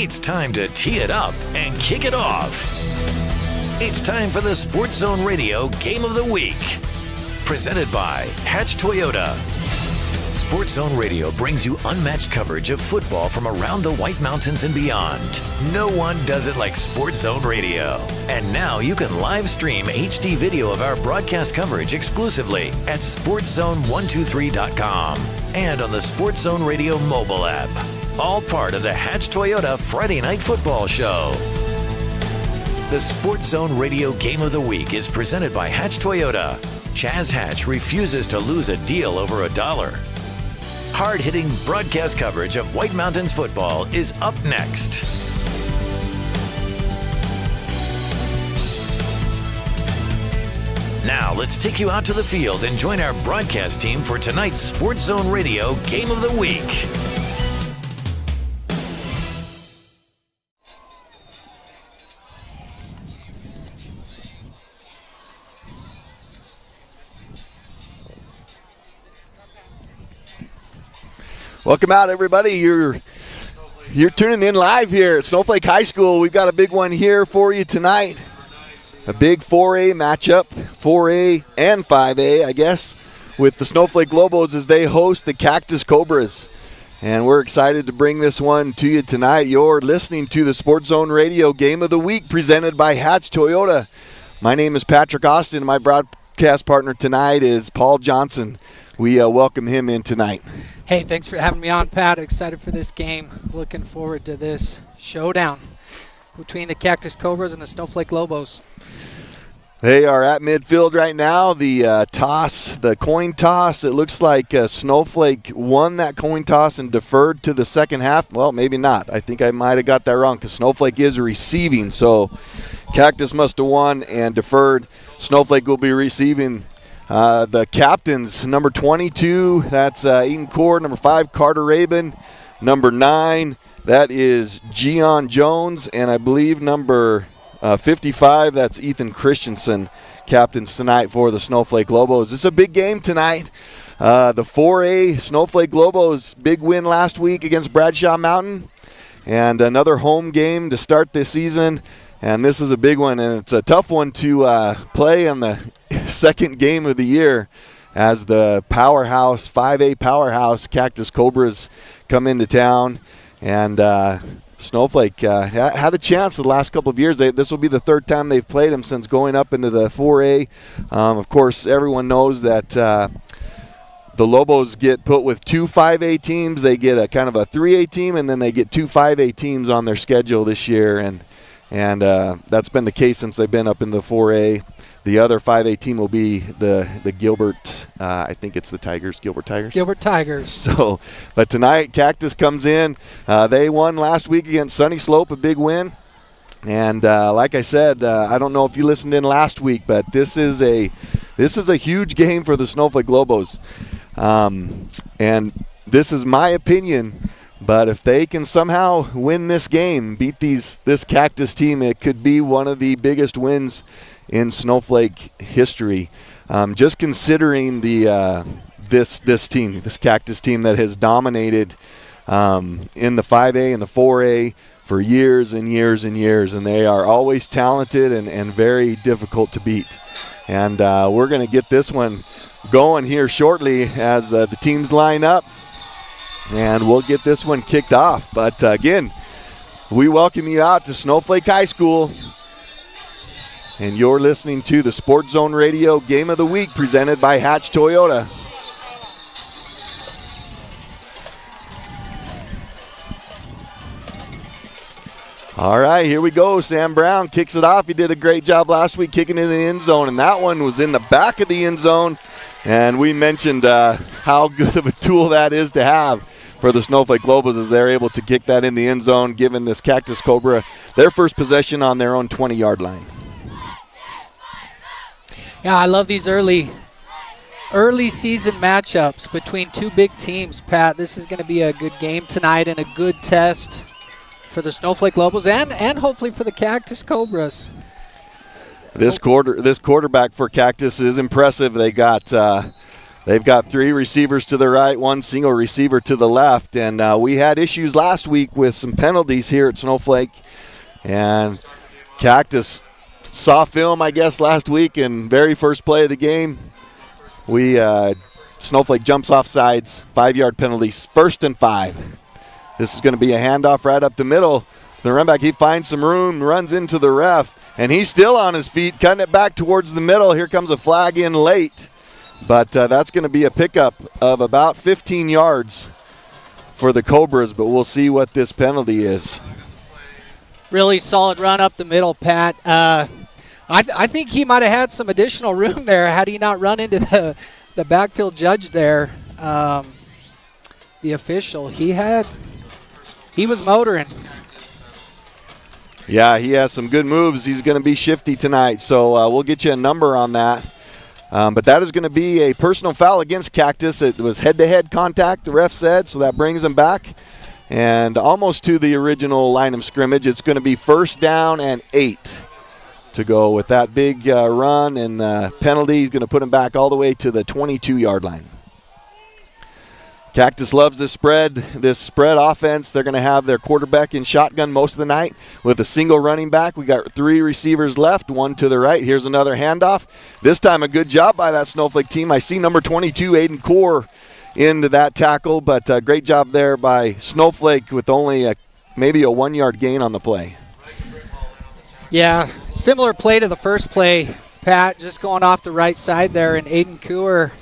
It's time to tee it up and kick it off. It's time for the Sports Zone Radio Game of the Week. Presented by Hatch Toyota. Sports Zone Radio brings you unmatched coverage of football from around the White Mountains and beyond. No one does it like Sports Zone Radio. And now you can live stream HD video of our broadcast coverage exclusively at sportszone123.com and on the Sports Zone Radio mobile app. All part of the Hatch Toyota Friday Night Football Show. The Sports Zone Radio Game of the Week is presented by Hatch Toyota. Chaz Hatch refuses to lose a deal over $1. Hard-hitting broadcast coverage of White Mountains football is up next. Now, let's take you out to the field and join our broadcast team for tonight's Sports Zone Radio Game of the Week. Welcome out, everybody. You're tuning in live here at Snowflake High School. We've got a big one here for you tonight. A big 4A matchup, 4A and 5A, I guess, with the Snowflake Lobos as they host the Cactus Cobras. And we're excited to bring this one to you tonight. You're listening to the Sports Zone Radio Game of the Week presented by Hatch Toyota. My name is Patrick Austin. My broadcast partner tonight is Paul Johnson. We welcome him in tonight. Hey, thanks for having me on, Pat. Excited for this game. Looking forward to this showdown between the Cactus Cobras and the Snowflake Lobos. They are at midfield right now. The coin toss, it looks like Snowflake won that coin toss and deferred to the second half. Well, maybe not. I think I might have got that wrong because Snowflake is receiving. So Cactus must have won and deferred. Snowflake will be receiving. The captains, number 22, that's Eden Cord. Number 5, Carter Rabin. Number 9, that is Gian Jones. And I believe number 55, that's Ethan Christensen, captains tonight for the Snowflake Lobos. It's a big game tonight. The 4A Snowflake Lobos, big win last week against Bradshaw Mountain. And another home game to start this season. And this is a big one, and it's a tough one to play on the second game of the year as the powerhouse, 5A powerhouse, Cactus Cobras come into town. And Snowflake had a chance the last couple of years. This will be the third time they've played them since going up into the 4A. Of course, everyone knows that the Lobos get put with 2 5A teams. They get a kind of a 3A team, and then they get 2 5A teams on their schedule this year. And that's been the case since they've been up in the 4A. The other 5A team will be the Gilbert, I think it's the Tigers, Gilbert Tigers. Gilbert Tigers. So, but tonight, Cactus comes in. They won last week against Sunny Slope, a big win. And like I said, I don't know if you listened in last week, but this is a huge game for the Snowflake Lobos. And this is my opinion. But if they can somehow win this game, beat this Cactus team, it could be one of the biggest wins in Snowflake history. Just considering this team, this Cactus team that has dominated in the 5A and the 4A for years and years and years, and they are always talented and very difficult to beat. And we're going to get this one going here shortly as the teams line up. And we'll get this one kicked off. But again, we welcome you out to Snowflake High School. And you're listening to the Sports Zone Radio Game of the Week presented by Hatch Toyota. All right, here we go. Sam Brown kicks it off. He did a great job last week kicking it in the end zone. And that one was in the back of the end zone. And we mentioned how good of a tool that is to have for the Snowflake Lobos as they're able to kick that in the end zone, giving this Cactus Cobra their first possession on their own 20-yard line. Yeah, I love these early season matchups between two big teams, Pat. This is going to be a good game tonight and a good test for the Snowflake Lobos and hopefully for the Cactus Cobras. This quarterback for Cactus is impressive. They got They've got 3 receivers to the right, 1 single receiver to the left. And we had issues last week with some penalties here at Snowflake. And Cactus saw film, I guess, last week, and very first play of the game, Snowflake jumps off sides, 5-yard penalties, 1st and 5. This is going to be a handoff right up the middle. The running back, he finds some room, runs into the ref, and he's still on his feet, cutting it back towards the middle. Here comes a flag in late, but that's going to be a pickup of about 15 yards for the Cobras, but we'll see what this penalty is. Really solid run up the middle, Pat. I think he might have had some additional room there had he not run into the backfield judge there. The official, he was motoring. Yeah, he has some good moves. He's going to be shifty tonight, so we'll get you a number on that. But that is going to be a personal foul against Cactus. It was head-to-head contact, the ref said, so that brings him back. And almost to the original line of scrimmage. It's going to be 1st down and 8 to go with that big run and penalty. He's going to put him back all the way to the 22-yard line. Cactus loves this spread offense. They're going to have their quarterback in shotgun most of the night with a single running back. We got 3 receivers left, 1 to the right. Here's another handoff. This time a good job by that Snowflake team. I see number 22, Aiden Core, into that tackle, but great job there by Snowflake with only maybe a 1-yard gain on the play. Yeah, similar play to the first play, Pat, just going off the right side there, and Aiden Kuer,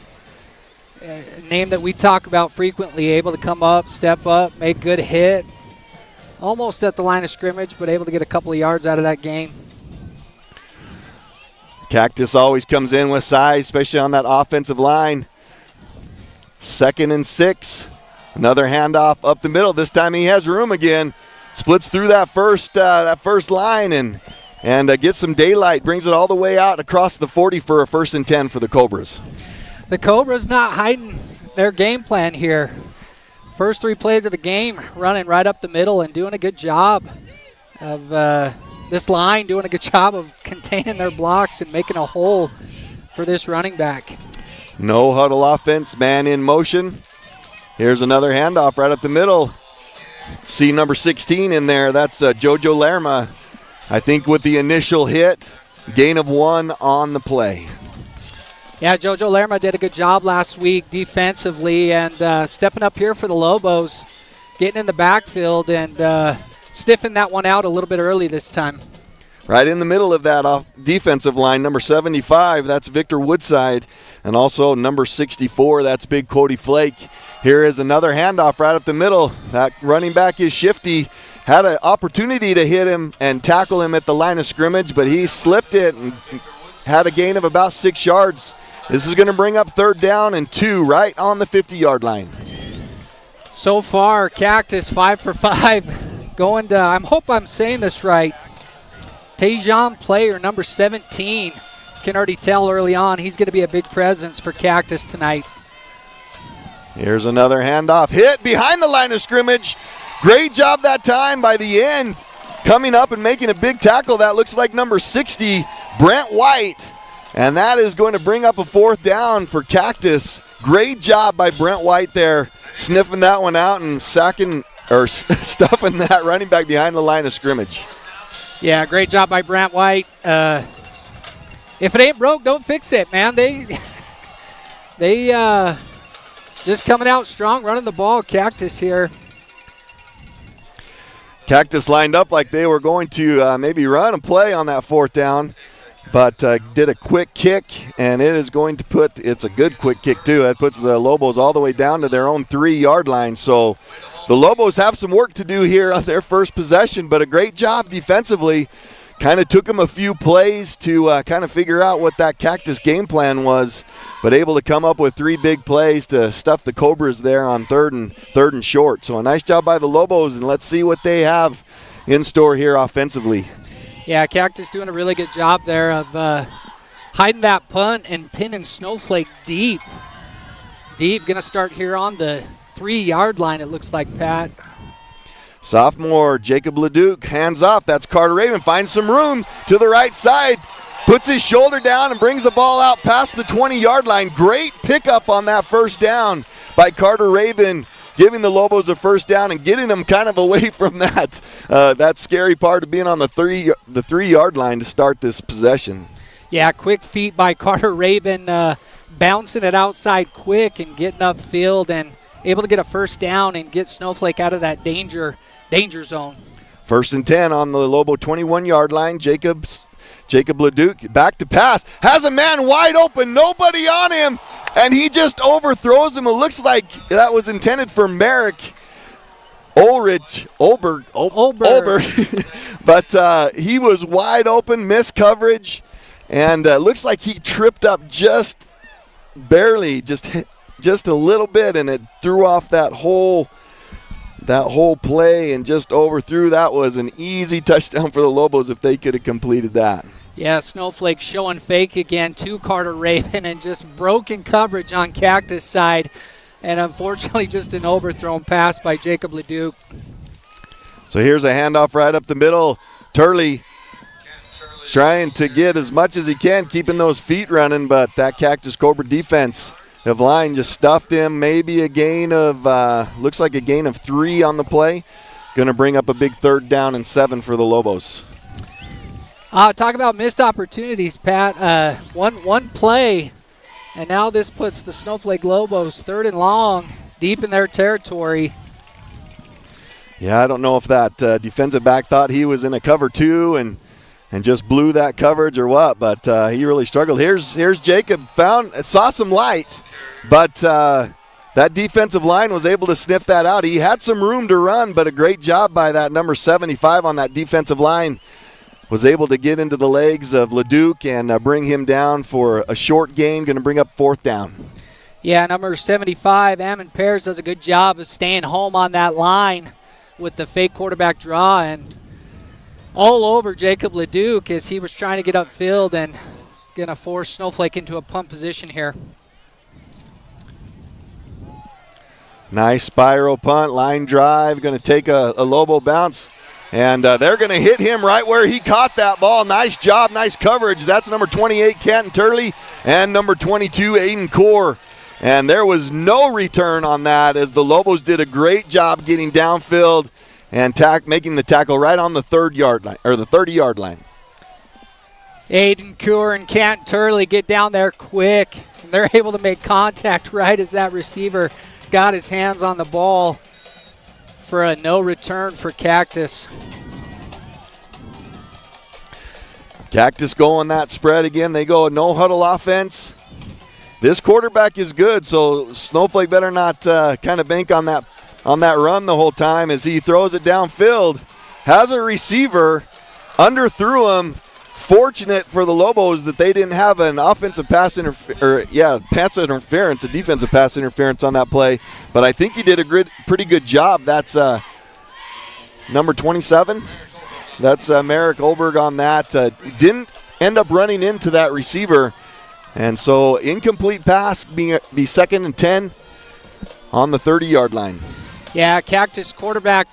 a name that we talk about frequently, able to come up, step up, make good hit, almost at the line of scrimmage, but able to get a couple of yards out of that gain. Cactus always comes in with size, especially on that offensive line. 2nd and 6. Another handoff up the middle. This time he has room again. Splits through that first line and gets some daylight. Brings it all the way out across the 40 for a 1st and 10 for the Cobras. The Cobras not hiding their game plan here. First 3 plays of the game, running right up the middle and doing a good job of this line, doing a good job of containing their blocks and making a hole for this running back. No huddle offense, man in motion. Here's another handoff right up the middle. See number 16 in there. That's Jojo Lerma. I think with the initial hit, gain of 1 on the play. Yeah, Jojo Lerma did a good job last week defensively and stepping up here for the Lobos, getting in the backfield and stiffing that one out a little bit early this time. Right in the middle of that defensive line, number 75, that's Victor Woodside. And also number 64, that's Big Cody Flake. Here is another handoff right up the middle. That running back is shifty. Had an opportunity to hit him and tackle him at the line of scrimmage, but he slipped it and had a gain of about 6 yards. This is going to bring up 3rd down and 2 right on the 50-yard line. So far, Cactus 5 for 5. Going to, I hope I'm saying this right, Tejan Player, number 17. You can already tell early on he's going to be a big presence for Cactus tonight. Here's another handoff. Hit behind the line of scrimmage. Great job that time by the end. Coming up and making a big tackle. That looks like number 60, Brent White. And that is going to bring up a 4th down for Cactus. Great job by Brent White there, sniffing that one out and stuffing that running back behind the line of scrimmage. Yeah, great job by Brent White. If it ain't broke, don't fix it, man. They just coming out strong, running the ball. Cactus here. Cactus lined up like they were going to maybe run and play on that 4th down, but did a quick kick, and it is going to it's a good quick kick too. It puts the Lobos all the way down to their own 3-yard line. So the Lobos have some work to do here on their first possession, but a great job defensively. Kind of took them a few plays to kind of figure out what that Cactus game plan was, but able to come up with 3 big plays to stuff the Cobras there on third and short. So a nice job by the Lobos, and let's see what they have in store here offensively. Yeah, Cactus doing a really good job there of hiding that punt and pinning Snowflake deep. Going to start here on the 3-yard line, it looks like, Pat. Sophomore Jacob Leduc, hands off. That's Carter Raven. Finds some room to the right side. puts his shoulder down and brings the ball out past the 20-yard line. Great pickup on that first down by Carter Rabin, giving the Lobos a first down and getting them kind of away from that scary part of being on the 3-yard line to start this possession. Yeah, quick feet by Carter Rabin, bouncing it outside quick and getting upfield and able to get a first down and get Snowflake out of that danger zone. 1st and 10 on the Lobo 21-yard line. Jacob Leduc back to pass. Has a man wide open, nobody on him, and he just overthrows him. It looks like that was intended for Merrick Olberg. But he was wide open, missed coverage, and looks like he tripped up just barely, just a little bit, and it threw off that whole play and just overthrew. That was an easy touchdown for the Lobos if they could have completed that. Yeah, Snowflake showing fake again to Carter Rabin and just broken coverage on Cactus side, and unfortunately just an overthrown pass by Jacob Leduc. So here's a handoff right up the middle. Turley trying to get as much as he can, keeping those feet running, but that Cactus Cobra defense of line just stuffed him. Maybe a gain of, looks like a gain of 3 on the play. Going to bring up a big 3rd down and 7 for the Lobos. Talk about missed opportunities, Pat. One play, and now this puts the Snowflake Lobos 3rd and long, deep in their territory. Yeah, I don't know if that defensive back thought he was in a cover 2 and just blew that coverage or what, but he really struggled. Here's Jacob, saw some light, but that defensive line was able to sniff that out. He had some room to run, but a great job by that number 75 on that defensive line. Was able to get into the legs of Leduc and bring him down for a short gain, going to bring up 4th down. Yeah, number 75, Ammon Pears, does a good job of staying home on that line with the fake quarterback draw and all over Jacob Leduc as he was trying to get upfield and going to force Snowflake into a punt position here. Nice spiral punt, line drive, going to take a Lobo bounce. And they're going to hit him right where he caught that ball. Nice job, nice coverage. That's number 28, Canton Turley, and number 22, Aiden Core. And there was no return on that as the Lobos did a great job getting downfield and making the tackle right on the 30-yard line. Aiden Core and Canton Turley get down there quick. And they're able to make contact right as that receiver got his hands on the ball for a no return for Cactus. Cactus going that spread again. They go a no huddle offense. This quarterback is good, so Snowflake better not kind of bank on that run the whole time as he throws it downfield. Has a receiver, underthrew him. Fortunate for the Lobos that they didn't have an offensive pass interference, a defensive pass interference on that play. But I think he did a pretty good job. That's number 27. That's Merrick Olberg on that. Didn't end up running into that receiver. And so incomplete pass be 2nd and 10 on the 30-yard line. Yeah, Cactus quarterback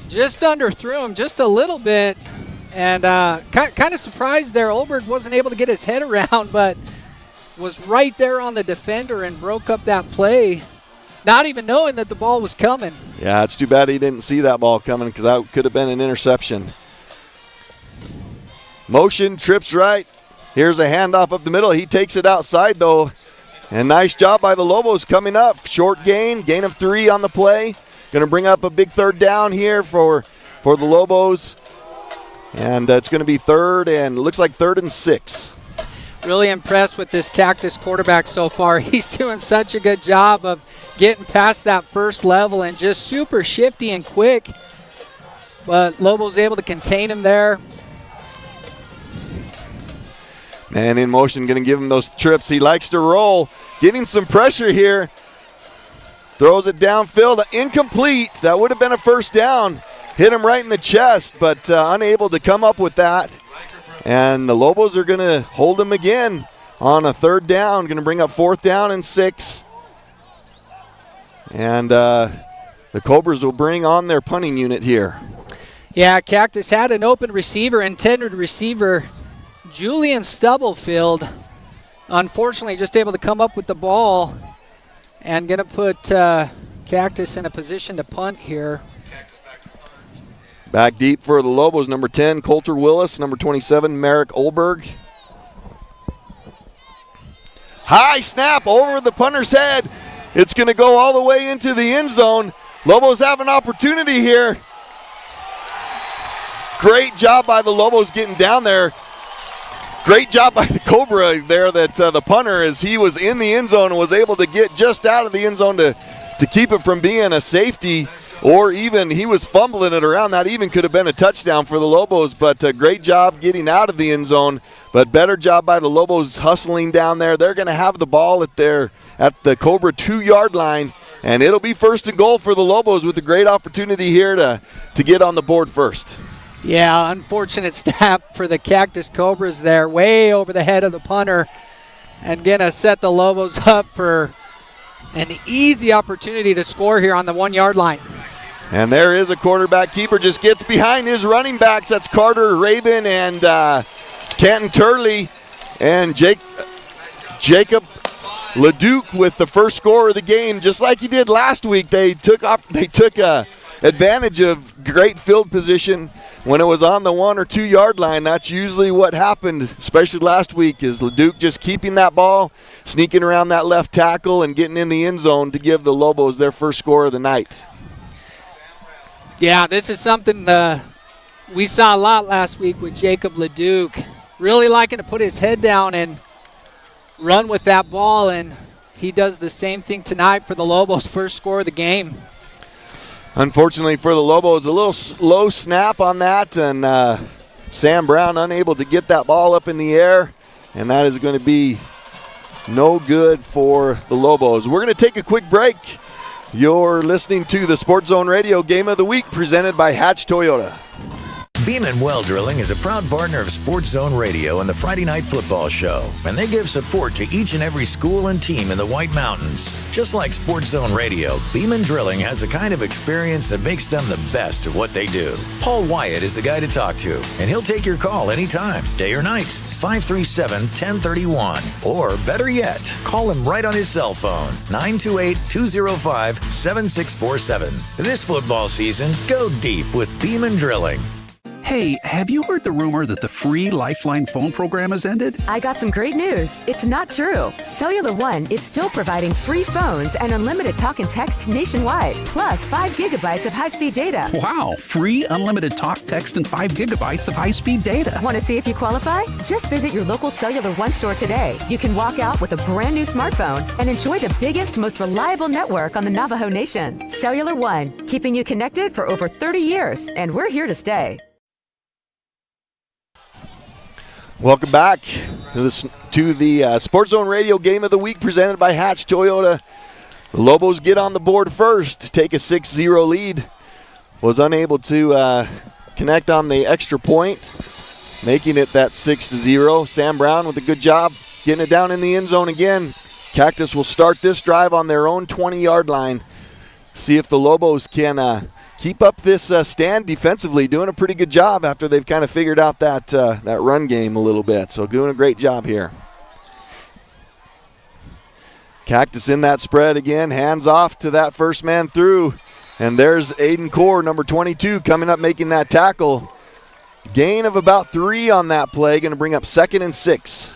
just underthrew him just a little bit. And kind of surprised there. Olberg wasn't able to get his head around, but was right there on the defender and broke up that play, not even knowing that the ball was coming. Yeah, it's too bad he didn't see that ball coming because that could have been an interception. Motion, trips right. Here's a handoff up the middle. He takes it outside, though. And nice job by the Lobos coming up. Short gain of 3 on the play. Going to bring up a big 3rd down here for the Lobos. And it's going to be 3rd and looks like 3rd and 6. Really impressed with this Cactus quarterback so far. He's doing such a good job of getting past that first level and just super shifty and quick. But Lobo's able to contain him there. Man in motion, going to give him those trips. He likes to roll. Getting some pressure here. Throws it downfield. Incomplete. That would have been a first down. Hit him right in the chest, but unable to come up with that. And the Lobos are going to hold him again on a 3rd down. Going to bring up 4th down and 6. And the Cobras will bring on their punting unit here. Yeah, Cactus had an open receiver, intended receiver, Julian Stubblefield, unfortunately, just able to come up with the ball and going to put Cactus in a position to punt here. Back deep for the Lobos, number 10, Coulter Willis, number 27, Merrick Olberg. High snap over the punter's head. It's going to go all the way into the end zone. Lobos have an opportunity here. Great job by the Lobos getting down there. Great job by the Cobra there, that the punter, as he was in the end zone and was able to get just out of the end zone to keep it from being a safety, or even he was fumbling it around. That even could have been a touchdown for the Lobos, but a great job getting out of the end zone. But better job by the Lobos hustling down there. They're going to have the ball at the Cobra 2-yard line, and it'll be 1st and goal for the Lobos with a great opportunity here to get on the board first. Yeah, unfortunate snap for the Cactus Cobras there, way over the head of the punter, and going to set the Lobos up for an easy opportunity to score here on the 1-yard line. And there is a quarterback keeper, just gets behind his running backs. That's Carter Raven and Canton Turley, and Jacob Leduc with the first score of the game. Just like he did last week, they took advantage of great field position when it was on the 1 or 2 yard line. That's usually what happened, especially last week, is Leduc just keeping that ball, sneaking around that left tackle, and getting in the end zone to give the Lobos their first score of the night. Yeah, this is something we saw a lot last week with Jacob Leduc, really liking to put his head down and run with that ball, and he does the same thing tonight for the Lobos' first score of the game. Unfortunately for the Lobos, a little low snap on that, and Sam Brown unable to get that ball up in the air, and that is going to be no good for the Lobos. We're going to take a quick break. You're listening to the Sports Zone Radio Game of the Week presented by Hatch Toyota. Beeman Well Drilling is a proud partner of Sports Zone Radio and the Friday Night Football Show, and they give support to each and every school and team in the White Mountains. Just like Sports Zone Radio, Beeman Drilling has a kind of experience that makes them the best at what they do. Paul Wyatt is the guy to talk to, and he'll take your call anytime, day or night, 537-1031. Or better yet, call him right on his cell phone, 928-205-7647. This football season, go deep with Beeman Drilling. Hey, have you heard the rumor that the free Lifeline phone program has ended? I got some great news. It's not true. Cellular One is still providing free phones and unlimited talk and text nationwide, plus 5 gigabytes of high-speed data. Wow, free unlimited talk, text, and 5 gigabytes of high-speed data. Want to see if you qualify? Just visit your local Cellular One store today. You can walk out with a brand new smartphone and enjoy the biggest, most reliable network on the Navajo Nation. Cellular One, keeping you connected for over 30 years, and we're here to stay. Welcome back to the Sports Zone Radio Game of the Week presented by Hatch Toyota. The Lobos get on the board first, take a 6-0 lead. Was unable to connect on the extra point, making it that 6-0. Sam Brown with a good job getting it down in the end zone again. Cactus will start this drive on their own 20-yard line. See if the Lobos can keep up this stand defensively, doing a pretty good job after they've kind of figured out that run game a little bit. So doing a great job here. Cactus in that spread again, hands off to that first man through. And there's Aiden Core, number 22, coming up making that tackle. Gain of about 3 on that play, going to bring up 2nd and 6.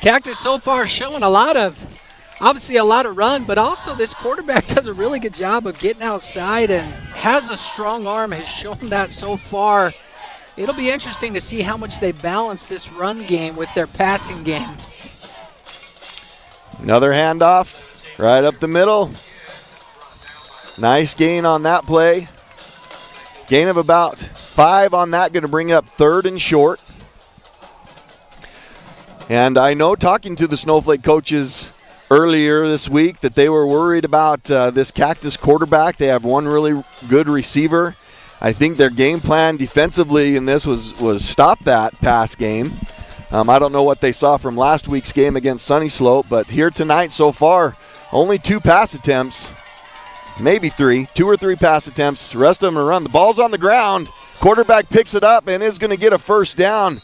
Cactus so far showing a lot of run, but also this quarterback does a really good job of getting outside and has a strong arm, has shown that so far. It'll be interesting to see how much they balance this run game with their passing game. Another handoff right up the middle. Nice gain on that play. Gain of about 5 on that, going to bring up 3rd and short. And I know, talking to the Snowflake coaches earlier this week, that they were worried about this Cactus quarterback. They have one really good receiver. I think their game plan defensively in this was stop that pass game. I don't know what they saw from last week's game against Sunny Slope, but here tonight so far, only 2 pass attempts, maybe 3, 2 or 3 pass attempts. The rest of them are run. The ball's on the ground. Quarterback picks it up and is going to get a first down.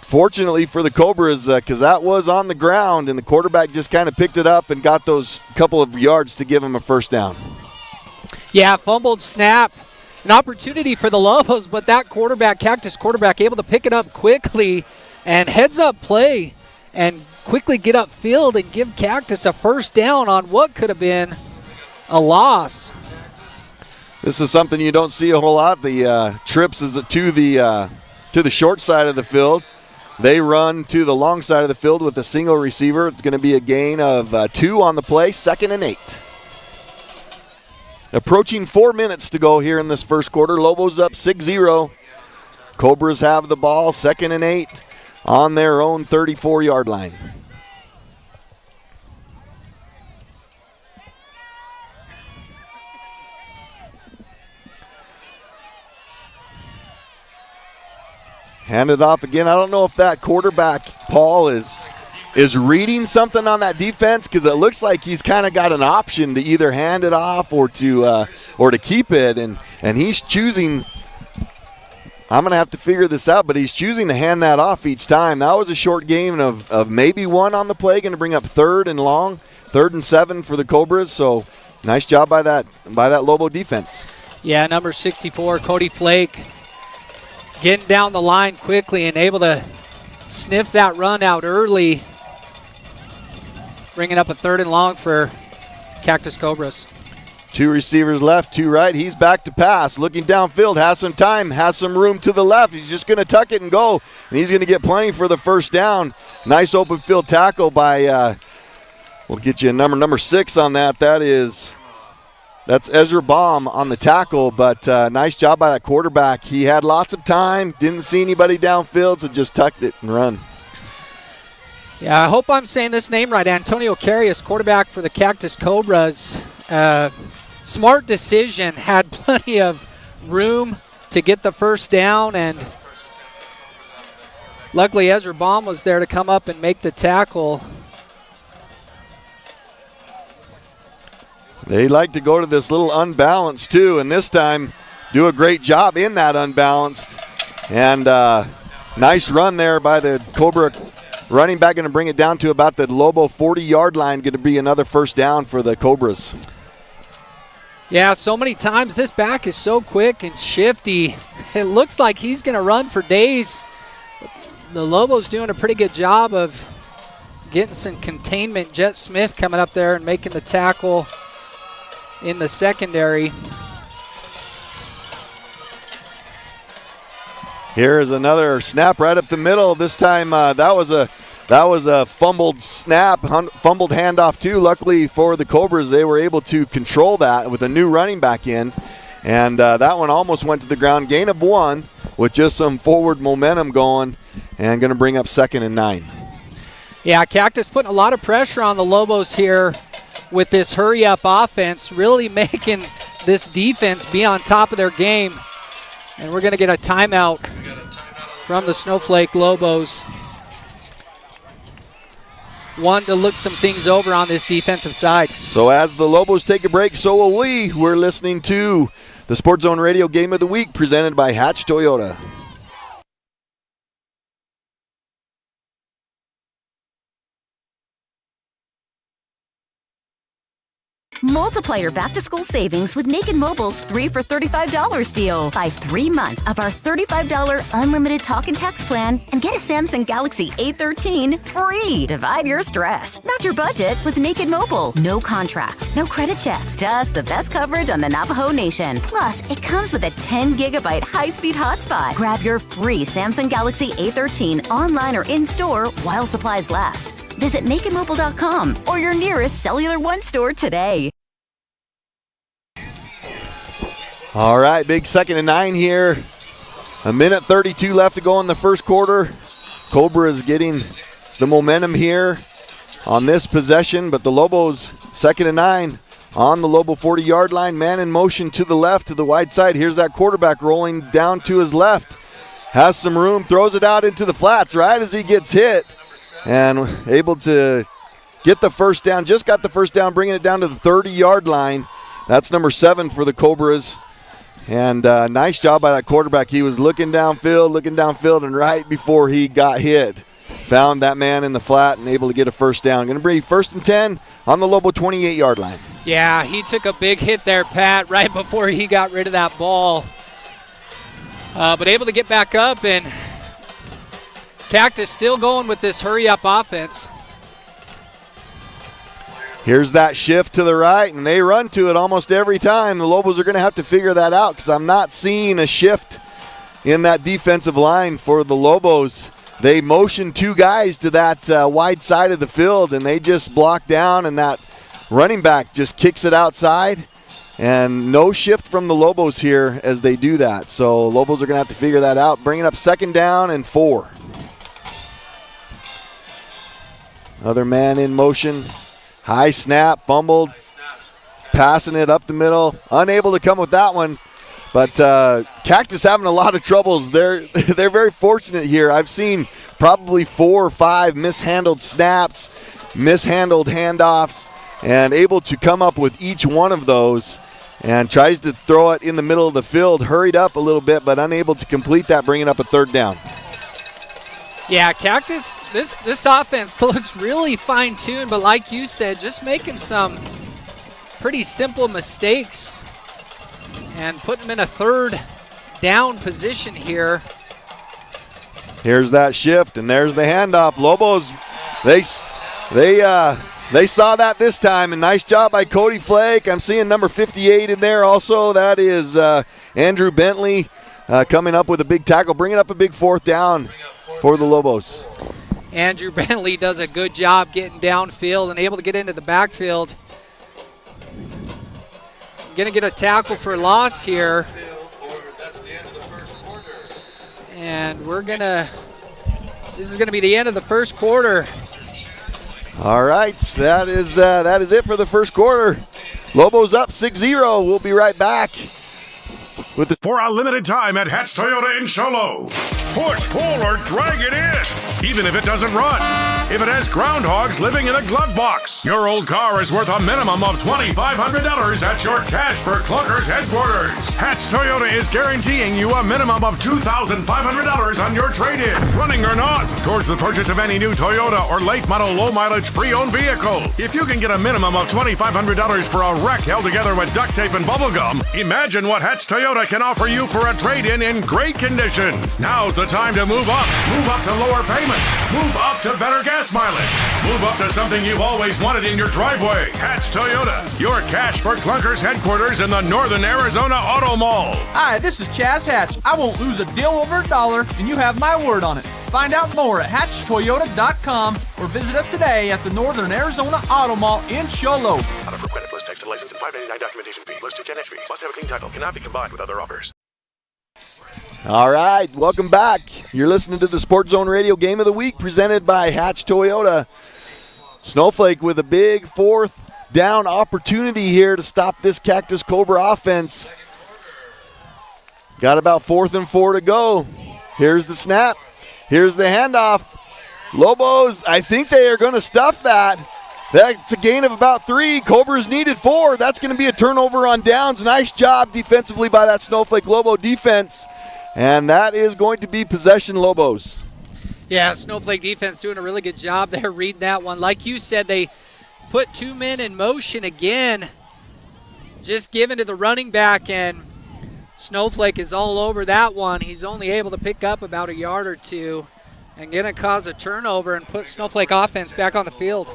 Fortunately for the Cobras, because that was on the ground, and the quarterback just kind of picked it up and got those couple of yards to give him a first down. Yeah, fumbled snap. An opportunity for the Lobos, but that quarterback, Cactus quarterback, able to pick it up quickly and heads up play and quickly get upfield and give Cactus a first down on what could have been a loss. This is something you don't see a whole lot. The trips is to the short side of the field. They run to the long side of the field with a single receiver. It's going to be a gain of 2 on the play, 2nd and 8. Approaching 4 minutes to go here in this first quarter. Lobos up 6-0. Cobras have the ball, 2nd and 8 on their own 34-yard line. Hand it off again. I don't know if that quarterback, Paul, is reading something on that defense, because it looks like he's kind of got an option to either hand it off or to keep it, and he's choosing. I'm going to have to figure this out, but he's choosing to hand that off each time. That was a short gain of maybe 1 on the play, going to bring up 3rd and long, 3rd and 7 for the Cobras. So nice job by that Lobo defense. Yeah, number 64, Cody Flake, getting down the line quickly and able to sniff that run out early, bringing up a 3rd and long for Cactus Cobras. 2 receivers left, 2 right. He's back to pass, looking downfield, has some time, has some room to the left. He's just going to tuck it and go, and he's going to get plenty for the first down. Nice open field tackle by, we'll get you a number 6 on that. That's Ezra Baum on the tackle, but nice job by that quarterback. He had lots of time, didn't see anybody downfield, so just tucked it and run. Yeah, I hope I'm saying this name right. Antonio Carius, quarterback for the Cactus Cobras. Smart decision, had plenty of room to get the first down, and luckily Ezra Baum was there to come up and make the tackle. They like to go to this little unbalanced too, and this time do a great job in that unbalanced. And nice run there by the Cobra running back, going to bring it down to about the Lobo 40-yard line, going to be another first down for the Cobras. Yeah, so many times this back is so quick and shifty. It looks like he's going to run for days. The Lobos doing a pretty good job of getting some containment. Jet Smith coming up there and making the tackle in the secondary. Here's another snap right up the middle. This time that was a fumbled snap, fumbled handoff too. Luckily for the Cobras, they were able to control that with a new running back in, and that one almost went to the ground. Gain of 1 with just some forward momentum going, and going to bring up 2nd and 9. Yeah, Cactus putting a lot of pressure on the Lobos here with this hurry-up offense, really making this defense be on top of their game. And we're going to get a timeout from the Snowflake Lobos. One to look some things over on this defensive side. So as the Lobos take a break, so will we. We're listening to the Sports Zone Radio Game of the Week presented by Hatch Toyota. Multiply your back-to-school savings with Naked Mobile's 3 for $35 deal. Buy 3 months of our $35 unlimited talk and text plan and get a Samsung Galaxy A13 free. Divide your stress, not your budget, with Naked Mobile. No contracts, no credit checks, just the best coverage on the Navajo Nation. Plus, it comes with a 10-gigabyte high-speed hotspot. Grab your free Samsung Galaxy A13 online or in-store while supplies last. Visit nakedmobile.com or your nearest Cellular One store today. All right, big 2nd and 9 here. 1:32 left to go in the first quarter. Cobra is getting the momentum here on this possession, but the Lobos 2nd and 9 on the Lobo 40-yard line. Man in motion to the left, to the wide side. Here's that quarterback rolling down to his left. Has some room, throws it out into the flats right as he gets hit. And able to get the first down, just got the first down, bringing it down to the 30-yard line. That's number 7 for the Cobras. And nice job by that quarterback. He was looking downfield, and right before he got hit, found that man in the flat and able to get a first down. Going to be 1st and 10 on the Lobo 28-yard line. Yeah, he took a big hit there, Pat, right before he got rid of that ball. But able to get back up, and Cactus still going with this hurry-up offense. Here's that shift to the right, and they run to it almost every time. The Lobos are going to have to figure that out because I'm not seeing a shift in that defensive line for the Lobos. They motion 2 guys to that wide side of the field, and they just block down, and that running back just kicks it outside. And no shift from the Lobos here as they do that. So Lobos are going to have to figure that out. Bringing up 2nd down and 4. Another man in motion. High snap, fumbled, passing it up the middle. Unable to come with that one. But Cactus having a lot of troubles. They're very fortunate here. I've seen probably 4 or 5 mishandled snaps, mishandled handoffs, and able to come up with each one of those. And tries to throw it in the middle of the field, hurried up a little bit, but unable to complete that, bringing up a 3rd down. Yeah, Cactus, this offense looks really fine-tuned, but like you said, just making some pretty simple mistakes and putting them in a 3rd down position here. Here's that shift, and there's the handoff. Lobos, they saw that this time, and nice job by Cody Flake. I'm seeing number 58 in there also. That is Andrew Bentley coming up with a big tackle, bringing up a big 4th down for the Lobos. Andrew Bentley does a good job getting downfield and able to get into the backfield. Going to get a tackle for loss here. And this is going to be the end of the first quarter. All right, that is it for the first quarter. Lobos up 6-0. We'll be right back with the for a limited time at Hatch Toyota in Sholo. Push, pull, or drag it in, even if it doesn't run. If it has groundhogs living in a glove box, your old car is worth a minimum of $2,500 at your Cash for Clunkers headquarters. Hatch Toyota is guaranteeing you a minimum of $2,500 on your trade-in, running or not, towards the purchase of any new Toyota or late model, low mileage, pre-owned vehicle. If you can get a minimum of $2,500 for a wreck held together with duct tape and bubble gum, imagine what Hatch Toyota can offer you for a trade-in in great condition. Now's the time to move up. Move up to lower payments. Move up to better gas mileage. Move up to something you've always wanted in your driveway. Hatch Toyota, your Cash for Clunkers headquarters in the Northern Arizona Auto Mall. Hi, this is Chaz Hatch. I won't lose a deal over $1, and you have my word on it. Find out more at hatchtoyota.com or visit us today at the Northern Arizona Auto Mall in Sholo. Auto for credit plus text and license and $5.99 documentation fee plus 210 fee. Must have a clean title. Cannot be combined with other offers. All right, welcome back. You're listening to the Sports Zone Radio Game of the Week presented by Hatch Toyota. Snowflake with a big 4th down opportunity here to stop this Cactus Cobra offense. Got about 4th and 4 to go. Here's the snap. Here's the handoff. Lobos, I think they are going to stuff that. That's a gain of about 3. Cobras needed 4. That's going to be a turnover on downs. Nice job defensively by that Snowflake Lobo defense. And that is going to be possession Lobos. Yeah, Snowflake defense doing a really good job there reading that one. Like you said, they put 2 men in motion again, just giving to the running back, and Snowflake is all over that one. He's only able to pick up about a yard or 2 and going to cause a turnover and put Snowflake offense back on the field.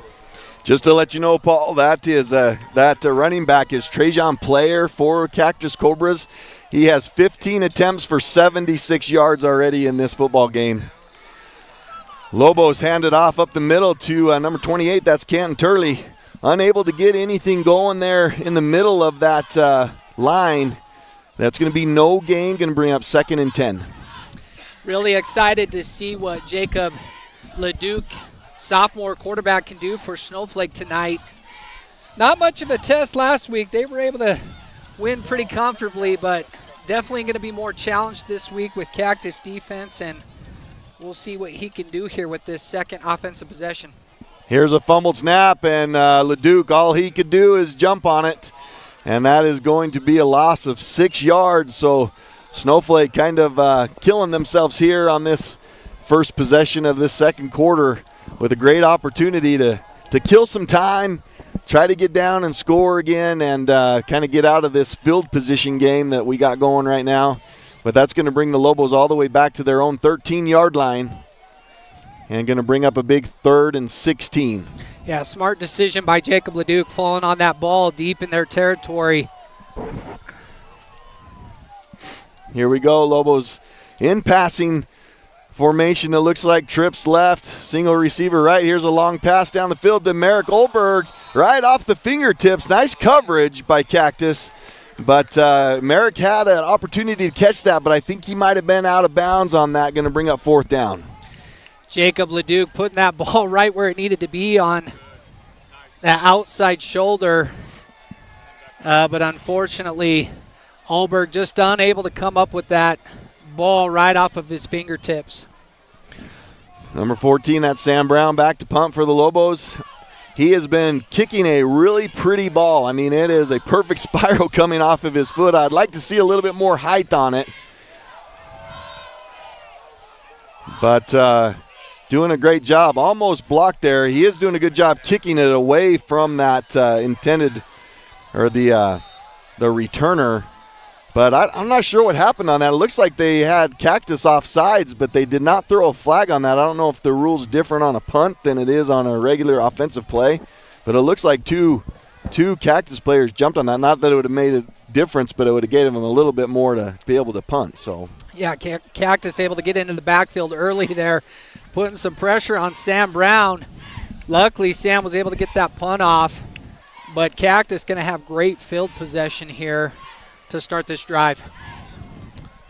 Just to let you know, Paul, that running back is Trajan Player for Cactus Cobras. He has 15 attempts for 76 yards already in this football game. Lobos handed off up the middle to number 28. That's Canton Turley. Unable to get anything going there in the middle of that line. That's going to be no gain. Going to bring up 2nd and 10. Really excited to see what Jacob Leduc, sophomore quarterback, can do for Snowflake tonight. Not much of a test last week. They were able to win pretty comfortably, but definitely going to be more challenged this week with Cactus defense, and we'll see what he can do here with this second offensive possession. Here's a fumbled snap, and Leduc, all he could do is jump on it. and that is going to be a loss of 6 yards. So Snowflake kind of killing themselves here on this first possession of this second quarter with a great opportunity to kill some time, try to get down and score again, and kind of get out of this field position game that we got going right now. But that's going to bring the Lobos all the way back to their own 13-yard line and going to bring up a big 3rd and 16. Yeah, smart decision by Jacob Leduc, falling on that ball deep in their territory. Here we go, Lobos in passing formation. It looks like trips left, single receiver right. Here's a long pass down the field to Merrick Olberg, right off the fingertips. Nice coverage by Cactus, but Merrick had an opportunity to catch that, but I think he might have been out of bounds on that. Going to bring up 4th down. Jacob Leduc putting that ball right where it needed to be on that outside shoulder, but unfortunately Olberg just unable to come up with that ball right off of his fingertips. Number 14, that's Sam Brown, back to punt for the Lobos. He has been kicking a really pretty ball. I mean, it is a perfect spiral coming off of his foot. I'd like to see a little bit more height on it. But doing a great job. Almost blocked there. He is doing a good job kicking it away from that intended, or the returner. But I'm not sure what happened on that. It looks like they had Cactus off sides, but they did not throw a flag on that. I don't know if the rule's different on a punt than it is on a regular offensive play. But it looks like two Cactus players jumped on that. Not that it would have made a difference, but it would have given them a little bit more to be able to punt. So yeah, Cactus able to get into the backfield early there, putting some pressure on Sam Brown. Luckily, Sam was able to get that punt off. But Cactus going to have great field possession here to start this drive.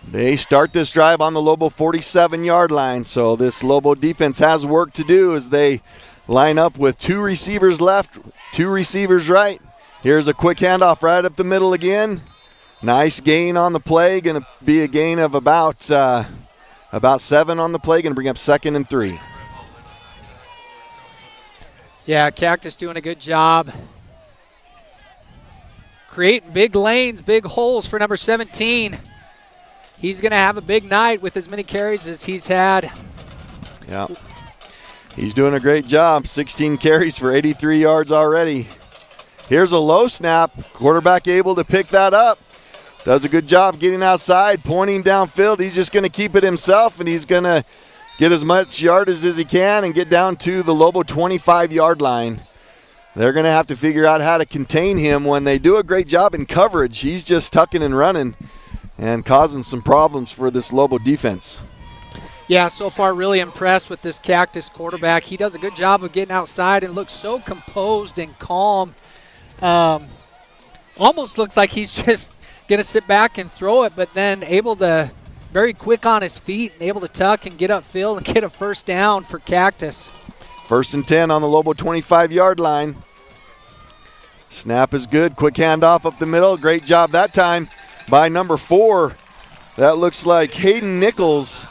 They start this drive on the Lobo 47-yard line, so this Lobo defense has work to do as they line up with 2 receivers left, 2 receivers right. Here's a quick handoff right up the middle again. Nice gain on the play, going to be a gain of about 7 on the play, going to bring up 2nd and 3. Yeah, Cactus doing a good job creating big lanes, big holes for number 17. He's going to have a big night with as many carries as he's had. Yeah, he's doing a great job. 16 carries for 83 yards already. Here's a low snap. Quarterback able to pick that up. Does a good job getting outside, pointing downfield. He's just going to keep it himself, and he's going to get as much yardage as he can and get down to the Lobo 25-yard line. They're going to have to figure out how to contain him when they do a great job in coverage. He's just tucking and running and causing some problems for this Lobo defense. Yeah, so far really impressed with this Cactus quarterback. He does a good job of getting outside and looks so composed and calm. Almost looks like he's just going to sit back and throw it, but then able to very quick on his feet and able to tuck and get upfield and get a first down for Cactus. 1st and 10 on the Lobo 25-yard line. Snap is good. Quick handoff up the middle. Great job that time by number 4. That looks like Hayden Nichols.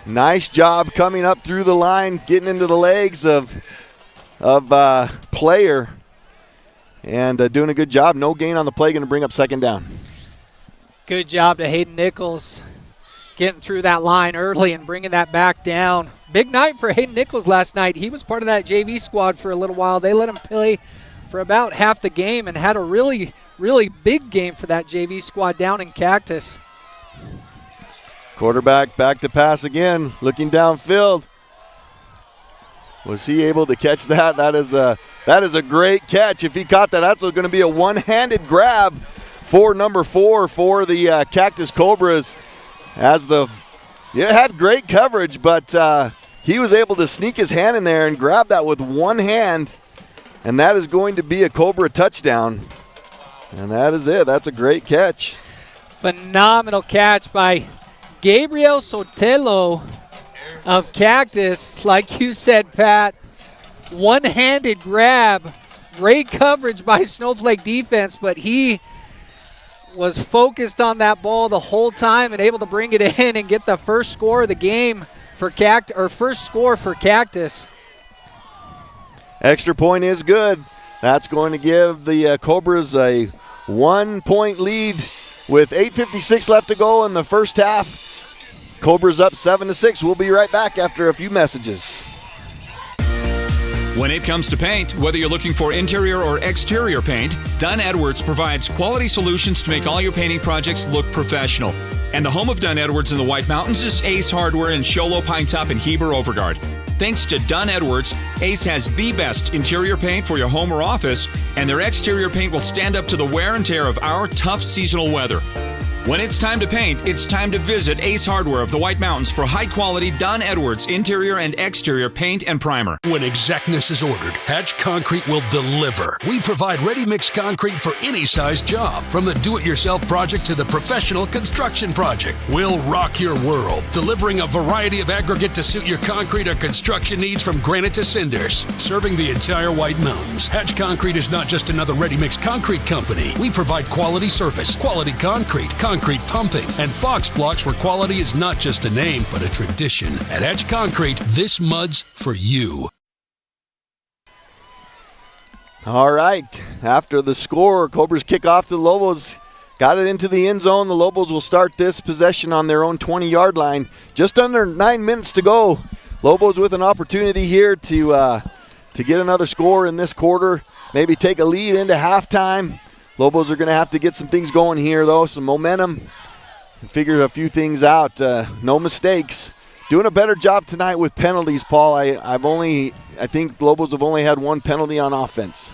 Nice job coming up through the line, getting into the legs of player, and doing a good job. No gain on the play. Going to bring up 2nd down. Good job to Hayden Nichols getting through that line early and bringing that back down. Big night for Hayden Nichols last night. He was part of that JV squad for a little while. They let him play for about half the game and had a really, really big game for that JV squad down in Cactus. Quarterback back to pass again, looking downfield. Was he able to catch that? That is a great catch. If he caught that, that's going to be a one-handed grab for number 4 for the Cactus Cobras. It had great coverage, but he was able to sneak his hand in there and grab that with one hand, and that is going to be a Cobra touchdown. And that is it. That's a great catch. Phenomenal catch by Gabriel Sotelo of Cactus. Like you said, Pat, one-handed grab. Great coverage by Snowflake defense, but he was focused on that ball the whole time and able to bring it in and get the first score of the game for first score for Cactus. Extra point is good. That's going to give the Cobras a 1-point lead with 8:56 left to go in the first half. Cobras up 7-6. We'll be right back after a few messages. When it comes to paint, whether you're looking for interior or exterior paint, Dunn Edwards provides quality solutions to make all your painting projects look professional. And the home of Dunn Edwards in the White Mountains is Ace Hardware in Show Low, Pine Top, and Heber Overgard. Thanks to Dunn Edwards, Ace has the best interior paint for your home or office, and their exterior paint will stand up to the wear and tear of our tough seasonal weather. When it's time to paint, it's time to visit Ace Hardware of the White Mountains for high-quality Dunn Edwards interior and exterior paint and primer. When exactness is ordered, Hatch Concrete will deliver. We provide ready-mix concrete for any size job, from the do-it-yourself project to the professional construction project. We'll rock your world, delivering a variety of aggregate to suit your concrete or construction needs from granite to cinders. Serving the entire White Mountains, Hatch Concrete is not just another ready-mix concrete company. We provide quality surface, quality concrete pumping, and Fox blocks where quality is not just a name, but a tradition. At Hatch Concrete, this mud's for you. All right, after the score, Cobras kick off to the Lobos. Got it into the end zone. The Lobos will start this possession on their own 20-yard line. Just under 9 minutes to go. Lobos with an opportunity here to get another score in this quarter, maybe take a lead into halftime. Lobos are going to have to get some things going here, though, some momentum, and figure a few things out. No mistakes. Doing a better job tonight with penalties, Paul. I think Lobos have only had one penalty on offense.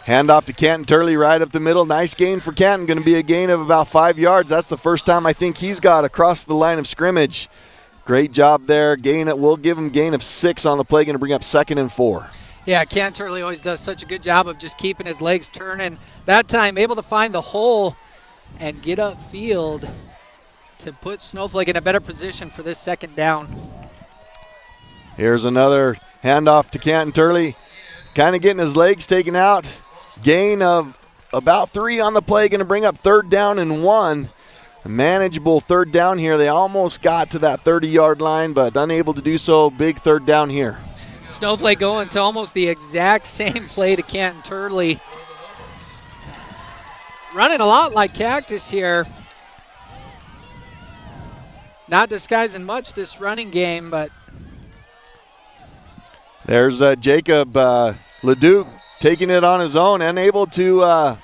Handoff to Canton Turley right up the middle. Nice gain for Canton. Going to be a gain of about 5 yards. That's the first time I think he's got across the line of scrimmage. Great job there. We'll give him gain of 6 on the play. Going to bring up 2nd and 4. Yeah, Canton Turley always does such a good job of just keeping his legs turning. That time, able to find the hole and get upfield to put Snowflake in a better position for this 2nd down. Here's another handoff to Canton Turley. Kind of getting his legs taken out. Gain of about 3 on the play. Going to bring up 3rd down and 1. A manageable 3rd down here. They almost got to that 30-yard line, but unable to do so. Big 3rd down here. Snowflake going to almost the exact same play to Canton Turley. Running a lot like Cactus here. Not disguising much this running game, but. There's Jacob Leduc taking it on his own, unable to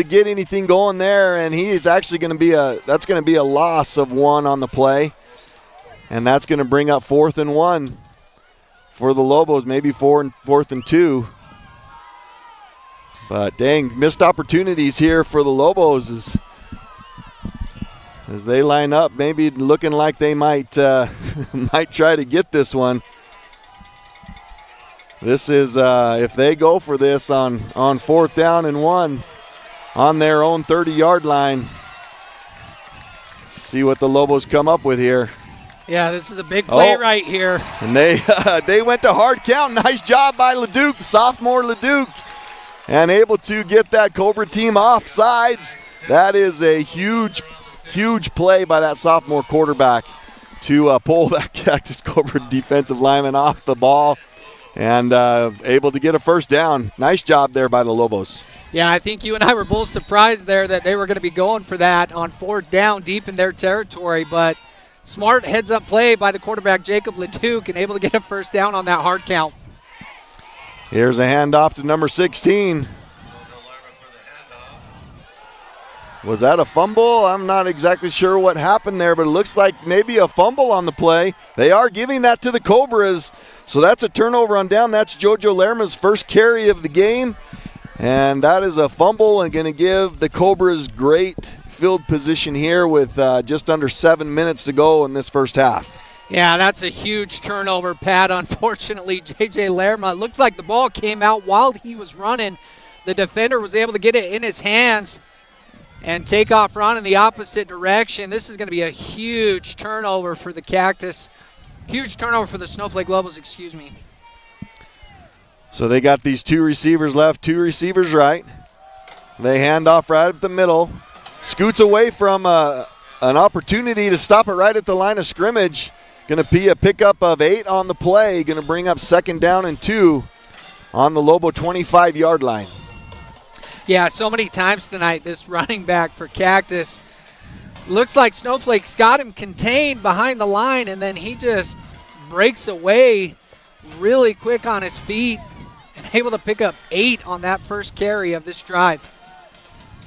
get anything going there, and he is actually going to be a loss of 1 on the play, and that's going to bring up 4th and 1. For the Lobos, maybe 4th and 2. But dang, missed opportunities here for the Lobos as they line up, maybe looking like they might try to get this one. This is if they go for this on 4th down and 1 on their own 30-yard line. See what the Lobos come up with here. Yeah, this is a big play right here. And they went to hard count. Nice job by Leduc, sophomore Leduc, and able to get that Cobra team off sides. That is a huge, huge play by that sophomore quarterback to pull that Cactus Cobra defensive lineman off the ball and able to get a 1st down. Nice job there by the Lobos. Yeah, I think you and I were both surprised there that they were going to be going for that on 4th down deep in their territory, but smart heads-up play by the quarterback, Jacob Leduc, and able to get a 1st down on that hard count. Here's a handoff to number 16. Was that a fumble? I'm not exactly sure what happened there, but it looks like maybe a fumble on the play. They are giving that to the Cobras, so that's a turnover on down. That's Jojo Lerma's first carry of the game, and that is a fumble and going to give the Cobras great field position here with just under 7 minutes to go in this first half. Yeah, that's a huge turnover, Pat. Unfortunately, J.J. Lerma, it looks like the ball came out while he was running. The defender was able to get it in his hands and take off run in the opposite direction. This is going to be a huge turnover for the Cactus. Huge turnover for the Snowflake Lobos, excuse me. So they got these 2 receivers left, 2 receivers right. They hand off right up the middle. Scoots away from an opportunity to stop it right at the line of scrimmage. Going to be a pickup of 8 on the play. Going to bring up 2nd down and 2. on the Lobo 25-yard line. Yeah, so many times tonight, this running back for Cactus looks like Snowflake's got him contained behind the line, and then he just breaks away really quick on his feet and able to pick up 8 on that first carry of this drive.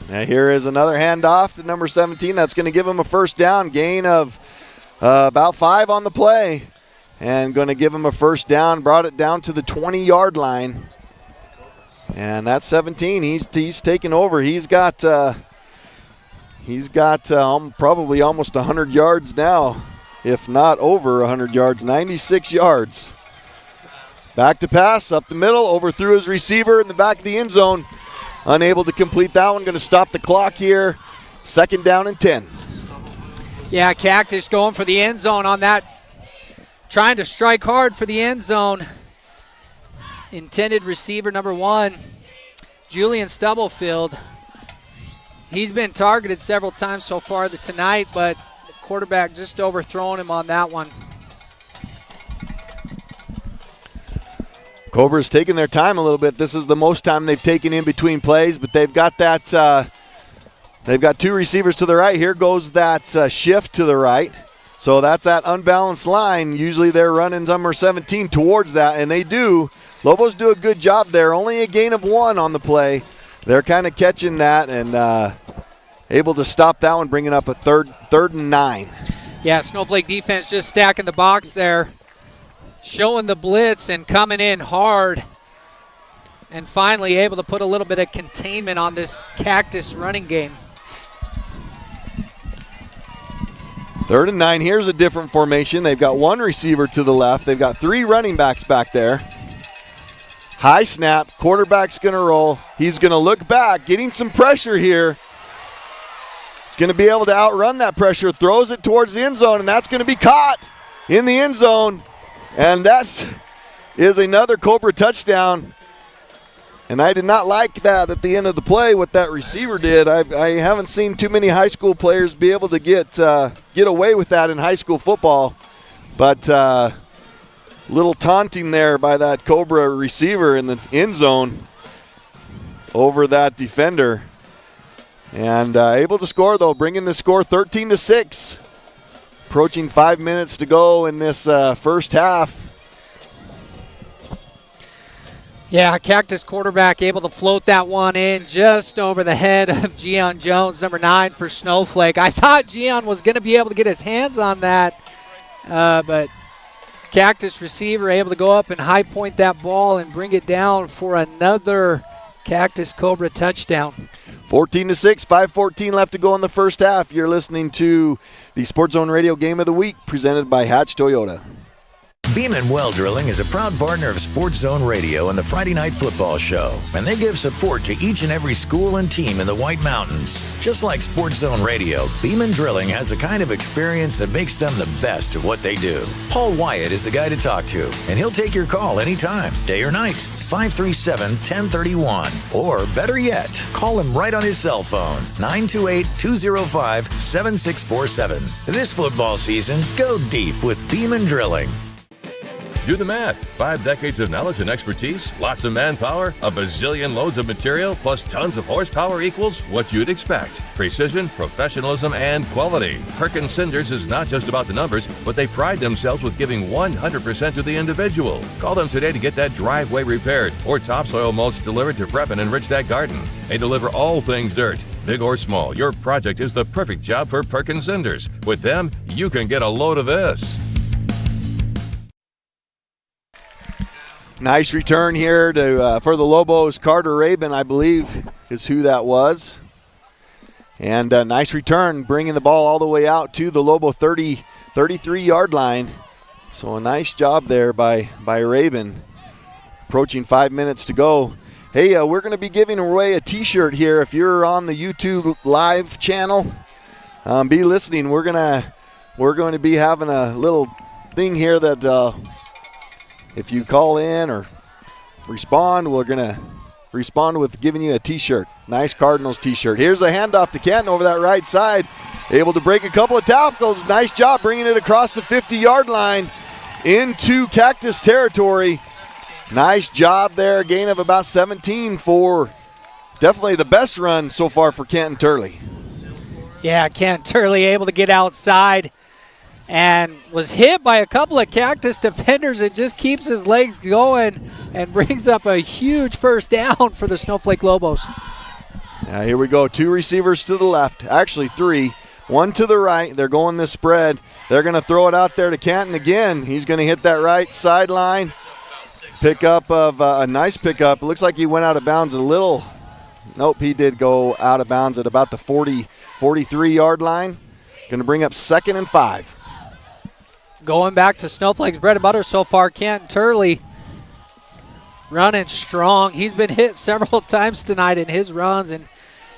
Now here is another handoff to number 17. That's going to give him a first down, gain of about 5 on the play, and going to give him a first down. Brought it down to the 20-yard line, and that's 17. He's taken over. He's got probably almost 100 yards now, if not over 100 yards. 96 yards. Back to pass up the middle, overthrew his receiver in the back of the end zone. Unable to complete that one. Going to stop the clock here. 2nd down and 10. Yeah, Cactus going for the end zone on that. Trying to strike hard for the end zone. Intended receiver number 1, Julian Stubblefield. He's been targeted several times so far tonight, but the quarterback just overthrown him on that one. Cobras taking their time a little bit. This is the most time they've taken in between plays, but they've got that. They've got 2 receivers to the right. Here goes that shift to the right. So that's that unbalanced line. Usually they're running number 17 towards that, and they do. Lobos do a good job there. Only a gain of 1 on the play. They're kind of catching that and able to stop that one, bringing up a third and 9. Yeah, Snowflake defense just stacking the box there. Showing the blitz and coming in hard, and finally able to put a little bit of containment on this Cactus running game. 3rd and 9. Here's a different formation. They've got 1 receiver to the left. They've got 3 running backs back there. High snap. Quarterback's going to roll. He's going to look back, getting some pressure here. He's going to be able to outrun that pressure. Throws it towards the end zone, and that's going to be caught in the end zone. And that is another Cobra touchdown. And I did not like that at the end of the play, what that receiver did. I haven't seen too many high school players be able to get away with that in high school football. But little taunting there by that Cobra receiver in the end zone over that defender. And able to score, though, bringing the score 13-6. Approaching 5 minutes to go in this first half. Yeah, Cactus quarterback able to float that one in just over the head of Gian Jones, number 9 for Snowflake. I thought Gian was going to be able to get his hands on that, but Cactus receiver able to go up and high point that ball and bring it down for another Cactus Cobra touchdown. 14-6, 5:14 left to go in the first half. You're listening to the Sports Zone Radio Game of the Week presented by Hatch Toyota. Beeman Well Drilling is a proud partner of Sports Zone Radio and the Friday Night Football Show, and they give support to each and every school and team in the White Mountains. Just like Sports Zone Radio, Beeman Drilling has a kind of experience that makes them the best at what they do. Paul Wyatt is the guy to talk to, and he'll take your call anytime, day or night, 537-1031. Or better yet, call him right on his cell phone, 928-205-7647. This football season, go deep with Beeman Drilling. Do the math. 5 decades of knowledge and expertise, lots of manpower, a bazillion loads of material, plus tons of horsepower equals what you'd expect. Precision, professionalism, and quality. Perkins Cinders is not just about the numbers, but they pride themselves with giving 100% to the individual. Call them today to get that driveway repaired or topsoil mulch delivered to prep and enrich that garden. They deliver all things dirt. Big or small, your project is the perfect job for Perkins Cinders. With them, you can get a load of this. Nice return here for the Lobos. Carter Rabin, I believe, is who that was. And nice return, bringing the ball all the way out to the Lobo 33-yard line. So a nice job there by Rabin. Approaching 5 minutes to go. Hey, we're going to be giving away a T-shirt here. If you're on the YouTube live channel, be listening. We're going to be having a little thing here that if you call in or respond, we're going to respond with giving you a T-shirt. Nice Cardinals T-shirt. Here's a handoff to Canton over that right side. Able to break a couple of tackles. Nice job bringing it across the 50-yard line into Cactus territory. Nice job there. Gain of about 17 for definitely the best run so far for Canton Turley. Yeah, Canton Turley able to get outside and was hit by a couple of Cactus defenders. It just keeps his legs going and brings up a huge first down for the Snowflake Lobos. Now here we go. 2 receivers to the left. Actually 3. 1 to the right. They're going this spread. They're going to throw it out there to Canton again. He's going to hit that right sideline. Pickup of a nice pickup. It looks like he went out of bounds a little. Nope, he did go out of bounds at about the 43-yard line. Going to bring up 2nd and 5. Going back to Snowflake's bread and butter so far, Canton Turley running strong. He's been hit several times tonight in his runs, and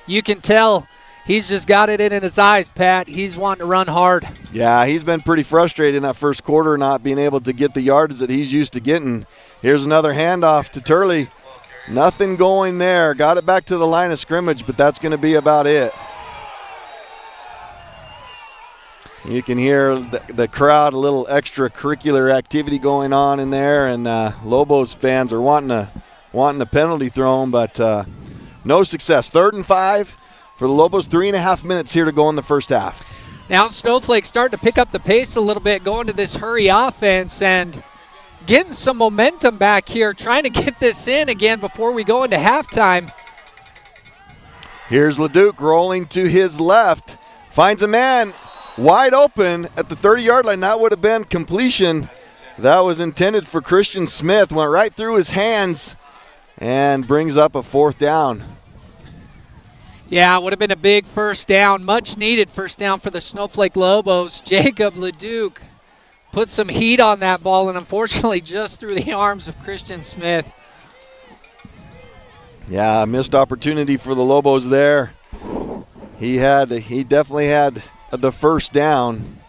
you can tell he's just got it in his eyes, Pat. He's wanting to run hard. Yeah, he's been pretty frustrated in that first quarter, not being able to get the yardage that he's used to getting. Here's another handoff to Turley. Nothing going there. Got it back to the line of scrimmage, but that's going to be about it. You can hear the crowd, a little extracurricular activity going on in there, and Lobos fans are wanting a penalty thrown, but no success. 3rd and 5 for the Lobos. 3.5 minutes here to go in the first half. Now Snowflake starting to pick up the pace a little bit, going to this hurry offense and getting some momentum back here, trying to get this in again before we go into halftime. Here's LeDuc rolling to his left, finds a man wide open at the 30-yard line. That would have been completion. That was intended for Christian Smith. Went right through his hands and brings up a 4th down. Yeah, it would have been a big first down, much needed first down for the Snowflake Lobos. Jacob LeDuc put some heat on that ball, and unfortunately just through the arms of Christian Smith. Yeah, missed opportunity for the Lobos there. He definitely had the first down.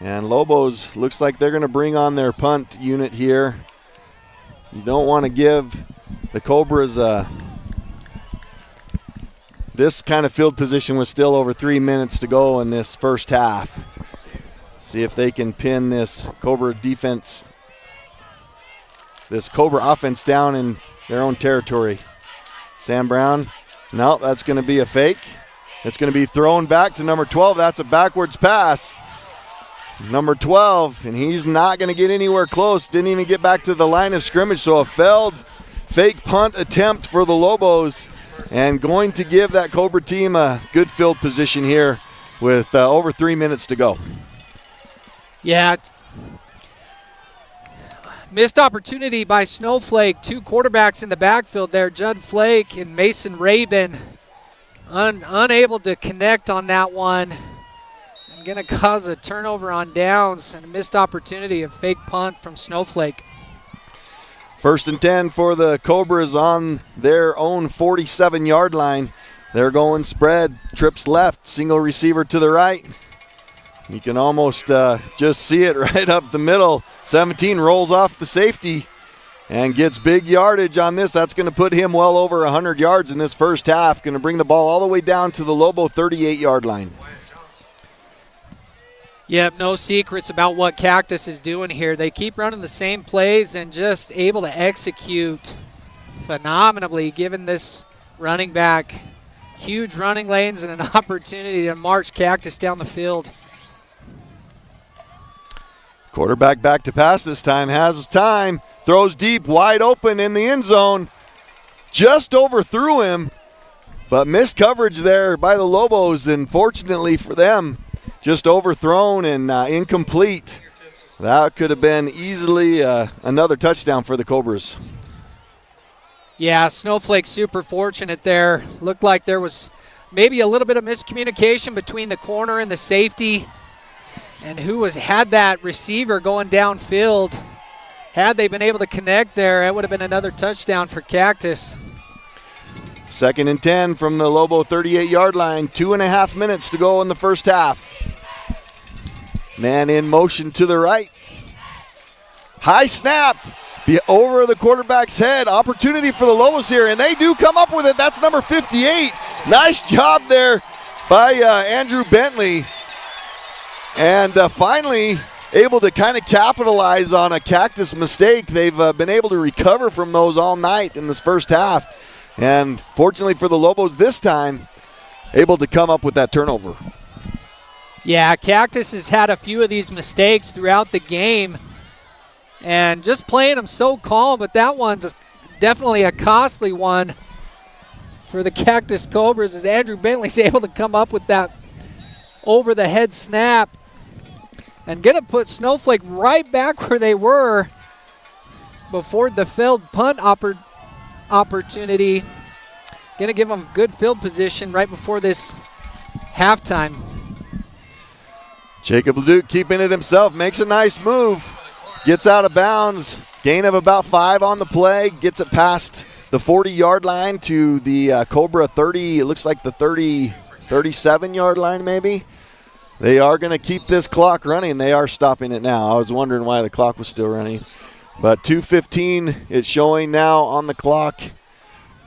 And Lobos looks like they're going to bring on their punt unit here. You don't want to give the Cobras this kind of field position with still over 3 minutes to go in this first half. See if they can pin this Cobra defense, this Cobra offense down in their own territory. Sam Brown, no, that's going to be a fake. It's going to be thrown back to number 12. That's a backwards pass. Number 12, and he's not going to get anywhere close. Didn't even get back to the line of scrimmage, so a failed fake punt attempt for the Lobos, and going to give that Cobra team a good field position here with over 3 minutes to go. Yeah. Missed opportunity by Snowflake. 2 quarterbacks in the backfield there, Judd Flake and Mason Rabin. Unable to connect on that one. And going to cause a turnover on downs and a missed opportunity, a fake punt from Snowflake. 1st and 10 for the Cobras on their own 47-yard line. They're going spread, trips left, single receiver to the right. You can almost just see it right up the middle. 17 rolls off the safety and gets big yardage on this. That's going to put him well over 100 yards in this first half. Going to bring the ball all the way down to the Lobo 38-yard line. Yep, no secrets about what Cactus is doing here. They keep running the same plays and just able to execute phenomenally, giving this running back huge running lanes and an opportunity to march Cactus down the field. Quarterback back to pass this time, has time, throws deep, wide open in the end zone. Just overthrew him, but missed coverage there by the Lobos, and fortunately for them, just overthrown and incomplete. That could have been easily another touchdown for the Cobras. Yeah, Snowflake super fortunate there. Looked like there was maybe a little bit of miscommunication between the corner and the safety, and who had that receiver going downfield. Had they been able to connect there, it would have been another touchdown for Cactus. 2nd and 10 from the Lobo 38-yard line. 2.5 minutes to go in the first half. Man in motion to the right. High snap over the quarterback's head. Opportunity for the Lobos here, and they do come up with it. That's number 58. Nice job there by Andrew Bentley. And finally, able to kind of capitalize on a Cactus mistake. They've been able to recover from those all night in this first half. And fortunately for the Lobos this time, able to come up with that turnover. Yeah, Cactus has had a few of these mistakes throughout the game. And just playing them so calm, but that one's definitely a costly one for the Cactus Cobras as Andrew Bentley's able to come up with that over-the-head snap and going to put Snowflake right back where they were before the failed punt opportunity. Going to give them good field position right before this halftime. Jacob Leduc keeping it himself, makes a nice move. Gets out of bounds, gain of about 5 on the play, gets it past the 40-yard line to the Cobra 30, it looks like the 37-yard line maybe. They are going to keep this clock running. They are stopping it now. I was wondering why the clock was still running. But 2:15 is showing now on the clock.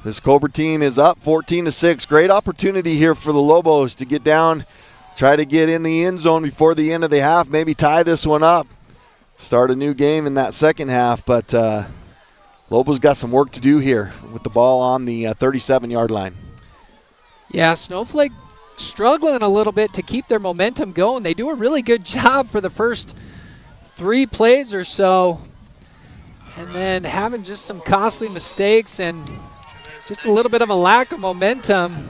This Cobra team is up 14-6. Great opportunity here for the Lobos to get down, try to get in the end zone before the end of the half, maybe tie this one up. Start a new game in that second half, but Lobos got some work to do here with the ball on the 37-yard line. Yeah, Snowflake struggling a little bit to keep their momentum going. They do a really good job for the first 3 plays or so, and then having just some costly mistakes and just a little bit of a lack of momentum.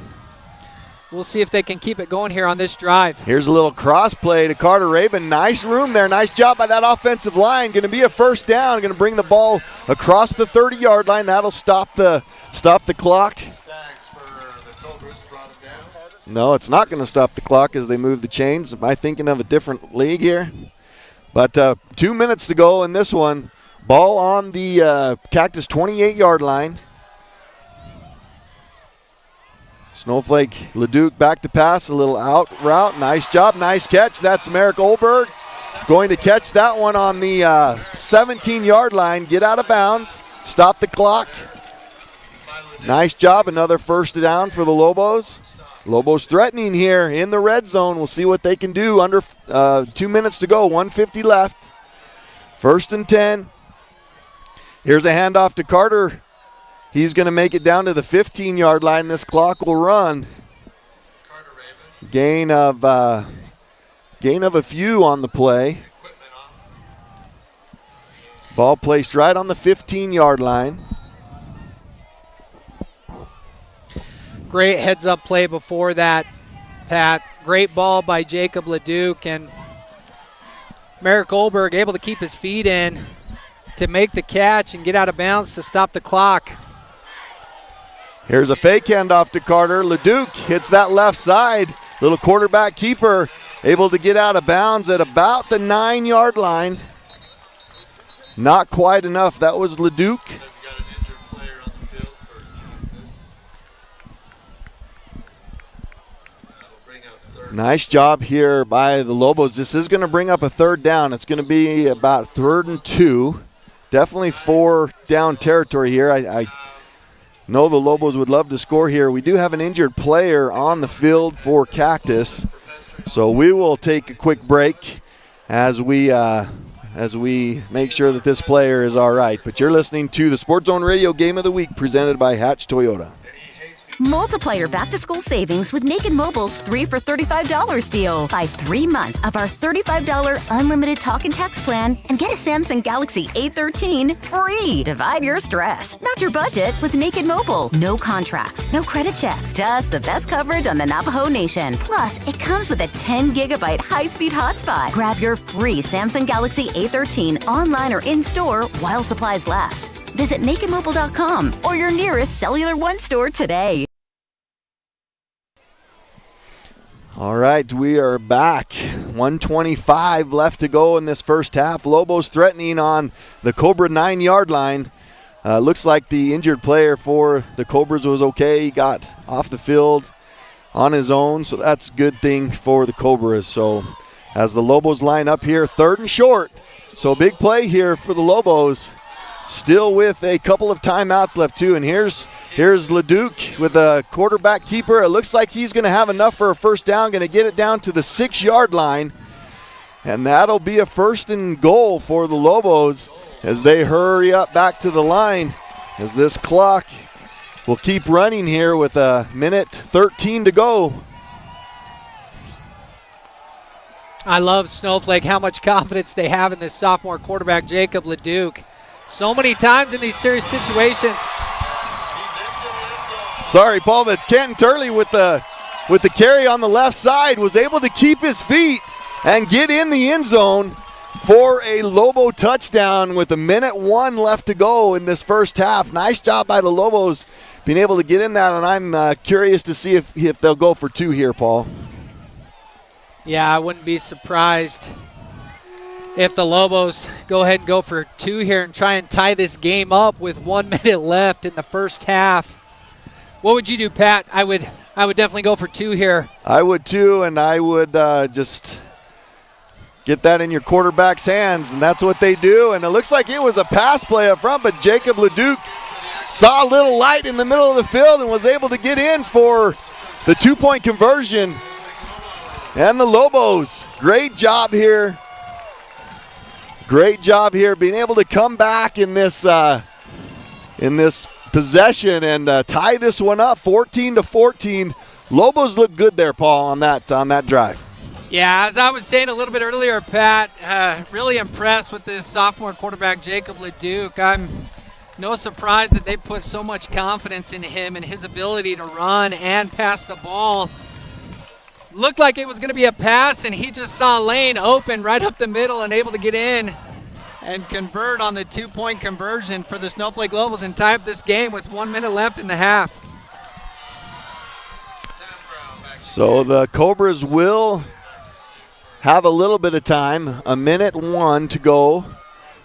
We'll see if they can keep it going here on this drive. Here's a little cross play to Carter Raven. Nice room there. Nice job by that offensive line. Going to be a first down. Going to bring the ball across the 30-yard line. That'll stop the clock. No, it's not going to stop the clock as they move the chains. Am I thinking of a different league here? But 2 minutes to go in this one. Ball on the Cactus 28-yard line. Snowflake Leduc back to pass, a little out route. Nice job, nice catch. That's Merrick Olberg going to catch that one on the 17-yard line. Get out of bounds, stop the clock. Nice job, another first down for the Lobos. Lobos threatening here in the red zone. We'll see what they can do. Under 2 minutes to go, 1:50 left. 1st and 10. Here's a handoff to Carter. He's going to make it down to the 15-yard line. This clock will run. Gain of a few on the play. Ball placed right on the 15-yard line. Great heads-up play before that, Pat. Great ball by Jacob Leduc, and Merrick Olberg able to keep his feet in to make the catch and get out of bounds to stop the clock. Here's a fake handoff to Carter. Leduc hits that left side. Little quarterback keeper able to get out of bounds at about the 9-yard line. Not quite enough. That was Leduc. Nice job here by the Lobos. This is going to bring up a 3rd down. It's going to be about 3rd and 2. Definitely 4 down territory here. I know the Lobos would love to score here. We do have an injured player on the field for Cactus, so we will take a quick break as we make sure that this player is all right. But you're listening to the Sports Zone Radio Game of the Week presented by Hatch Toyota. Multiply your back-to-school savings with Naked Mobile's 3 for $35 deal. Buy 3 months of our $35 unlimited talk and text plan and get a Samsung Galaxy A13 free. Divide your stress, not your budget, with Naked Mobile. No contracts, no credit checks, just the best coverage on the Navajo Nation. Plus, it comes with a 10-gigabyte high-speed hotspot. Grab your free Samsung Galaxy A13 online or in-store while supplies last. Visit nakedmobile.com or your nearest Cellular One store today. All right, we are back. 1:25 left to go in this first half. Lobos threatening on the Cobra 9-yard line. Looks like the injured player for the Cobras was okay. He got off the field on his own, so that's a good thing for the Cobras. So as the Lobos line up here, 3rd and short. So big play here for the Lobos. Still with a couple of timeouts left too. And here's Leduc with a quarterback keeper. It looks like he's going to have enough for a first down. Going to get it down to the 6-yard line And that'll be a 1st and goal for the Lobos as they hurry up back to the line, as this clock will keep running here with a minute 13 to go. I love Snowflake, how much confidence they have in this sophomore quarterback, Jacob Leduc. So many times in these serious situations. Sorry, Paul, but Canton Turley with the carry on the left side was able to keep his feet and get in the end zone for a Lobo touchdown with a minute 1 left to go in this first half. Nice job by the Lobos being able to get in that, and I'm curious to see if they'll go for 2 here, Paul. Yeah, I wouldn't be surprised if the Lobos go ahead and go for 2 here and try and tie this game up with 1 minute left in the first half. What would you do, Pat? I would definitely go for 2 here. I would too, and I would just get that in your quarterback's hands, and that's what they do. And it looks like it was a pass play up front, but Jacob Leduc saw a little light in the middle of the field and was able to get in for the 2-point conversion. And the Lobos, great job here. Great job here being able to come back in this possession and tie this one up 14-14. Lobos look good there, Paul, on that drive. Yeah, as I was saying a little bit earlier, Pat, really impressed with this sophomore quarterback, Jacob Leduc. I'm no surprise that they put so much confidence in him and his ability to run and pass the ball. Looked like it was going to be a pass, and he just saw a lane open right up the middle and able to get in and convert on the 2-point conversion for the Snowflake Lobos and tie up this game with 1 minute left in the half. So the Cobras will have a little bit of time, a minute 1 to go.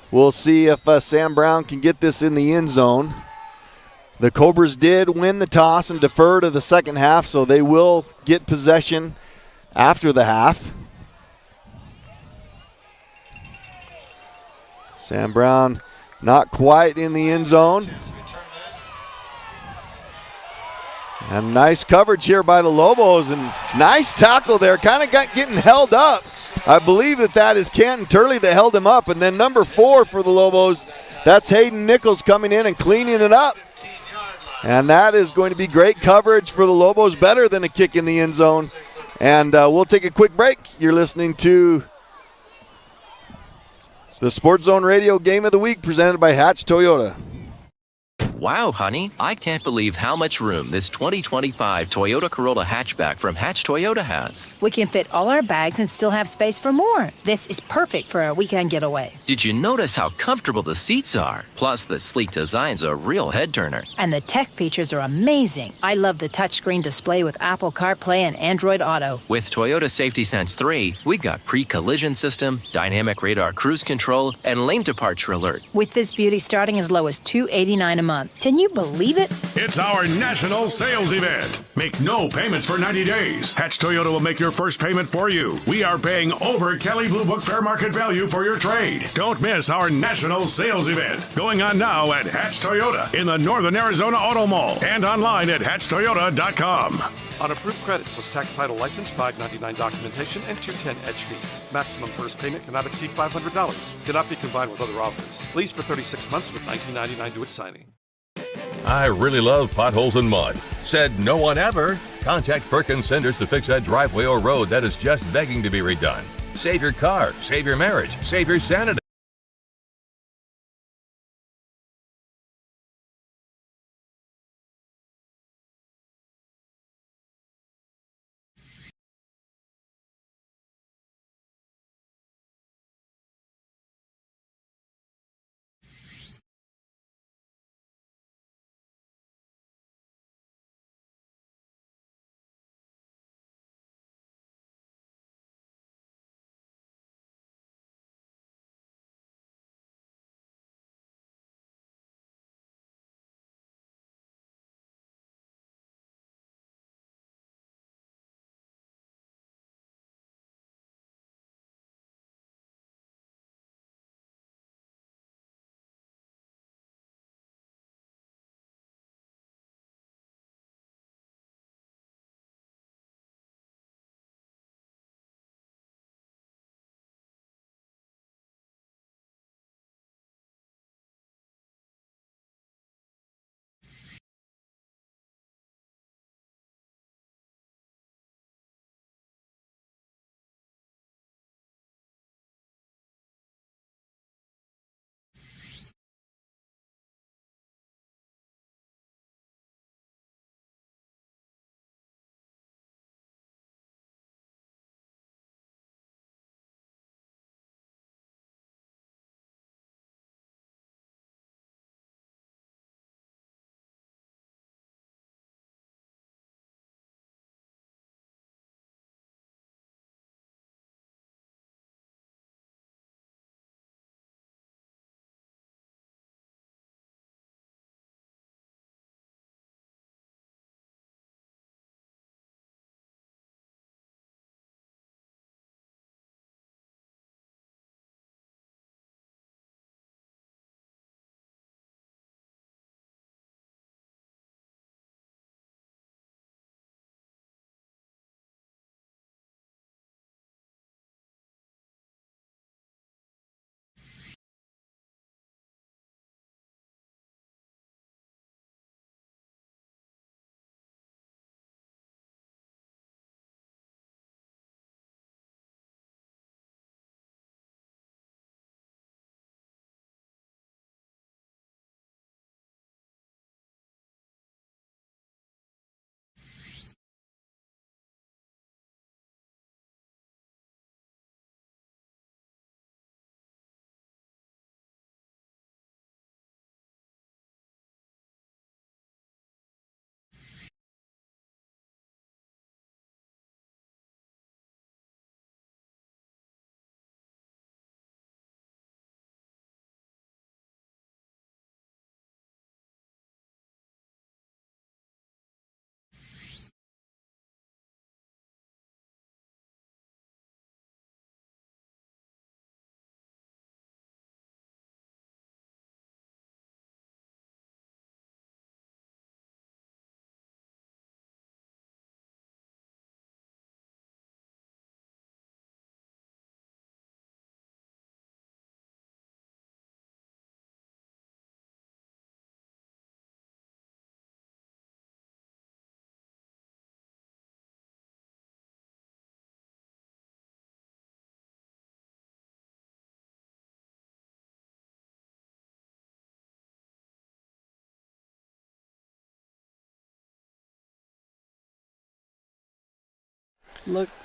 We'll see if Sam Brown can get this in the end zone. The Cobras did win the toss and defer to the second half, so they will get possession after the half. Sam Brown not quite in the end zone. And nice coverage here by the Lobos, and nice tackle there. Kind of getting held up. I believe that is Canton Turley that held him up. And then number 4 for the Lobos, that's Hayden Nichols coming in and cleaning it up. And that is going to be great coverage for the Lobos, better than a kick in the end zone. And we'll take a quick break. You're listening to the Sports Zone Radio Game of the Week presented by Hatch Toyota. Wow, honey, I can't believe how much room this 2025 Toyota Corolla hatchback from Hatch Toyota has. We can fit all our bags and still have space for more. This is perfect for a weekend getaway. Did you notice how comfortable the seats are? Plus, the sleek design's a real head-turner. And the tech features are amazing. I love the touchscreen display with Apple CarPlay and Android Auto. With Toyota Safety Sense 3, we've got pre-collision system, dynamic radar cruise control, and lane departure alert. With this beauty starting as low as $289 a month. Can you believe it? It's our national sales event. Make no payments for 90 days. Hatch Toyota will make your first payment for you. We are paying over Kelley Blue Book fair market value for your trade. Don't miss our national sales event. Going on now at Hatch Toyota in the Northern Arizona Auto Mall and online at hatchtoyota.com. On approved credit plus tax title license, $5.99 documentation, and $2.10 edge fees. Maximum first payment cannot exceed $500. Cannot be combined with other offers. Lease for 36 months with $19.99 due at signing. I really love potholes and mud. Said no one ever. Contact Perkins Cinders to fix that driveway or road that is just begging to be redone. Save your car, save your marriage, save your sanity.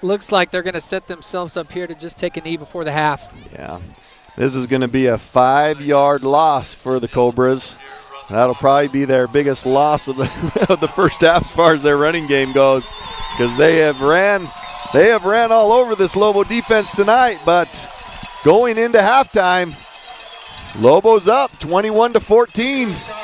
Looks like they're going to set themselves up here to just take a knee before the half. Yeah. This is going to be a 5-yard loss for the Cobras. That'll probably be their biggest loss of the first half as far as their running game goes, because they have ran all over this Lobo defense tonight. But going into halftime, Lobos up 21-14.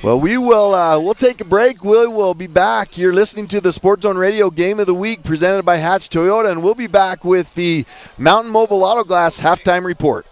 Well, we'll take a break. We will be back. You're listening to the Sports Zone Radio Game of the Week presented by Hatch Toyota, and we'll be back with the Mountain Mobile Auto Glass halftime report.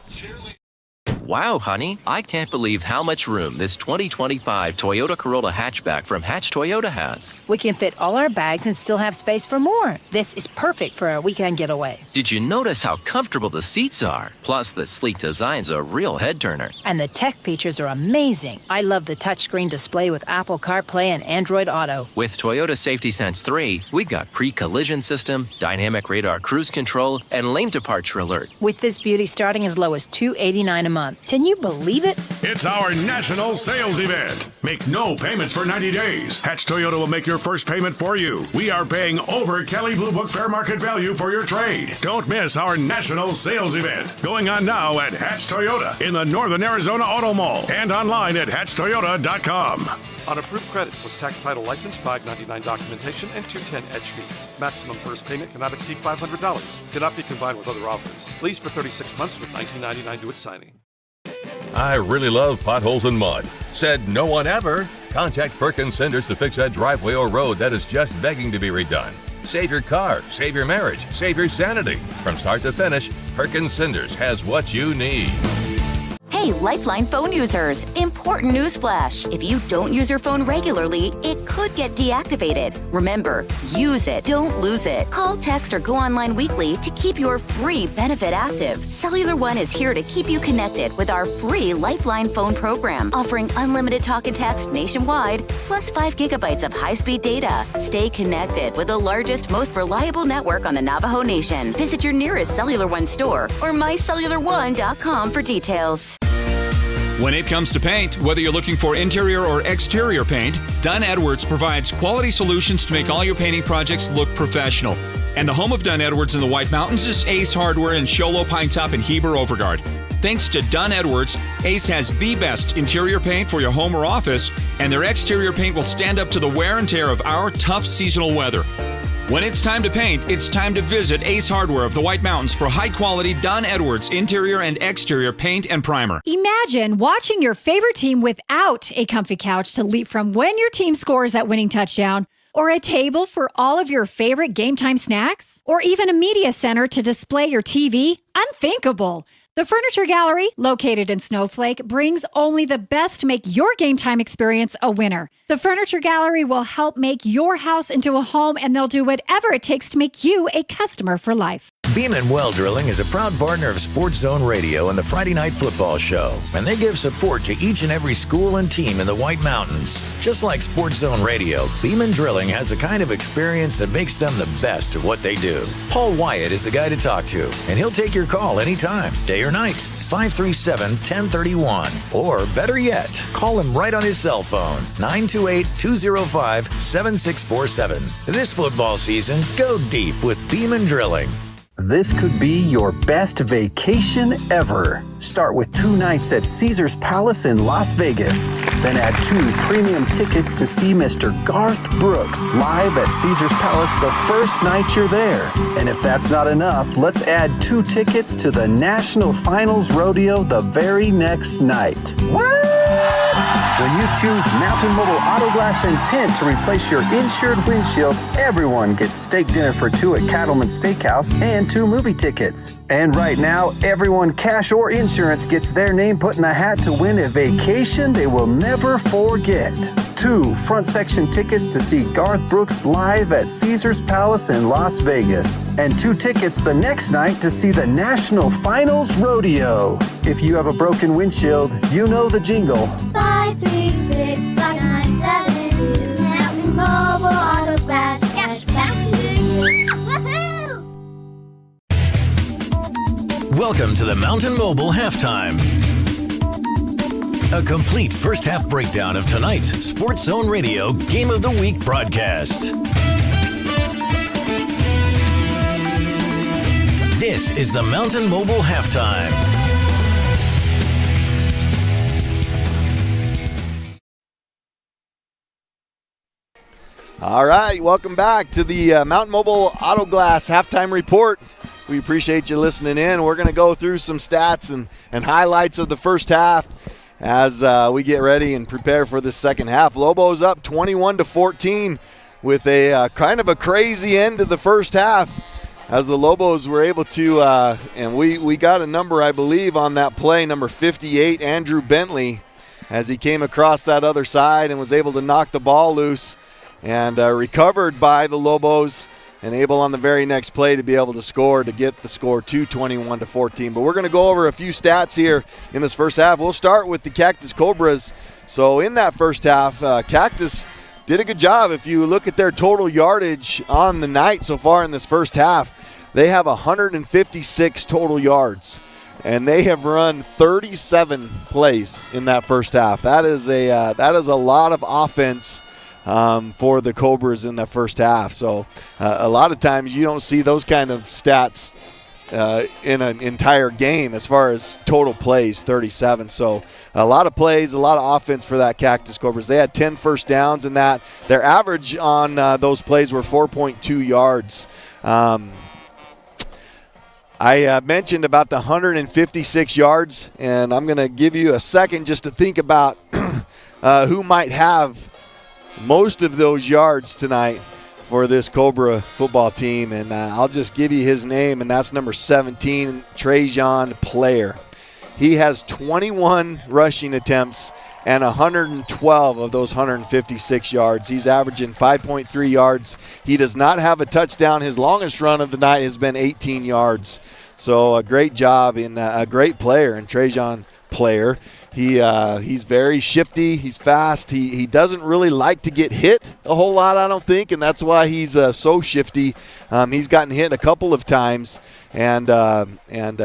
Wow, honey, I can't believe how much room this 2025 Toyota Corolla hatchback from Hatch Toyota has. We can fit all our bags and still have space for more. This is perfect for our weekend getaway. Did you notice how comfortable the seats are? Plus, the sleek design's a real head-turner. And the tech features are amazing. I love the touchscreen display with Apple CarPlay and Android Auto. With Toyota Safety Sense 3, we got pre-collision system, dynamic radar cruise control, and lane departure alert. With this beauty starting as low as $289 a month. Can you believe it? It's our national sales event. Make no payments for 90 days. Hatch Toyota will make your first payment for you. We are paying over Kelley Blue Book fair market value for your trade. Don't miss our national sales event. Going on now at Hatch Toyota in the Northern Arizona Auto Mall and online at hatchtoyota.com. On approved credit plus tax title license, 599 documentation, and 210 edge fees. Maximum first payment cannot exceed $500. Cannot be combined with other offers. Lease for 36 months with $19.99 due at signing. I really love potholes and mud. Said no one ever. Contact Perkins Cinders to fix that driveway or road that is just begging to be redone. Save your car, save your marriage, save your sanity. From start to finish, Perkins Cinders has what you need. Hey, Lifeline phone users, important news flash. If you don't use your phone regularly, it could get deactivated. Remember, use it, don't lose it. Call, text, or go online weekly to keep your free benefit active. Cellular One is here to keep you connected with our free Lifeline phone program, offering unlimited talk and text nationwide, plus 5 gigabytes of high-speed data. Stay connected with the largest, most reliable network on the Navajo Nation. Visit your nearest Cellular One store or mycellularone.com for details. When it comes to paint, whether you're looking for interior or exterior paint, Dunn Edwards provides quality solutions to make all your painting projects look professional. And the home of Dunn Edwards in the White Mountains is Ace Hardware in Show Low, Pine Top, and Heber Overgard. Thanks to Dunn Edwards, Ace has the best interior paint for your home or office, and their exterior paint will stand up to the wear and tear of our tough seasonal weather. When it's time to paint, it's time to visit Ace Hardware of the White Mountains for high-quality Dunn Edwards interior and exterior paint and primer. Imagine watching your favorite team without a comfy couch to leap from when your team scores that winning touchdown, or a table for all of your favorite game time snacks, or even a media center to display your TV. Unthinkable. The Furniture Gallery, located in Snowflake, brings only the best to make your game time experience a winner. The Furniture Gallery will help make your house into a home, and they'll do whatever it takes to make you a customer for life. Beam & Well Drilling is a proud partner of Sports Zone Radio and the Friday Night Football Show, and they give support to each and every school and team in the White Mountains. Just like Sports Zone Radio, Beam & Drilling has a kind of experience that makes them the best at what they do. Paul Wyatt is the guy to talk to, and he'll take your call anytime, day or night, 537-1031. Or better yet, call him right on his cell phone, 928-205-7647. This football season, go deep with Beam & Drilling. This could be your best vacation ever. Start with 2 nights at Caesars Palace in Las Vegas. Then add 2 premium tickets to see Mr. Garth Brooks live at Caesars Palace the first night you're there. And if that's not enough, let's add 2 tickets to the National Finals Rodeo the very next night. What? When you choose Mountain Mobile Auto Glass and Tint to replace your insured windshield, everyone gets steak dinner for 2 at Cattleman Steakhouse and 2 movie tickets. And right now, everyone, cash or insurance, gets their name put in the hat to win a vacation they will never forget. 2 front section tickets to see Garth Brooks live at Caesars Palace in Las Vegas. And 2 tickets the next night to see the National Finals Rodeo. If you have a broken windshield, you know the jingle. 536-5972. Mountain Mobile Auto Glass cash back to you. Woohoo! Welcome to the Mountain Mobile Halftime. A complete first half breakdown of tonight's Sports Zone Radio Game of the Week broadcast. This is the Mountain Mobile Halftime. All right, welcome back to the Mountain Mobile Auto Glass Halftime Report. We appreciate you listening in. We're going to go through some stats and highlights of the first half as we get ready and prepare for the second half. Lobos up 21-14 with a kind of a crazy end to the first half as the Lobos were able to, and we got a number, I believe, on that play, number 58, Andrew Bentley, as he came across that other side and was able to knock the ball loose. And recovered by the Lobos and able on the very next play to be able to score to get the score to 21-14. But we're going to go over a few stats here in this first half. We'll start with the Cactus Cobras. So in that first half, Cactus did a good job. If you look at their total yardage on the night so far in this first half, they have 156 total yards. And they have run 37 plays in that first half. That is a lot of offense for the Cobras in the first half. So a lot of times you don't see those kind of stats in an entire game as far as total plays, 37. So a lot of plays, a lot of offense for that Cactus Cobras. They had 10 first downs in that. Their average on those plays were 4.2 yards. I mentioned about the 156 yards, and I'm going to give you a second just to think about who might have most of those yards tonight for this Cobra football team, and I'll just give you his name, and that's number 17, Trajan Player. He has 21 rushing attempts and 112 of those 156 yards. He's averaging 5.3 yards. He does not have a touchdown. His longest run of the night has been 18 yards. So a great job in a great player in Trajan Player. He's very shifty. He's fast. He doesn't really like to get hit a whole lot, I don't think, and that's why he's so shifty. He's gotten hit a couple of times, and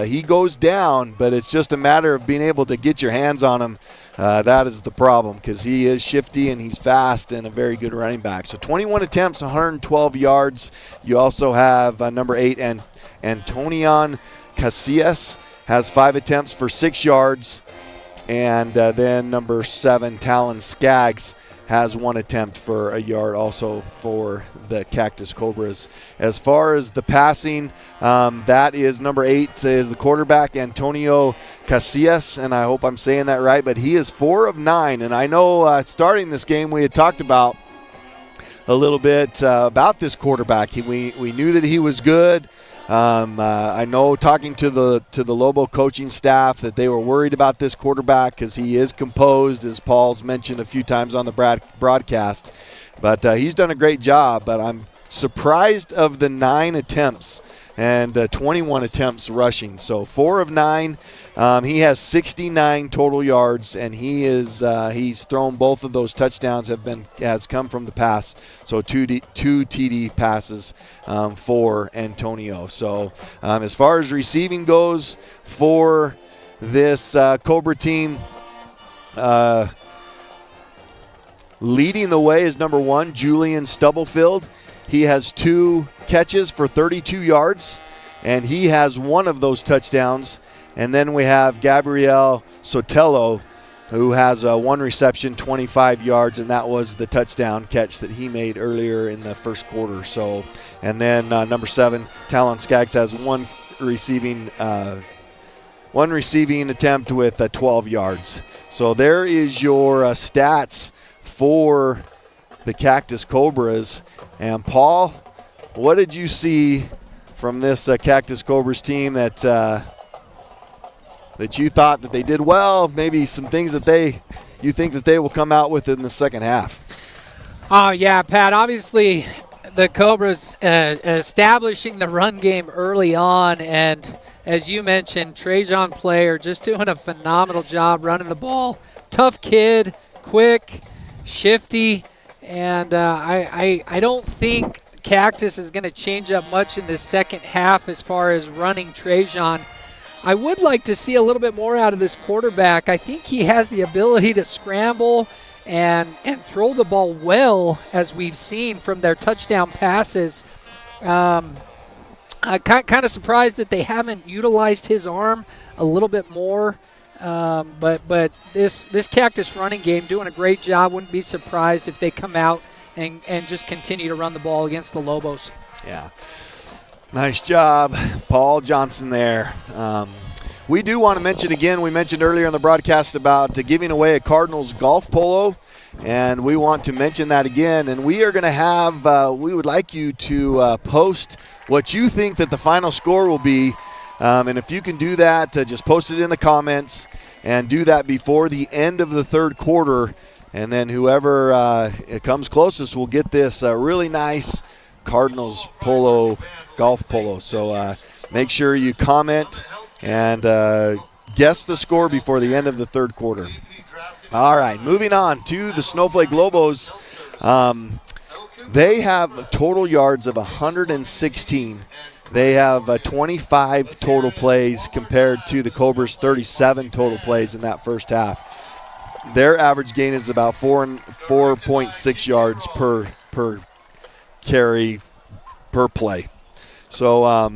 he goes down, but it's just a matter of being able to get your hands on him. That is the problem, because he is shifty and he's fast and a very good running back. So 21 attempts, 112 yards. You also have number 8, and Antonion Casillas has 5 attempts for 6 yards. And then number 7, Talon Skaggs, has 1 attempt for a yard also for the Cactus Cobras. As far as the passing, that is number 8 is the quarterback, Antonio Casillas, and I hope I'm saying that right, but he is 4 of 9. And I know starting this game we had talked about a little bit about this quarterback. We knew that he was good. I know talking to the Lobo coaching staff that they were worried about this quarterback because he is composed, as Paul's mentioned a few times on the broadcast. But he's done a great job, but I'm surprised of the 9 attempts and 21 attempts rushing. So 4 of 9. He has 69 total yards, and he's thrown both of those touchdowns has come from the pass. So two TD passes for Antonio. So as far as receiving goes for this Cobra team, leading the way is number 1, Julian Stubblefield. He has 2 catches for 32 yards, and he has 1 of those touchdowns. And then we have Gabriel Sotelo, who has 1 reception, 25 yards, and that was the touchdown catch that he made earlier in the first quarter. So, and then number 7, Talon Skaggs, has 1 receiving attempt with 12 yards. So there is your stats for the Cactus Cobras. And Paul, what did you see from this Cactus Cobras team that you thought that they did well? Maybe some things that you think that they will come out with in the second half. Oh yeah, Pat. Obviously, the Cobras establishing the run game early on, and as you mentioned, Trajan Player just doing a phenomenal job running the ball. Tough kid, quick, shifty. And I don't think Cactus is going to change up much in the second half as far as running Trajan. I would like to see a little bit more out of this quarterback. I think he has the ability to scramble and throw the ball well, as we've seen from their touchdown passes. I'm kind of surprised that they haven't utilized his arm a little bit more. But this Cactus running game doing a great job. Wouldn't be surprised if they come out and just continue to run the ball against the Lobos. Yeah. Nice job, Paul Johnson there. We do want to mention again, we mentioned earlier in the broadcast about giving away a Cardinals golf polo, and we want to mention that again. And we are going to have, we would like you to post what you think that the final score will be. And if you can do that, just post it in the comments and do that before the end of the third quarter. And then whoever comes closest will get this really nice Cardinals golf polo. So make sure you comment and guess the score before the end of the third quarter. All right, moving on to the Snowflake Lobos. They have total yards of 116. They have 25 total plays compared to the Cobras' 37 total plays in that first half. Their average gain is about 4.6 yards per carry per play. So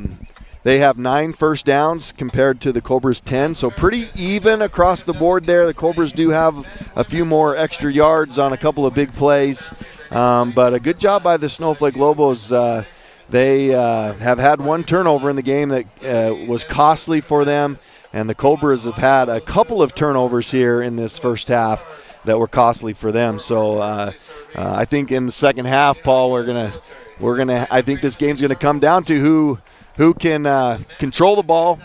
they have 9 first downs compared to the Cobras' 10. So pretty even across the board there. The Cobras do have a few more extra yards on a couple of big plays. But a good job by the Snowflake Lobos. They have had 1 turnover in the game that was costly for them. And the Cobras have had a couple of turnovers here in this first half that were costly for them. So I think in the second half, Paul, I think this game's gonna come down to who can control the ball,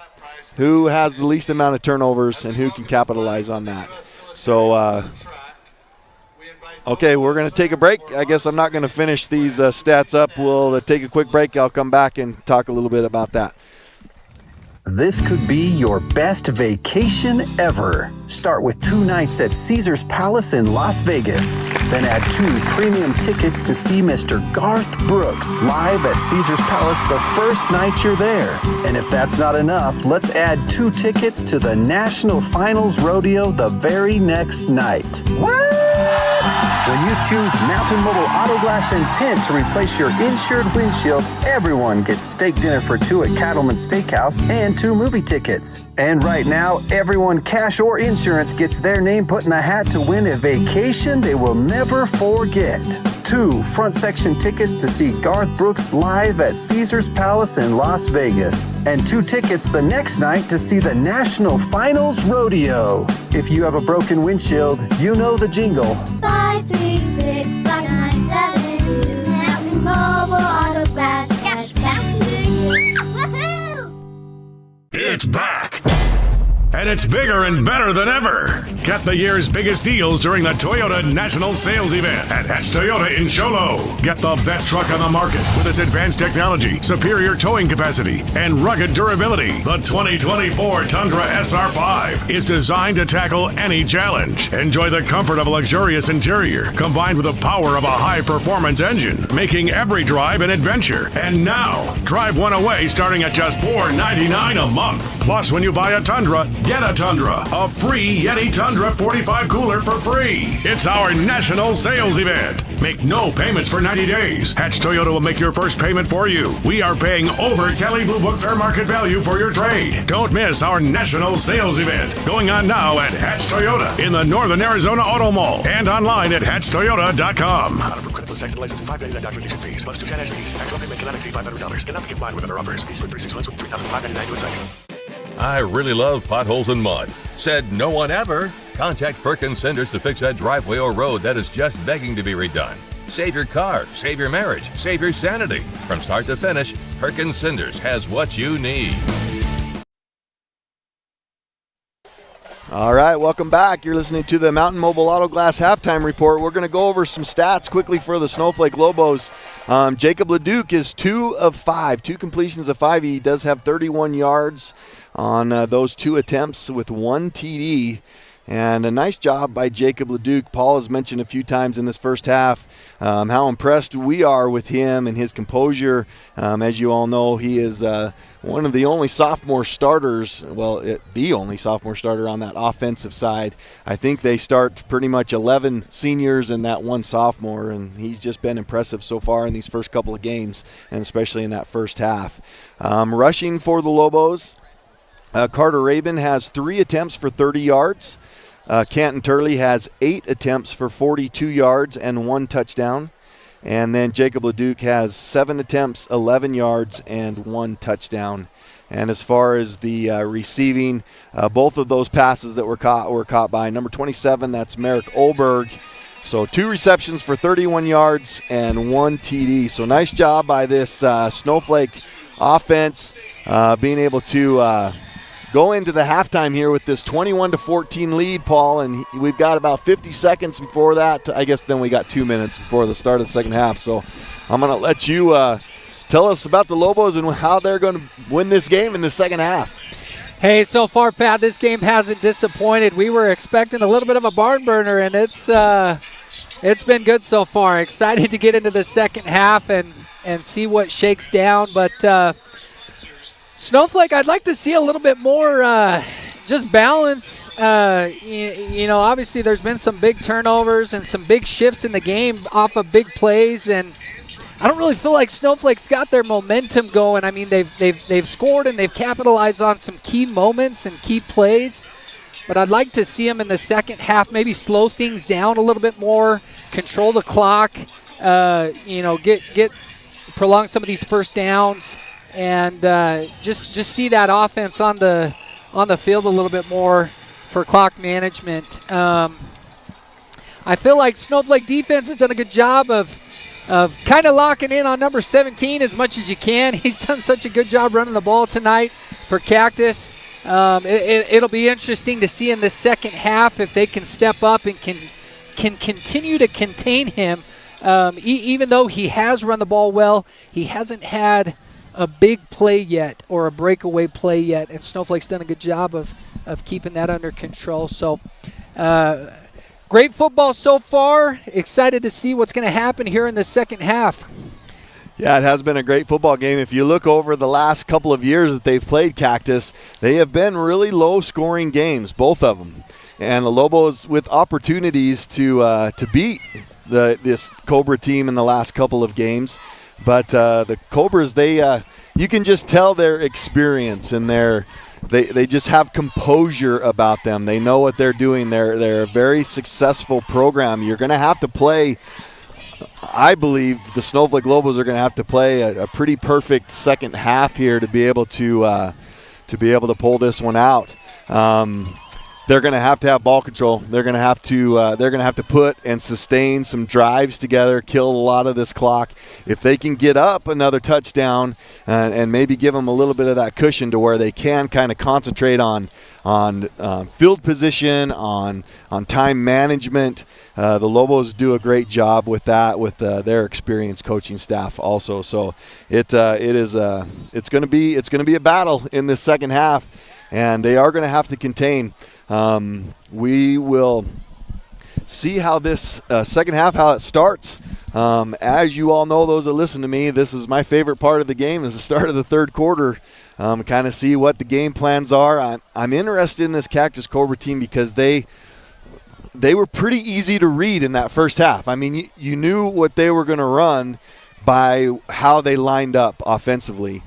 who has the least amount of turnovers, and who can capitalize on that. So, okay, we're gonna take a break. I guess I'm not gonna finish these stats up. We'll take a quick break. I'll come back and talk a little bit about that. This could be your best vacation ever. Start with 2 nights at Caesar's Palace in Las Vegas. Then add 2 premium tickets to see Mr. Garth Brooks live at Caesar's Palace the first night you're there. And if that's not enough, let's add 2 tickets to the National Finals Rodeo the very next night. What? When you choose Mountain Mobile Auto Glass and Tint to replace your insured windshield, everyone gets steak dinner for 2 at Cattleman's Steakhouse and 2 movie tickets. And right now, everyone, cash or insurance, gets their name put in the hat to win a vacation they will never forget. 2 front section tickets to see Garth Brooks live at Caesar's Palace in Las Vegas. And 2 tickets the next night to see the National Finals Rodeo. If you have a broken windshield, you know the jingle. 536-5972. Mountain Mobile Auto Glass Cash back to you. Woohoo! It's back. And it's bigger and better than ever. Get the year's biggest deals during the Toyota National Sales Event at Hatch Toyota in Sholo. Get the best truck on the market with its advanced technology, superior towing capacity, and rugged durability. The 2024 Tundra SR5 is designed to tackle any challenge. Enjoy the comfort of a luxurious interior combined with the power of a high-performance engine, making every drive an adventure. And now, drive one away starting at just $4.99 a month. Plus, when you buy a Tundra, get a Tundra, a free Yeti Tundra 45 cooler for free. It's our national sales event. Make no payments for 90 days. Hatch Toyota will make your first payment for you. We are paying over Kelley Blue Book fair market value for your trade. Don't miss our national sales event going on now at Hatch Toyota in the Northern Arizona Auto Mall and online at hatchtoyota.com. I really love potholes and mud. Said no one ever. Contact Perkins Cinders to fix that driveway or road that is just begging to be redone. Save your car, save your marriage, save your sanity. From start to finish, Perkins Cinders has what you need. All right, welcome back. You're listening to the Mountain Mobile Auto Glass Halftime Report. We're going to go over some stats quickly for the Snowflake Lobos. Jacob Leduc is 2 of 5, 2 completions of 5. He does have 31 yards on those 2 attempts with 1 TD. And a nice job by Jacob Leduc. Paul has mentioned a few times in this first half how impressed we are with him and his composure. As you all know, he is one of the only sophomore starters, the only sophomore starter on that offensive side. I think they start pretty much 11 seniors and that one sophomore, and he's just been impressive so far in these first couple of games, and especially in that first half. Rushing for the Lobos, Carter Rabin has 3 attempts for 30 yards. Canton Turley has 8 attempts for 42 yards and 1 touchdown. And then Jacob Leduc has 7 attempts, 11 yards, and 1 touchdown. And as far as the receiving, both of those passes that were caught by number 27, that's Merrick Olberg. So 2 receptions for 31 yards and 1 TD. So nice job by this Snowflake offense being able to go into the halftime here with this 21-14 lead, Paul, and we've got about 50 seconds before that. I guess then we got 2 minutes before the start of the second half. So I'm going to let you tell us about the Lobos and how they're going to win this game in the second half. Hey, so far, Pat, this game hasn't disappointed. We were expecting a little bit of a barn burner, and it's been good so far. Excited to get into the second half and see what shakes down, but Snowflake, I'd like to see a little bit more just balance. Obviously there's been some big turnovers and some big shifts in the game off of big plays, and I don't really feel like Snowflake's got their momentum going. I mean, they've scored and they've capitalized on some key moments and key plays, but I'd like to see them in the second half maybe slow things down a little bit more, control the clock, prolong some of these first downs, and just see that offense on the field a little bit more for clock management. I feel like Snowflake defense has done a good job of kind of locking in on number 17 as much as you can. He's done such a good job running the ball tonight for Cactus. It'll be interesting to see in the second half if they can step up and can continue to contain him. Even though he has run the ball well, he hasn't had a big play yet or a breakaway play yet, and Snowflake's done a good job of keeping that under control. So great football so far. Excited to see what's going to happen here in the second half. Yeah, it has been a great football game. If you look over the last couple of years that they've played Cactus, they have been really low-scoring games, both of them. And the Lobos with opportunities to beat this Cobra team in the last couple of games. But the Cobras, you can just tell their experience and they just have composure about them. They know what they're doing. They're a very successful program. You're going to have to play. I believe the Snowflake Lobos are going to have to play a pretty perfect second half here to be able to pull this one out. They're going to have ball control. They're going to have to put and sustain some drives together, kill a lot of this clock. If they can get up another touchdown and maybe give them a little bit of that cushion to where they can kind of concentrate on field position, on time management, the Lobos do a great job with that with their experienced coaching staff also. So it's going to be a battle in this second half, and they are going to have to contain. We will see how this second half, how it starts. As you all know, those that listen to me, this is my favorite part of the game, is the start of the third quarter. Kind of see what the game plans are. I'm interested in this Cactus Cobra team because they were pretty easy to read in that first half. I mean, you knew what they were going to run by how they lined up offensively.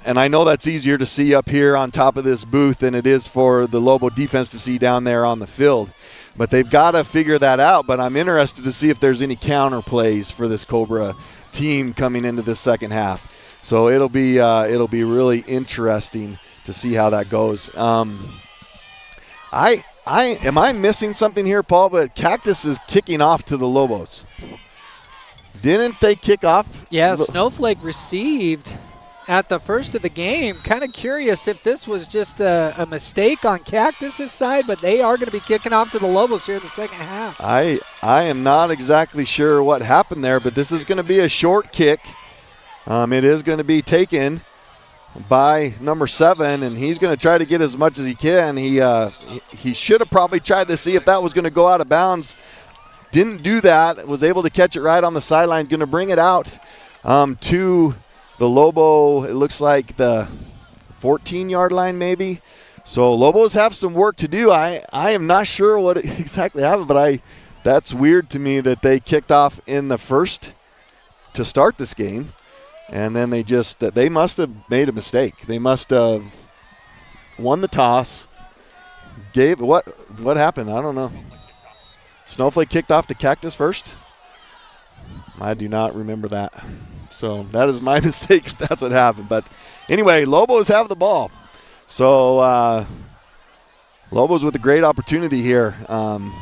And I know that's easier to see up here on top of this booth than it is for the Lobo defense to see down there on the field. But they've got to figure that out. But I'm interested to see if there's any counter plays for this Cobra team coming into the second half. So it'll be really interesting to see how that goes. Am I missing something here, Paul? But Cactus is kicking off to the Lobos. Didn't they kick off? Yeah, Snowflake received at the first of the game. Kind of curious if this was just a mistake on Cactus's side, but they are going to be kicking off to the Lobos here in the second half. I am not exactly sure what happened there, but this is going to be a short kick. It is going to be taken by number 7, and he's going to try to get as much as he can. He should have probably tried to see if that was going to go out of bounds. Didn't do that. Was able to catch it right on the sideline. Going to bring it out to the Lobo. It looks like the 14-yard line maybe. So Lobos have some work to do. I am not sure what exactly happened, but that's weird to me that they kicked off in the first to start this game. And then they must have made a mistake. They must have won the toss. What happened? I don't know. Snowflake kicked off to Cactus first? I do not remember that. So that is my mistake if that's what happened. But anyway, Lobos have the ball. So Lobos with a great opportunity here.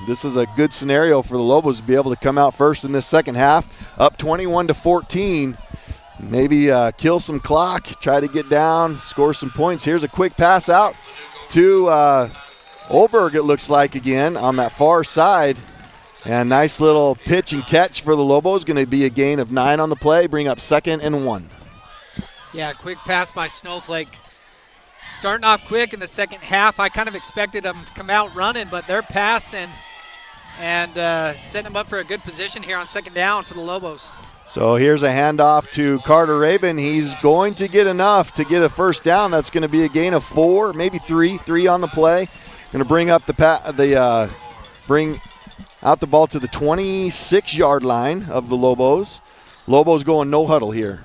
This is a good scenario for the Lobos to be able to come out first in this second half, up 21-14. Maybe kill some clock, try to get down, score some points. Here's a quick pass out to Olberg, it looks like, again on that far side. And nice little pitch and catch for the Lobos. Going to be a gain of 9 on the play, bring up 2nd and 1. Yeah, quick pass by Snowflake. Starting off quick in the second half. I kind of expected them to come out running, but they're passing and setting them up for a good position here on second down for the Lobos. So here's a handoff to Carter Rabin. He's going to get enough to get a first down. That's going to be a gain of 4, maybe 3 on the play. Going to bring up bring out the ball to the 26-yard line of the Lobos. Lobos going no huddle here.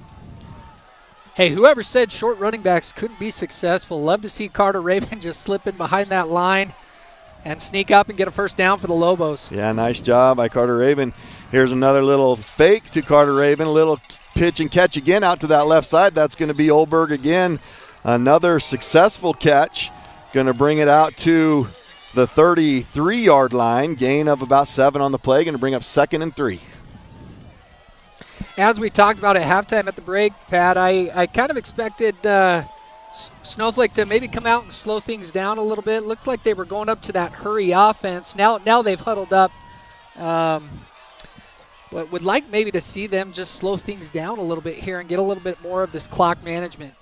Hey, whoever said short running backs couldn't be successful, love to see Carter Rabin just slip in behind that line and sneak up and get a first down for the Lobos. Yeah, nice job by Carter Rabin. Here's another little fake to Carter Rabin, a little pitch and catch again out to that left side. That's going to be Olberg again. Another successful catch. Going to bring it out to the 33-yard line. Gain of about 7 on the play. Going to bring up 2nd and 3. As we talked about at halftime at the break, Pat, I kind of expected Snowflake to maybe come out and slow things down a little bit. Looks like they were going up to that hurry offense. Now they've huddled up. Would like maybe to see them just slow things down a little bit here and get a little bit more of this clock management.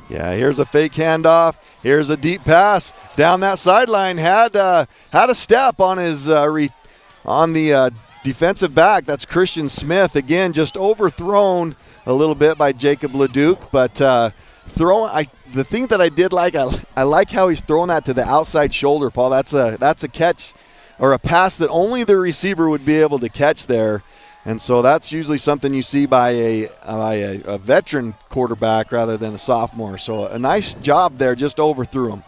Yeah, here's a fake handoff. Here's a deep pass down that sideline. Had a step on his defensive back. That's Christian Smith. Again, just overthrown a little bit by Jacob Leduc. But the thing that I did like, I like how he's throwing that to the outside shoulder, Paul. That's a catch or a pass that only the receiver would be able to catch there. And so that's usually something you see by a veteran quarterback rather than a sophomore. So a nice job there, just overthrew him.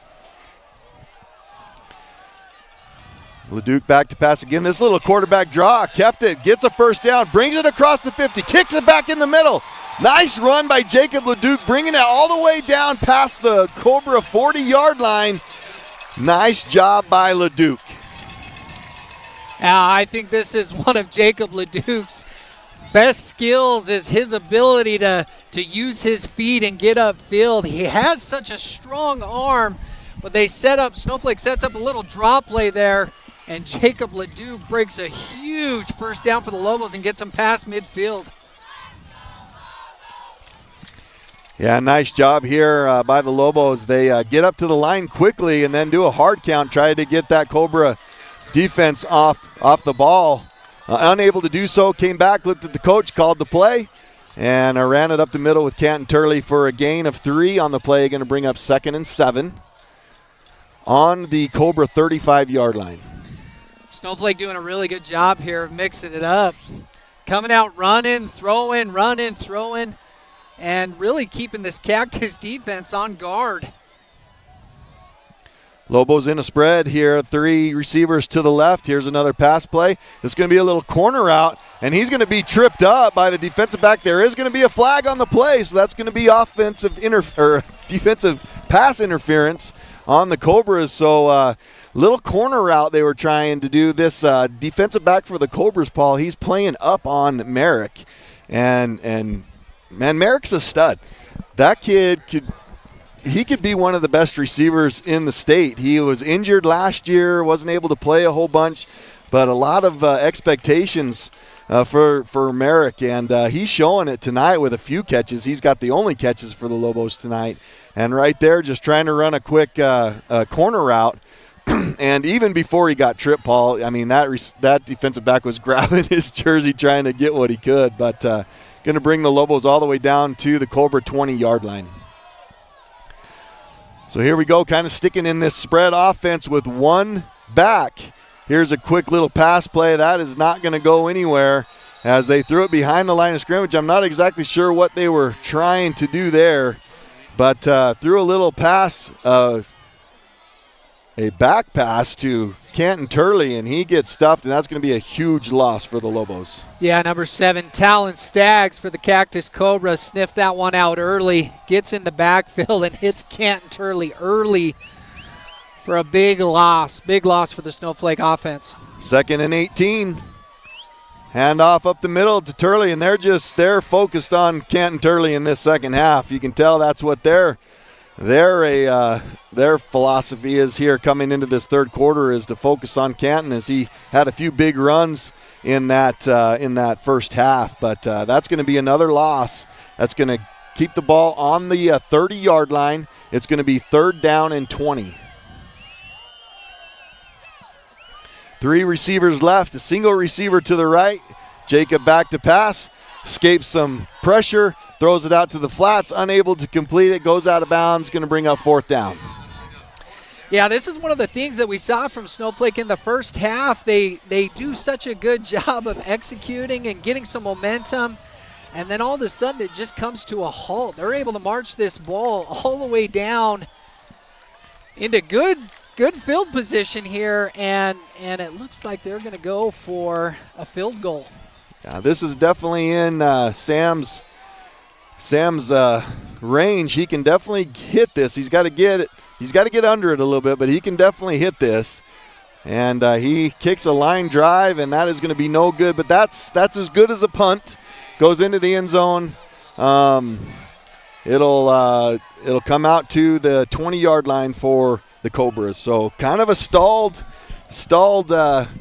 Leduc back to pass again. This little quarterback draw, kept it, gets a first down, brings it across the 50, kicks it back in the middle. Nice run by Jacob Leduc, bringing it all the way down past the Cobra 40-yard line. Nice job by Leduc. I think this is one of Jacob Leduc's best skills, is his ability to use his feet and get upfield. He has such a strong arm, but Snowflake sets up a little draw play there, and Jacob Leduc breaks a huge first down for the Lobos and gets him past midfield. Yeah, nice job here by the Lobos. They get up to the line quickly and then do a hard count, try to get that Cobra defense off the ball. Unable to do so, came back, looked at the coach, called the play, and ran it up the middle with Canton Turley for a gain of 3 on the play. Going to bring up 2nd and 7 on the Cobra 35-yard line. Snowflake doing a really good job here of mixing it up. Coming out running, throwing, and really keeping this Cactus defense on guard. Lobos in a spread here, 3 receivers to the left. Here's another pass play. It's going to be a little corner route, and he's going to be tripped up by the defensive back. There is going to be a flag on the play, so that's going to be defensive pass interference on the Cobras. So little corner route they were trying to do. This defensive back for the Cobras, Paul, he's playing up on Merrick. And man, Merrick's a stud. That kid could be one of the best receivers in the state. He was injured last year, wasn't able to play a whole bunch, but a lot of expectations for Merrick, and he's showing it tonight with a few catches. He's got the only catches for the Lobos tonight, and right there just trying to run a quick corner route. And even before he got tripped, Paul, I mean, that defensive back was grabbing his jersey trying to get what he could, but going to bring the Lobos all the way down to the Cobra 20-yard line. So here we go, kind of sticking in this spread offense with one back. Here's a quick little pass play. That is not going to go anywhere as they threw it behind the line of scrimmage. I'm not exactly sure what they were trying to do there, but threw a little pass, a back pass to Canton Turley, and he gets stuffed, and that's going to be a huge loss for the Lobos. Yeah, number 7, Talon Staggs for the Cactus Cobras, sniffed that one out early, gets in the backfield and hits Canton Turley early for a big loss for the Snowflake offense. 2nd and 18. Handoff up the middle to Turley, and they're focused on Canton Turley in this second half. You can tell that's what their philosophy is here coming into this third quarter, is to focus on Canton, as he had a few big runs in that first half. But that's going to be another loss. That's going to keep the ball on the 30-yard line. It's going to be 3rd down and 20. 3 receivers left, a single receiver to the right. Jacob back to pass, escapes some pressure, throws it out to the flats, unable to complete it, goes out of bounds, going to bring up 4th down. Yeah, this is one of the things that we saw from Snowflake in the first half. They do such a good job of executing and getting some momentum, and then all of a sudden it just comes to a halt. They're able to march this ball all the way down into good field position here, and it looks like they're going to go for a field goal. Yeah, this is definitely in Sam's range. He can definitely hit this. He's got to get under it a little bit, but he can definitely hit this. And he kicks a line drive, and that is going to be no good. But that's as good as a punt. Goes into the end zone. It'll come out to the 20-yard line for the Cobras. So kind of a stalled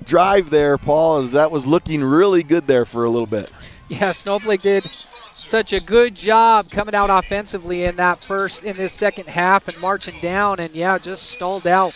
drive there, Paul, as that was looking really good there for a little bit. Yeah, Snowflake did such a good job coming out offensively in this second half and marching down, and yeah, just stalled out.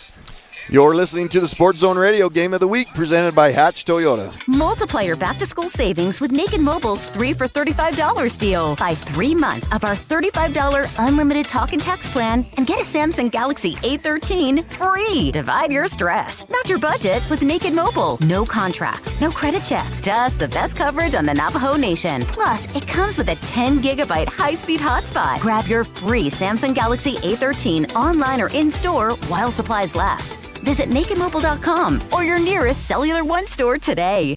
You're listening to the Sports Zone Radio Game of the Week presented by Hatch Toyota. Multiply your back-to-school savings with Naked Mobile's 3 for $35 deal. Buy 3 months of our $35 unlimited talk and text plan and get a Samsung Galaxy A13 free. Divide your stress, not your budget, with Naked Mobile. No contracts, no credit checks, just the best coverage on the Navajo Nation. Plus, it comes with a 10-gigabyte high-speed hotspot. Grab your free Samsung Galaxy A13 online or in-store while supplies last. Visit nakedmobile.com or your nearest Cellular One store today.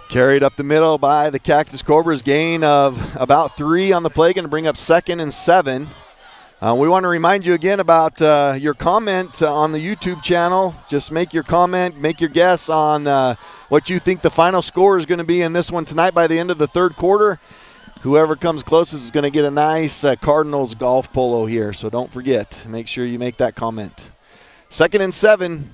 Carried up the middle by the Cactus Cobras, gain of about 3 on the play, going to bring up 2nd and 7. We want to remind you again about your comment on the YouTube channel. Just make your comment, make your guess on what you think the final score is going to be in this one tonight by the end of the third quarter. Whoever comes closest is going to get a nice Cardinals golf polo here, so don't forget. Make sure you make that comment. 2nd and 7.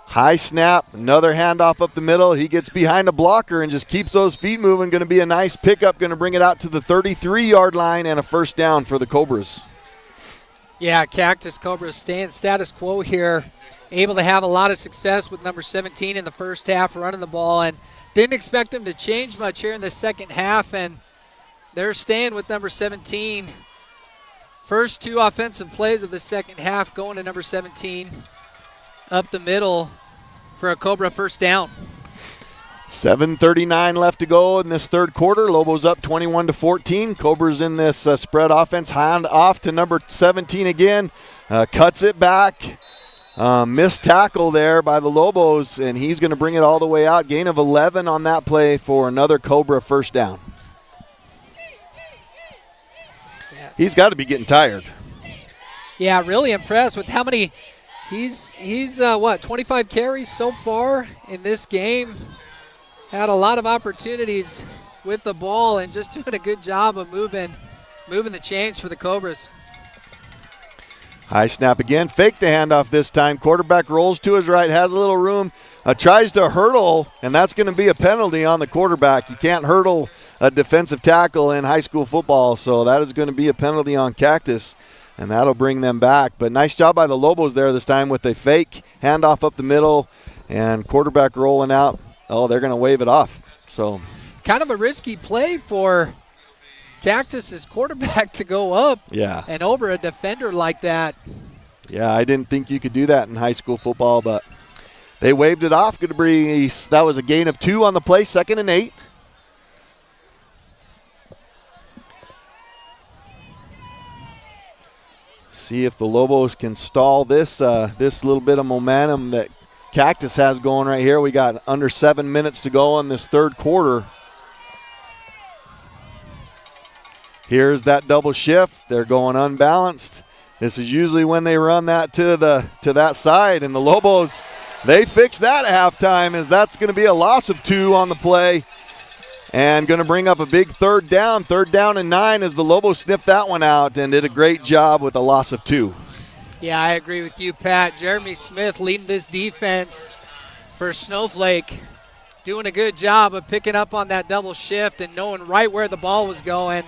High snap, another handoff up the middle. He gets behind a blocker and just keeps those feet moving. Going to be a nice pickup, going to bring it out to the 33-yard line and a 1st down for the Cobras. Yeah, Cactus Cobras staying status quo here. Able to have a lot of success with number 17 in the first half running the ball, and didn't expect them to change much here in the second half, and they're staying with number 17. First 2 offensive plays of the second half going to number 17 up the middle for a Cobra 1st down. 7:39 left to go in this third quarter. Lobos up 21-14. Cobras in this spread offense. Hand off to number 17 again. Cuts it back. Missed tackle there by the Lobos, and he's going to bring it all the way out. Gain of 11 on that play for another Cobra 1st down. He's got to be getting tired. Yeah, really impressed with how many he's 25 carries so far in this game. Had a lot of opportunities with the ball and just doing a good job of moving the chains for the Cobras. High snap again. Fake the handoff this time. Quarterback rolls to his right, has a little room, tries to hurdle, and that's going to be a penalty on the quarterback. You can't hurdle a defensive tackle in high school football, so that is going to be a penalty on Cactus, and that'll bring them back. But nice job by the Lobos there this time with a fake handoff up the middle and quarterback rolling out. Oh, they're going to wave it off. So kind of a risky play for Cactus's quarterback to go up and over a defender like that. Yeah, I didn't think you could do that in high school football, but they waved it off. That was a gain of 2 on the play, 2nd and 8. See if the Lobos can stall this little bit of momentum that Cactus has going right here. We got under 7 minutes to go in this third quarter. Here's that double shift. They're going unbalanced. This is usually when they run that to that side, and the Lobos, they fix that at halftime, as that's going to be a loss of 2 on the play and going to bring up a big third down and 9 as the Lobos sniffed that one out and did a great job with a loss of 2. Yeah, I agree with you, Pat. Jeremy Smith leading this defense for Snowflake, doing a good job of picking up on that double shift and knowing right where the ball was going,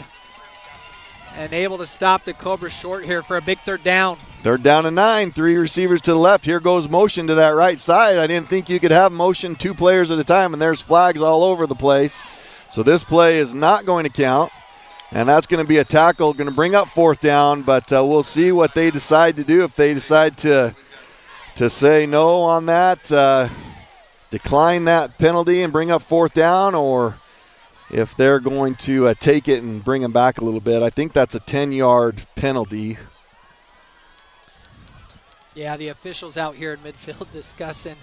and able to stop the Cobras short here for a big third down. Third down and 9, 3 receivers to the left. Here goes motion to that right side. I didn't think you could have motion 2 players at a time, and there's flags all over the place. So this play is not going to count, and that's going to be a tackle, going to bring up 4th down, but we'll see what they decide to do. If they decide to say no on that, decline that penalty and bring up 4th down, or if they're going to take it and bring them back a little bit. I think that's a 10-yard penalty. Yeah, the officials out here in midfield discussing.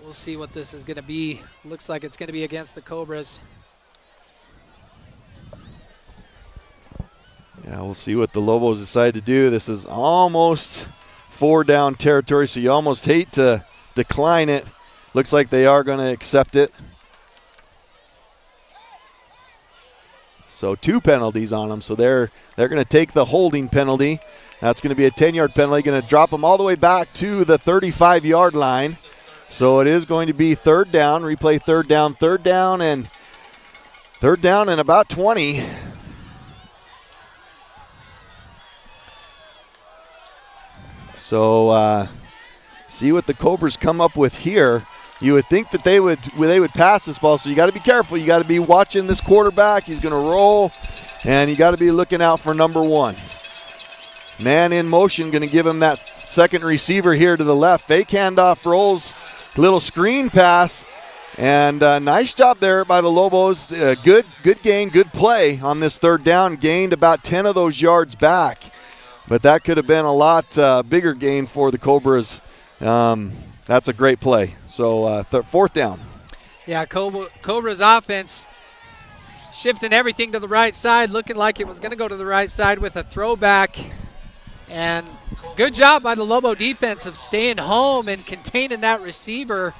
We'll see what this is going to be. Looks like it's going to be against the Cobras. Yeah, we'll see what the Lobos decide to do. This is almost 4-down territory, so you almost hate to decline it. Looks like they are going to accept it. So 2 penalties on them. So they're going to take the holding penalty. That's going to be a 10-yard penalty. Going to drop them all the way back to the 35-yard line. So it is going to be 3rd down. Replay 3rd down and about 20. So see what the Cobras come up with here. You would think that they would pass this ball, so you got to be careful. You got to be watching this quarterback. He's going to roll, and you got to be looking out for number 1. Man in motion, going to give him that second receiver here to the left. Fake handoff, rolls, little screen pass, and nice job there by the Lobos. Good gain, good play on this 3rd down. Gained about 10 of those yards back, but that could have been a lot bigger gain for the Cobras. That's a great play. So 4th down. Yeah, Cobra's offense shifting everything to the right side, looking like it was going to go to the right side with a throwback. And good job by the Lobo defense of staying home and containing that receiver,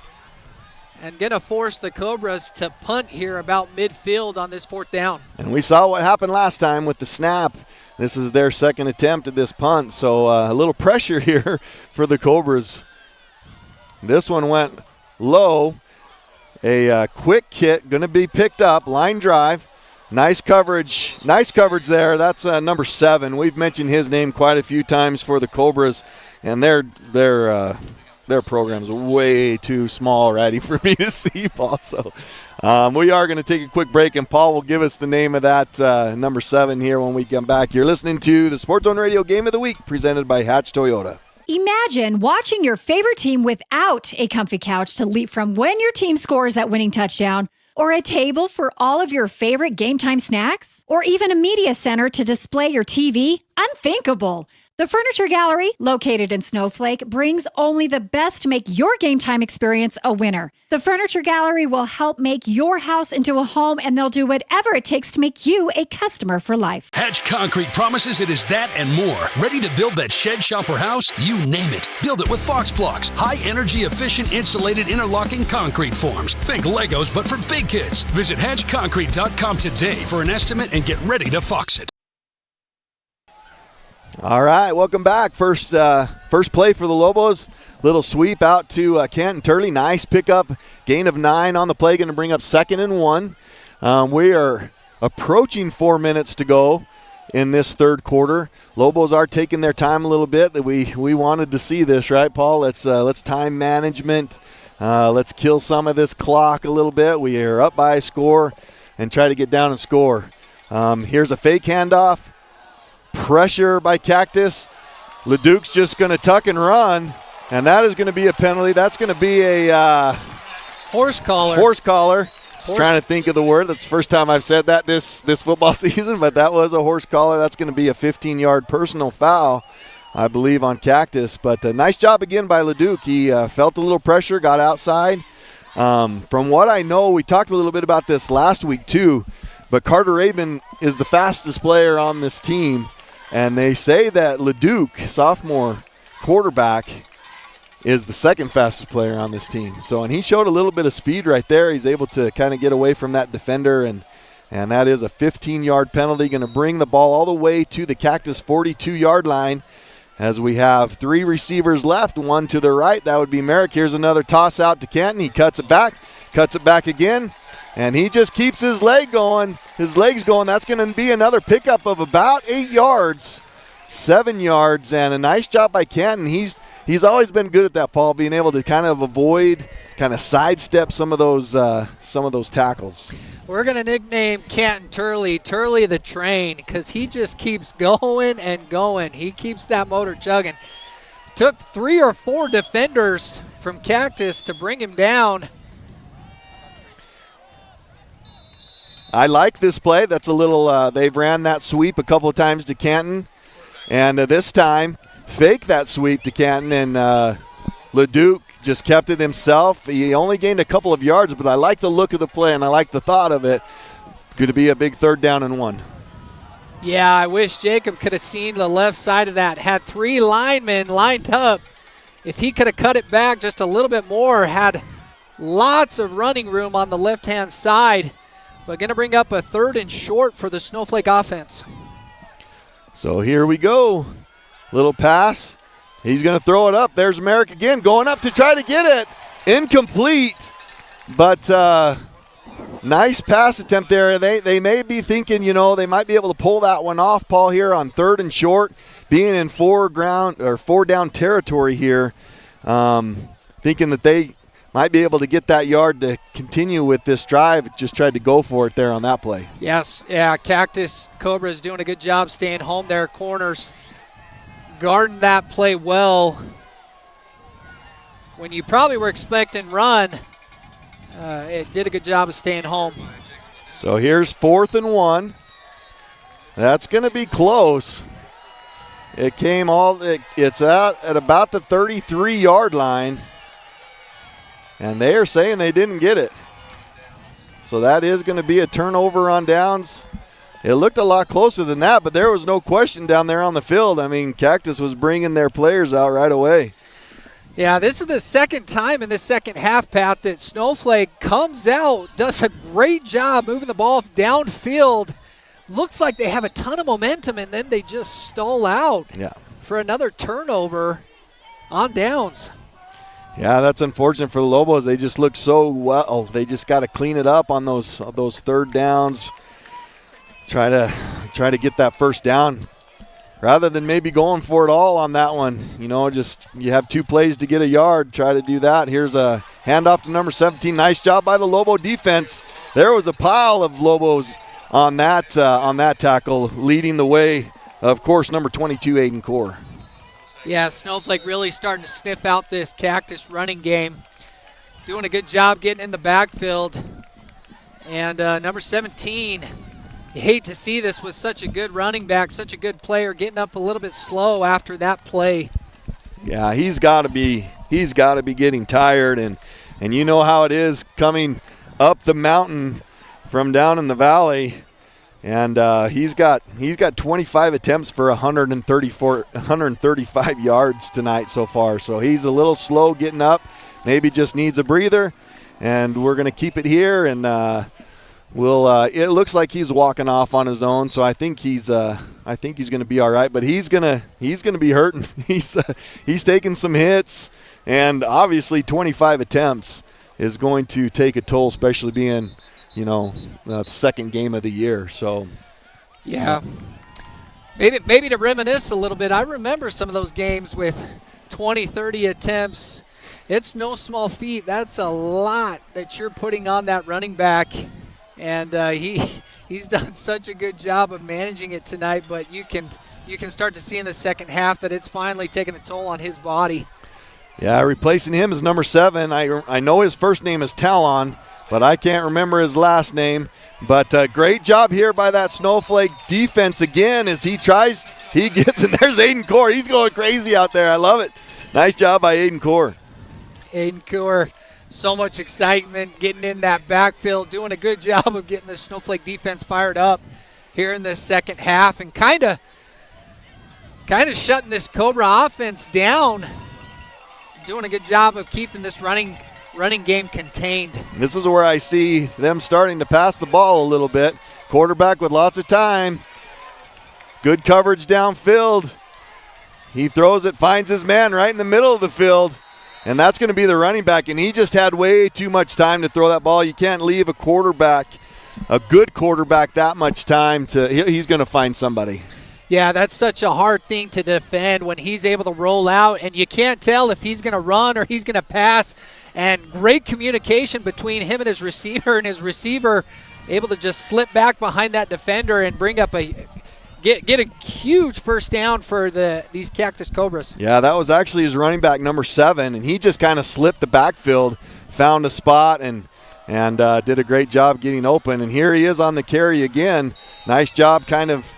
and going to force the Cobras to punt here about midfield on this 4th down. And we saw what happened last time with the snap. This is their 2nd attempt at this punt, so a little pressure here for the Cobras. This one went low. A quick hit, going to be picked up. Line drive. Nice coverage there. That's number 7. We've mentioned his name quite a few times for the Cobras, and their program's way too small already for me to see, Paul. So we are going to take a quick break, and Paul will give us the name of that number 7 here when we come back. You're listening to the Sports Zone Radio Game of the Week presented by Hatch Toyota. Imagine watching your favorite team without a comfy couch to leap from when your team scores that winning touchdown, or a table for all of your favorite game time snacks, or even a media center to display your TV. Unthinkable. The Furniture Gallery, located in Snowflake, brings only the best to make your game time experience a winner. The Furniture Gallery will help make your house into a home, and they'll do whatever it takes to make you a customer for life. Hatch Concrete promises it is that and more. Ready to build that shed, shop, or house? You name it. Build it with Fox Blocks, high-energy, efficient, insulated, interlocking concrete forms. Think Legos, but for big kids. Visit HatchConcrete.com today for an estimate and get ready to Fox it. All right, welcome back. First play for the Lobos. Little sweep out to Canton Turley. Nice pickup. Gain of 9 on the play. Going to bring up 2nd and 1. We are approaching 4 minutes to go in this third quarter. Lobos are taking their time a little bit. We wanted to see this, right, Paul? Let's time management. Let's kill some of this clock a little bit. We are up by a score and try to get down and score. Here's a fake handoff. Pressure by Cactus. Leduc's just going to tuck and run, and that is going to be a penalty. That's going to be a horse collar. Trying to think of the word. That's the first time I've said that this football season, but that was a horse collar. That's going to be a 15-yard personal foul, I believe, on Cactus. But nice job again by Leduc. He felt a little pressure, got outside. From what I know, we talked a little bit about this last week too, but Carter Rabin is the fastest player on this team. And they say that Leduc, sophomore quarterback, is the second fastest player on this team. So, and he showed a little bit of speed right there. He's able to kind of get away from that defender, and that is a 15-yard penalty. Going to bring the ball all the way to the Cactus 42-yard line as we have 3 receivers left, one to the right. That would be Merrick. Here's another toss out to Canton. He cuts it back again. And he just keeps his legs going. That's going to be another pickup of about 8 yards, 7 yards, and a nice job by Canton. He's always been good at that, Paul, being able to kind of avoid, kind of sidestep some of those tackles. We're going to nickname Canton Turley the Train, because he just keeps going and going. He keeps that motor chugging. Took 3 or 4 defenders from Cactus to bring him down. I like this play. That's a little, they've ran that sweep a couple of times to Canton. And this time, fake that sweep to Canton. And Leduc just kept it himself. He only gained a couple of yards, but I like the look of the play and I like the thought of it. Going to be a big 3rd down and 1. Yeah, I wish Jacob could have seen the left side of that. Had 3 linemen lined up. If he could have cut it back just a little bit more, had lots of running room on the left-hand side. But going to bring up a 3rd and short for the Snowflake offense. So here we go. Little pass. He's going to throw it up. There's Merrick again going up to try to get it. Incomplete. But nice pass attempt there. They may be thinking, they might be able to pull that one off, Paul, here on 3rd and short. Being in 4 down territory here. Thinking that they might be able to get that yard to continue with this drive. Just tried to go for it there on that play. Yes, yeah, Cactus Cobras doing a good job staying home there. Corners guarding that play well. When you probably were expecting run, it did a good job of staying home. So here's 4th and 1. That's going to be close. It's out at about the 33-yard line. And they are saying they didn't get it. So that is going to be a turnover on downs. It looked a lot closer than that, but there was no question down there on the field. I mean, Cactus was bringing their players out right away. Yeah, this is the second time in the second half, Pat, that Snowflake comes out, does a great job moving the ball downfield. Looks like they have a ton of momentum, and then they just stall out for another turnover on downs. Yeah, that's unfortunate for the Lobos. They just look so well. They just got to clean it up on those 3rd downs. Try to get that 1st down rather than maybe going for it all on that one. Just you have 2 plays to get a yard. Try to do that. Here's a handoff to number 17. Nice job by the Lobo defense. There was a pile of Lobos on that tackle, leading the way. Of course, number 22, Aiden Core. Yeah, Snowflake really starting to sniff out this Cactus running game. Doing a good job getting in the backfield. And number 17, you hate to see this with such a good running back, such a good player, getting up a little bit slow after that play. Yeah, he's got to be getting tired, and you know how it is coming up the mountain from down in the valley. And he's got 25 attempts for 135 yards tonight so far. So he's a little slow getting up. Maybe just needs a breather. And we're going to keep it here. And it looks like he's walking off on his own, so I think he's going to be all right, but he's going to be hurting. He's taking some hits, and obviously 25 attempts is going to take a toll, especially being, the second game of the year. So yeah. Maybe to reminisce a little bit, I remember some of those games with 20, 30 attempts. It's no small feat. That's a lot that you're putting on that running back. And he's done such a good job of managing it tonight, but you can start to see in the second half that it's finally taking a toll on his body. Yeah, replacing him is number 7. I know his first name is Talon, but I can't remember his last name. But great job here by that Snowflake defense again as he gets, and there's Aiden Core. He's going crazy out there. I love it. Nice job by Aiden Core. Aiden Core. So much excitement getting in that backfield, doing a good job of getting the Snowflake defense fired up here in the second half, and kind of shutting this Cobra offense down. Doing a good job of keeping this running game contained. This is where I see them starting to pass the ball a little bit. Quarterback with lots of time. Good coverage downfield. He throws it, finds his man right in the middle of the field. And that's going to be the running back, and he just had way too much time to throw that ball. You can't leave a good quarterback, that much time. He's going to find somebody. Yeah, that's such a hard thing to defend when he's able to roll out, and you can't tell if he's going to run or he's going to pass. And great communication between him and his receiver able to just slip back behind that defender and bring up get a huge first down for these Cactus Cobras. Yeah, that was actually his running back, number 7, and he just kind of slipped the backfield, found a spot, and did a great job getting open. And here he is on the carry again. Nice job kind of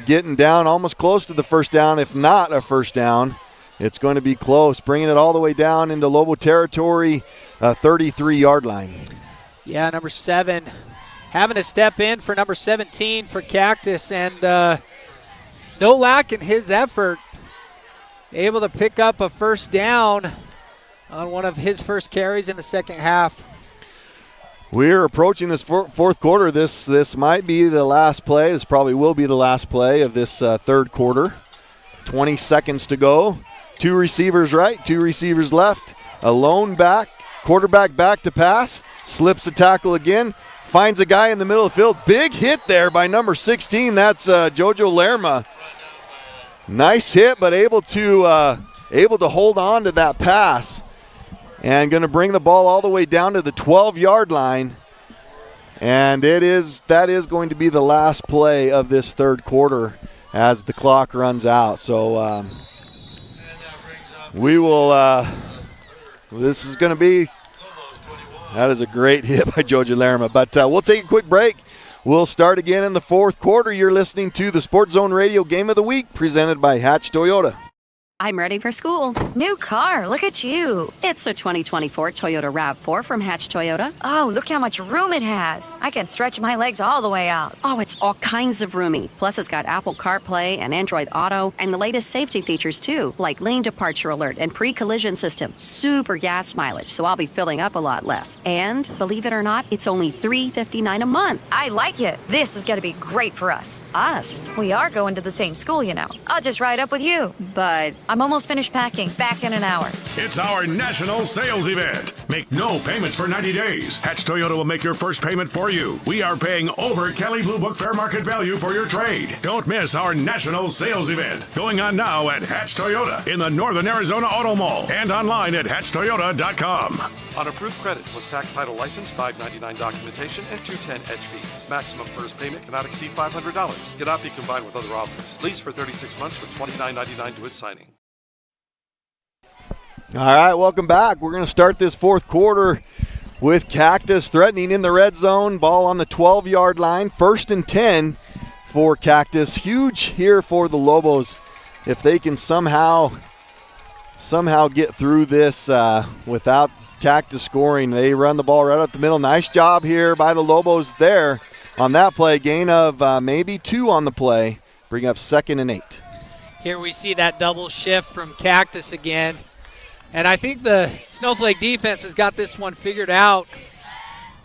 getting down almost close to the first down, if not a first down. It's going to be close, bringing it all the way down into Lobo territory, 33-yard line. Yeah, number 7 having to step in for number 17 for Cactus, and no lack in his effort. Able to pick up a first down on one of his first carries in the second half. We're approaching this fourth quarter. This might be the last play. This probably will be the last play of this third quarter. 20 seconds to go. 2 receivers right, 2 receivers left. A lone back, quarterback back to pass. Slips a tackle again. Finds a guy in the middle of the field. Big hit there by number 16. That's Jojo Lerma. Nice hit, but able to hold on to that pass. And going to bring the ball all the way down to the 12-yard line. And that is going to be the last play of this third quarter as the clock runs out. So we will this is going to be – that is a great hit by Jojo Lerma. But we'll take a quick break. We'll start again in the fourth quarter. You're listening to the Sports Zone Radio Game of the Week presented by Hatch Toyota. I'm ready for school. New car, look at you. It's a 2024 Toyota RAV4 from Hatch Toyota. Oh, look how much room it has. I can stretch my legs all the way out. Oh, it's all kinds of roomy. Plus, it's got Apple CarPlay and Android Auto and the latest safety features, too, like lane departure alert and pre-collision system. Super gas mileage, so I'll be filling up a lot less. And, believe it or not, it's only $359 a month. I like it. This is going to be great for us. Us? We are going to the same school, you know. I'll just ride up with you. But I'm almost finished packing. Back in an hour. It's our national sales event. Make no payments for 90 days. Hatch Toyota will make your first payment for you. We are paying over Kelley Blue Book fair market value for your trade. Don't miss our national sales event. Going on now at Hatch Toyota in the Northern Arizona Auto Mall and online at hatchtoyota.com. On approved credit plus tax title license, $5.99 documentation, and $2.10 edge fees. Maximum first payment cannot exceed $500. Cannot be combined with other offers. Lease for 36 months with $29.99 to its signing. All right, welcome back. We're going to start this fourth quarter with Cactus threatening in the red zone. Ball on the 12-yard line. 1st and 10 for Cactus. Huge here for the Lobos. If they can somehow get through this without Cactus scoring, they run the ball right up the middle. Nice job here by the Lobos there on that play. Gain of maybe 2 on the play. Bring up 2nd and 8. Here we see that double shift from Cactus again. And I think the Snowflake defense has got this one figured out.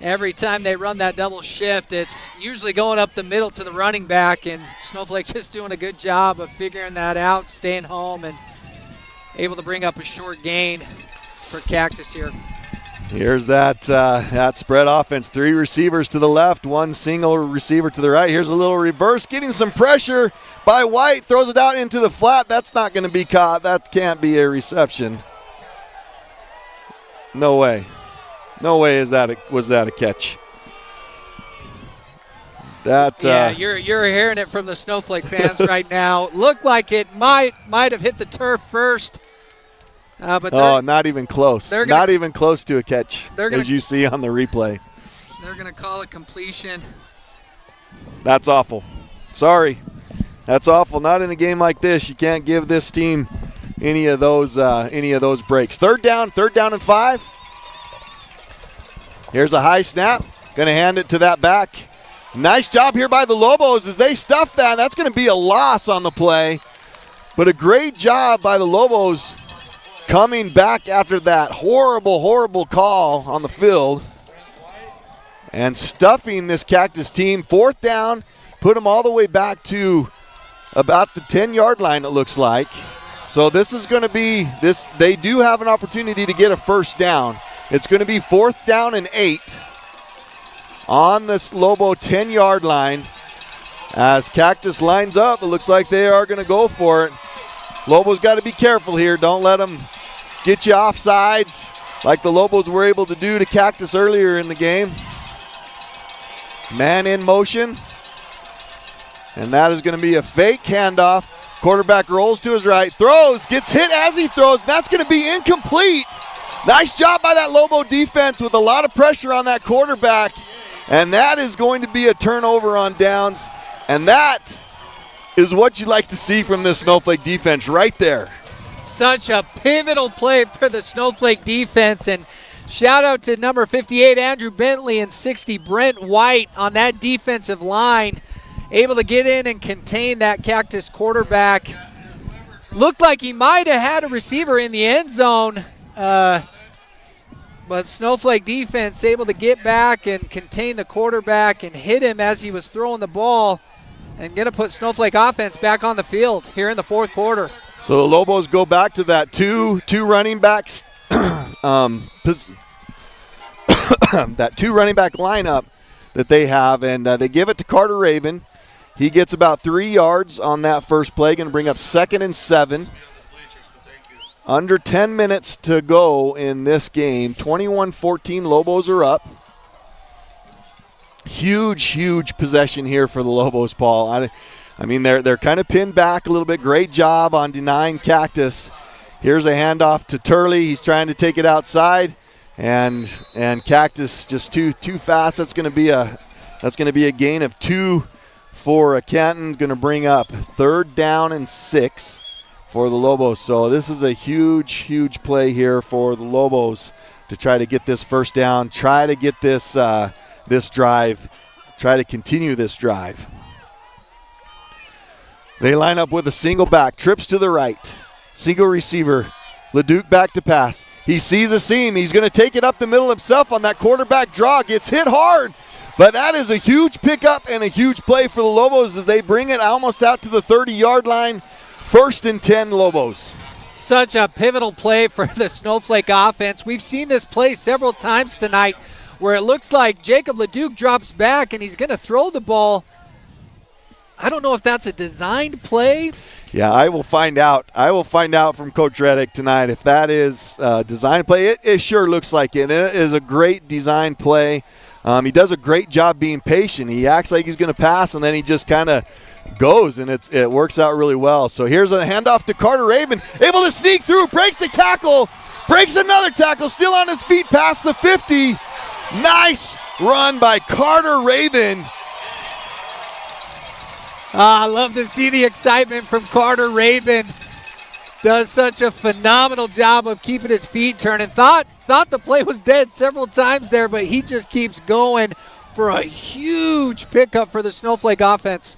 Every time they run that double shift, it's usually going up the middle to the running back, and Snowflake's just doing a good job of figuring that out, staying home, and able to bring up a short gain for Cactus here. Here's that spread offense. 3 receivers to the left, 1 single receiver to the right. Here's a little reverse, getting some pressure by White. Throws it out into the flat. That's not going to be caught. That can't be a reception. No way. No way was that a catch. You're hearing it from the Snowflake fans right now. Looked like it might have hit the turf first. But not even close. Not even close to a catch, as you see on the replay. They're going to call it completion. That's awful. Sorry. That's awful. Not in a game like this. You can't give this team any of those breaks. Third down and 5. Here's a high snap. Going to hand it to that back. Nice job here by the Lobos as they stuff that. That's going to be a loss on the play. But a great job by the Lobos coming back after that horrible, horrible call on the field and stuffing this Cactus team. 4th down, put them all the way back to about the 10-yard line, it looks like. So this is going to be this. They do have an opportunity to get a first down. It's going to be 4th down and 8 on this Lobo 10-yard line. As Cactus lines up, it looks like they are going to go for it. Lobos got to be careful here. Don't let them get you off sides like the Lobos were able to do to Cactus earlier in the game. Man in motion. And that is going to be a fake handoff. Quarterback rolls to his right, throws, gets hit as he throws. That's going to be incomplete. Nice job by that Lobo defense with a lot of pressure on that quarterback. And that is going to be a turnover on downs. And that is what you like to see from this Snowflake defense right there. Such a pivotal play for the Snowflake defense. And shout out to number 58, Andrew Bentley, and 60, Brent White on that defensive line. Able to get in and contain that Cactus quarterback. Looked like he might have had a receiver in the end zone. But Snowflake defense able to get back and contain the quarterback and hit him as he was throwing the ball. And going to put Snowflake offense back on the field here in the 4th quarter. So the Lobos go back to that two running backs, that 2 running back lineup that they have, and they give it to Carter Raven. He gets about 3 yards on that first play, going to bring up 2nd and 7. Under 10 minutes to go in this game. 21-14, Lobos are up. Huge possession here for the Lobos, Paul. I mean, they're kind of pinned back a little bit. Great job on denying Cactus. Here's a handoff to Turley. He's trying to take it outside, and Cactus just too fast. That's going to be a gain of 2 for Canton. Going to bring up 3rd down and 6 for the Lobos. So this is a huge play here for the Lobos to try to get this first down. Try to get this drive. Try to continue this drive. They line up with a single back, trips to the right, single receiver, Leduc back to pass. He sees a seam. He's going to take it up the middle himself on that quarterback draw. Gets hit hard, but that is a huge pickup and a huge play for the Lobos as they bring it almost out to the 30-yard line. 1st and 10, Lobos. Such a pivotal play for the Snowflake offense. We've seen this play several times tonight where it looks like Jacob Leduc drops back and he's going to throw the ball. I don't know if that's a designed play. Yeah, I will find out. I will find out from Coach Reddick tonight if that is a design play. It sure looks like it. It is a great design play. He does a great job being patient. He acts like he's going to pass, and then he just kind of goes, and it works out really well. So here's a handoff to Carter Raven. Able to sneak through, breaks a tackle, breaks another tackle, still on his feet past the 50. Nice run by Carter Raven. I love to see the excitement from Carter Raven. Does such a phenomenal job of keeping his feet turning. Thought the play was dead several times there, but he just keeps going for a huge pickup for the Snowflake offense.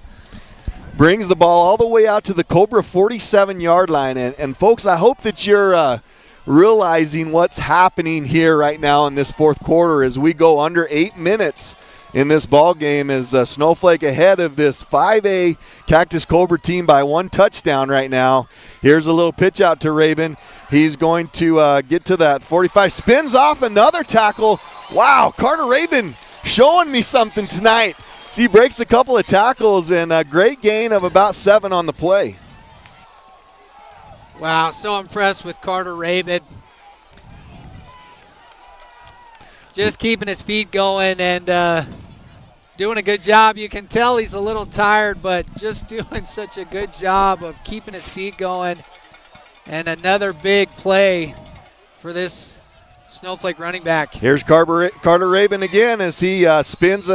Brings the ball all the way out to the Cobra 47-yard line. And folks, I hope that you're realizing what's happening here right now in this fourth quarter as we go under 8 minutes in this ball game as Snowflake ahead of this 5A Cactus Cobra team by 1 touchdown right now. Here's a little pitch out to Raven. He's going to get to that 45, spins off another tackle. Wow, Carter Raven showing me something tonight. So he breaks a couple of tackles and a great gain of about 7 on the play. Wow, so impressed with Carter Raven. Just keeping his feet going and doing a good job. You can tell he's a little tired, but just doing such a good job of keeping his feet going. And another big play for this Snowflake running back. Here's Carter Raven again as he spins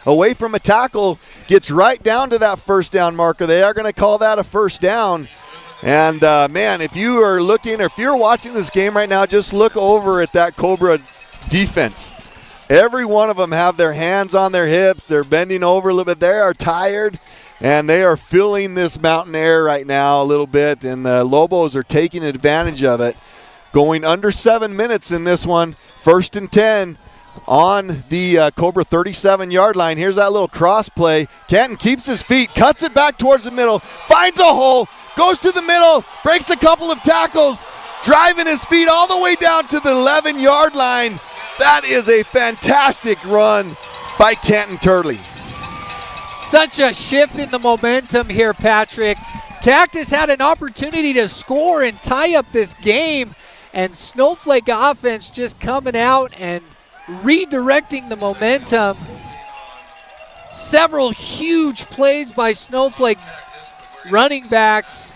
away from a tackle, gets right down to that first down marker. They are going to call that a first down. And, man, if you are looking or if you're watching this game right now, just look over at that Cobra defense. Every one of them have their hands on their hips. They're bending over a little bit. They are tired, and they are feeling this mountain air right now a little bit, and the Lobos are taking advantage of it. Going under 7 minutes in this one, 1st and 10 on the Cobra 37-yard line. Here's that little cross play. Canton keeps his feet, cuts it back towards the middle, finds a hole, goes to the middle, breaks a couple of tackles, driving his feet all the way down to the 11-yard line. That is a fantastic run by Canton Turley. Such a shift in the momentum here, Patrick. Cactus had an opportunity to score and tie up this game, and Snowflake offense just coming out and redirecting the momentum. Several huge plays by Snowflake running backs,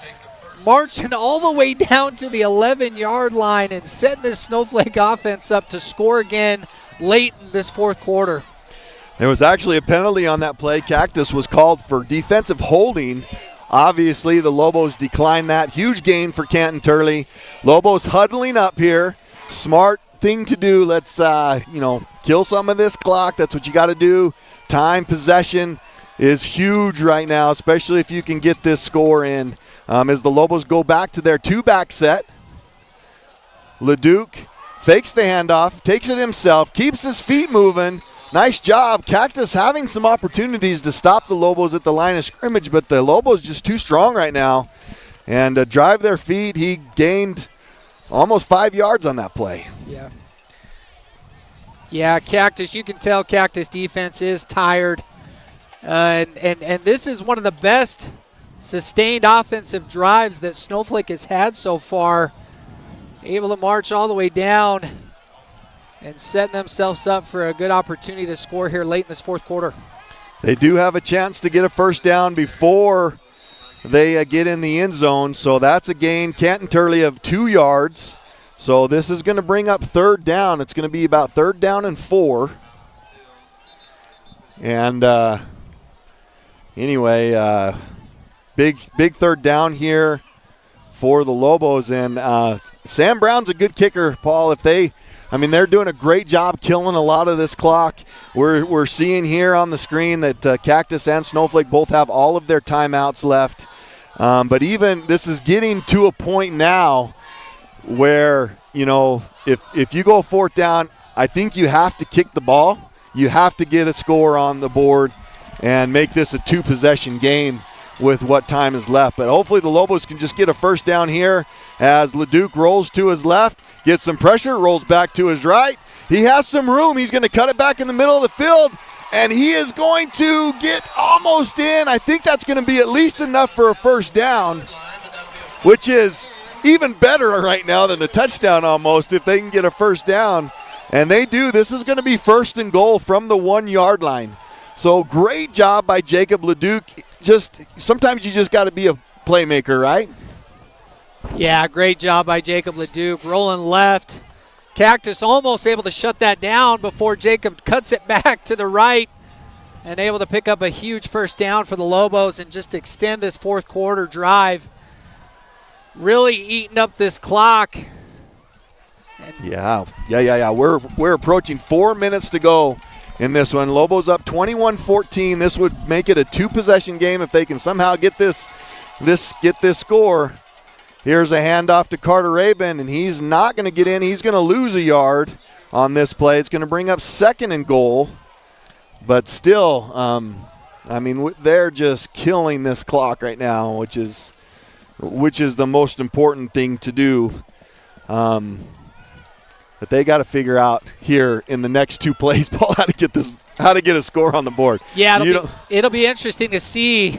marching all the way down to the 11-yard line and setting this Snowflake offense up to score again late in this fourth quarter. There was actually a penalty on that play. Cactus was called for defensive holding. Obviously, the Lobos declined that. Huge gain for Canton Turley. Lobos huddling up here. Smart thing to do. Let's, kill some of this clock. That's what you got to do. Time, possession is huge right now, especially if you can get this score in. As the Lobos go back to their 2-back set, LeDuc fakes the handoff, takes it himself, keeps his feet moving. Nice job. Cactus having some opportunities to stop the Lobos at the line of scrimmage, but the Lobos just too strong right now. And drive their feet. He gained almost 5 yards on that play. Yeah, Cactus, you can tell Cactus defense is tired. And this is one of the best sustained offensive drives that Snowflake has had so far. Able to march all the way down and setting themselves up for a good opportunity to score here late in this fourth quarter. They do have a chance to get a first down before they get in the end zone, so that's a gain. Canton Turley of 2 yards. So this is going to bring up 3rd down. It's going to be about 3rd down and 4. And anyway, big 3rd down here for the Lobos. And Sam Brown's a good kicker, Paul. They're doing a great job killing a lot of this clock. We're seeing here on the screen that Cactus and Snowflake both have all of their timeouts left. But even this is getting to a point now where, if you go 4th down, I think you have to kick the ball. You have to get a score on the board and make this a 2-possession game with what time is left. But hopefully the Lobos can just get a first down here as LeDuc rolls to his left, gets some pressure, rolls back to his right. He has some room. He's going to cut it back in the middle of the field, and he is going to get almost in. I think that's going to be at least enough for a first down, which is even better right now than a touchdown almost if they can get a first down. And they do. This is going to be 1st and goal from the 1-yard line. So great job by Jacob LeDuc. Sometimes you just got to be a playmaker, right? Yeah, great job by Jacob LeDuc. Rolling left. Cactus almost able to shut that down before Jacob cuts it back to the right and able to pick up a huge first down for the Lobos and just extend this fourth quarter drive. Really eating up this clock. Yeah. We're approaching 4 minutes to go in this one. Lobos up 21-14. This would make it a 2-possession game if they can somehow get this score. Here's a handoff to Carter Rabin, and he's not going to get in. He's going to lose a yard on this play. It's going to bring up 2nd and goal. But still, they're just killing this clock right now, which is the most important thing to do. But they got to figure out here in the next 2 plays, Paul, how to get a score on the board. Yeah, it'll be interesting to see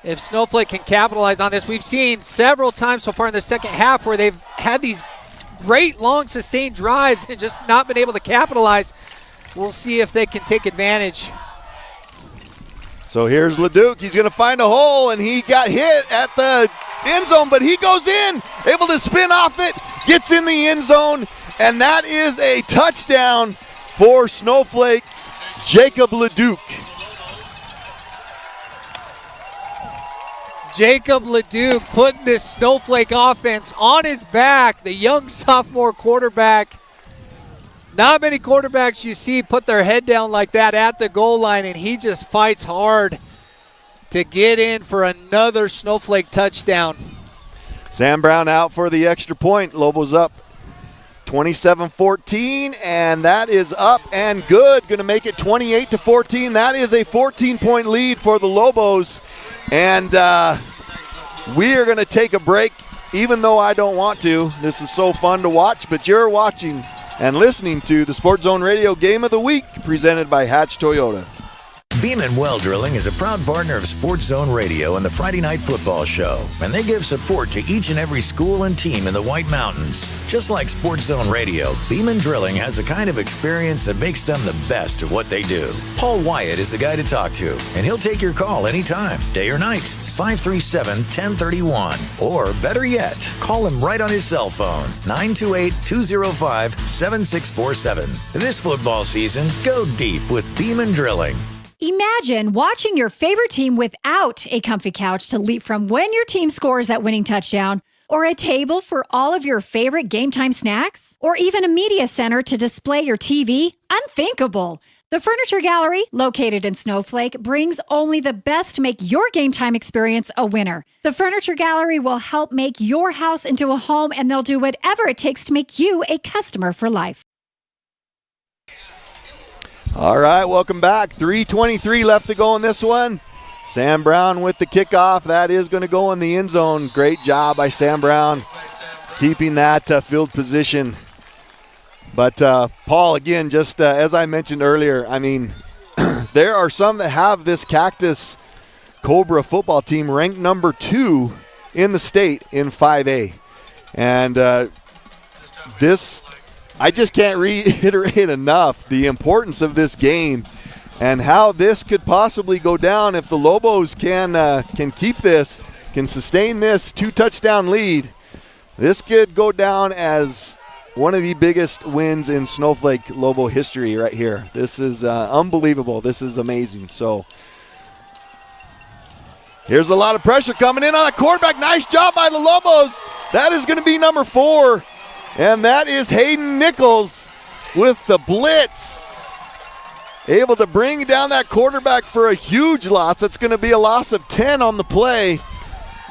if Snowflake can capitalize on this. We've seen several times so far in the second half where they've had these great long sustained drives and just not been able to capitalize. We'll see if they can take advantage. So here's Leduc. He's going to find a hole, and he got hit at the end zone, but he goes in, able to spin off it, gets in the end zone, and that is a touchdown for Snowflake's Jacob Leduc. Jacob Leduc putting this Snowflake offense on his back, the young sophomore quarterback. Not many quarterbacks you see put their head down like that at the goal line, and he just fights hard to get in for another Snowflake touchdown. Sam Brown out for the extra point. Lobos up 27-14, and that is up and good. Going to make it 28-14. That is a 14-point lead for the Lobos. And we are going to take a break, even though I don't want to. This is so fun to watch, but you're watching and listening to the Sports Zone Radio Game of the Week, presented by Hatch Toyota. Beeman Well Drilling is a proud partner of Sports Zone Radio and the Friday Night Football Show, and they give support to each and every school and team in the White Mountains. Just like Sports Zone Radio, Beeman Drilling has a kind of experience that makes them the best at what they do. Paul Wyatt is the guy to talk to, and he'll take your call anytime, day or night. 537-1031. Or better yet, call him right on his cell phone, 928-205-7647. This football season, go deep with Beeman Drilling. Imagine watching your favorite team without a comfy couch to leap from when your team scores that winning touchdown, or a table for all of your favorite game time snacks, or even a media center to display your TV. Unthinkable. The Furniture Gallery, located in Snowflake, brings only the best to make your game time experience a winner. The Furniture Gallery will help make your house into a home, and they'll do whatever it takes to make you a customer for life. All right, welcome back. 3:23 left to go in this one. Sam Brown with the kickoff. That is going to go in the end zone. Great job by Sam Brown keeping that field position. But, Paul, again, just as I mentioned earlier, there are some that have this Cactus Cobra football team ranked number 2 in the state in 5A. And I just can't reiterate enough the importance of this game and how this could possibly go down if the Lobos can keep this, can sustain this 2-touchdown lead. This could go down as one of the biggest wins in Snowflake Lobo history right here. This is unbelievable. This is amazing. So here's a lot of pressure coming in on the quarterback. Nice job by the Lobos. That is going to be number 4. And that is Hayden Nichols with the blitz. Able to bring down that quarterback for a huge loss. That's going to be a loss of 10 on the play.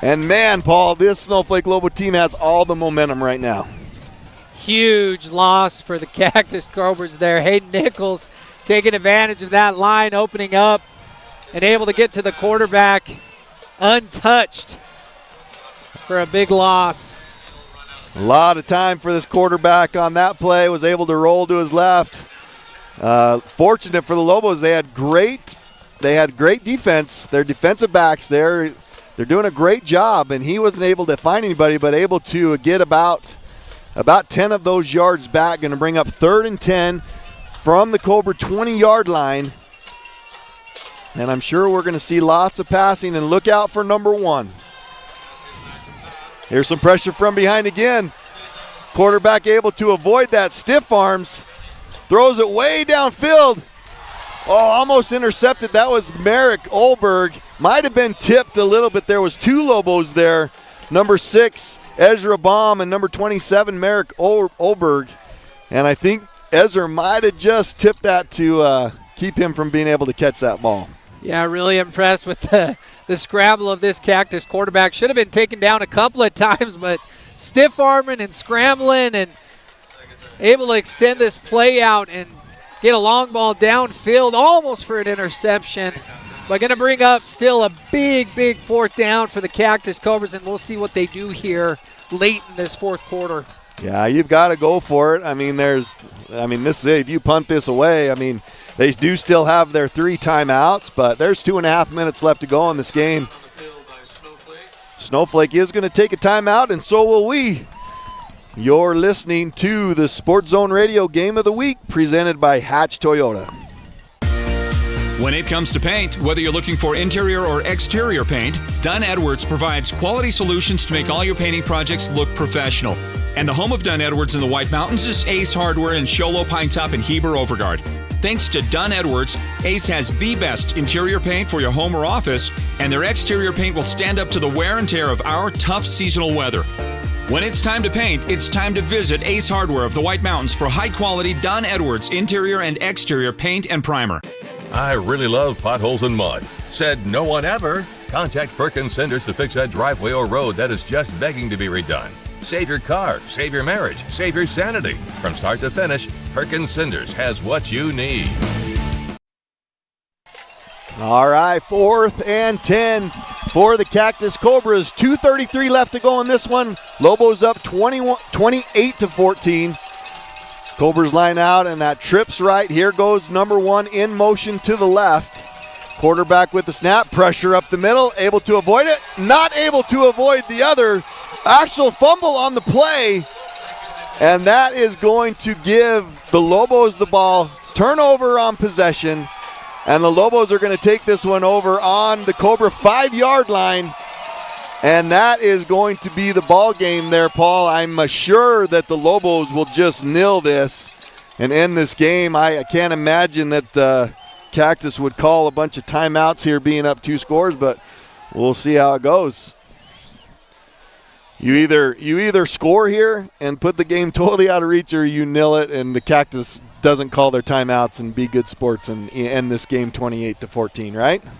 And man, Paul, this Snowflake Lobo team has all the momentum right now. Huge loss for the Cactus Cobras there. Hayden Nichols taking advantage of that line opening up and able to get to the quarterback untouched for a big loss. A lot of time for this quarterback on that play. Was able to roll to his left. Fortunate for the Lobos, they had great defense. Their defensive backs, they're doing a great job, and he wasn't able to find anybody, but able to get about 10 of those yards back. Going to bring up 3rd and 10 from the Cobra 20-yard line. And I'm sure we're going to see lots of passing, and look out for number 1. Here's some pressure from behind again. Quarterback able to avoid that. Stiff arms. Throws it way downfield. Oh, almost intercepted. That was Merrick Olberg. Might have been tipped a little bit. There was 2 Lobos there. Number 6, Ezra Baum, and number 27, Merrick Olberg. And I think Ezra might have just tipped that to keep him from being able to catch that ball. Yeah, really impressed with the the scramble of this Cactus quarterback. Should have been taken down a couple of times, but stiff arming and scrambling and able to extend this play out and get a long ball downfield, almost for an interception. But going to bring up still a big, big fourth down for the Cactus Cobras, and we'll see what they do here late in this fourth quarter. Yeah, you've got to go for it. This is it. If you punt this away, they do still have their 3 timeouts, but there's 2.5 minutes left to go in this game. Snowflake is going to take a timeout, and so will we. You're listening to the Sports Zone Radio Game of the Week presented by Hatch Toyota. When it comes to paint, whether you're looking for interior or exterior paint, Dunn Edwards provides quality solutions to make all your painting projects look professional. And the home of Dunn Edwards in the White Mountains is Ace Hardware in Show Low, Pine Top, and Heber Overgard. Thanks to Dunn Edwards, Ace has the best interior paint for your home or office, and their exterior paint will stand up to the wear and tear of our tough seasonal weather. When it's time to paint, it's time to visit Ace Hardware of the White Mountains for high-quality Dunn Edwards interior and exterior paint and primer. I really love potholes and mud. Said no one ever. Contact Perkins Cinders to fix that driveway or road that is just begging to be redone. Save your car, save your marriage, save your sanity. From start to finish, Perkins Cinders has what you need. All right, 4th and 10 for the Cactus Cobras. 2:33 left to go in this one. Lobos up 28-14. Cobras line out, and that trips right. Here goes number 1 in motion to the left. Quarterback with the snap, pressure up the middle, able to avoid it, not able to avoid the other. Actual fumble on the play, and that is going to give the Lobos the ball. Turnover on possession, and the Lobos are going to take this one over on the Cobra 5-yard line. And that is going to be the ball game there, Paul. I'm sure that the Lobos will just nil this and end this game. I can't imagine that Cactus would call a bunch of timeouts here being up 2 scores, but we'll see how it goes. You either score here and put the game totally out of reach, or you nil it and the Cactus doesn't call their timeouts and be good sports and end this game 28-14, right? Is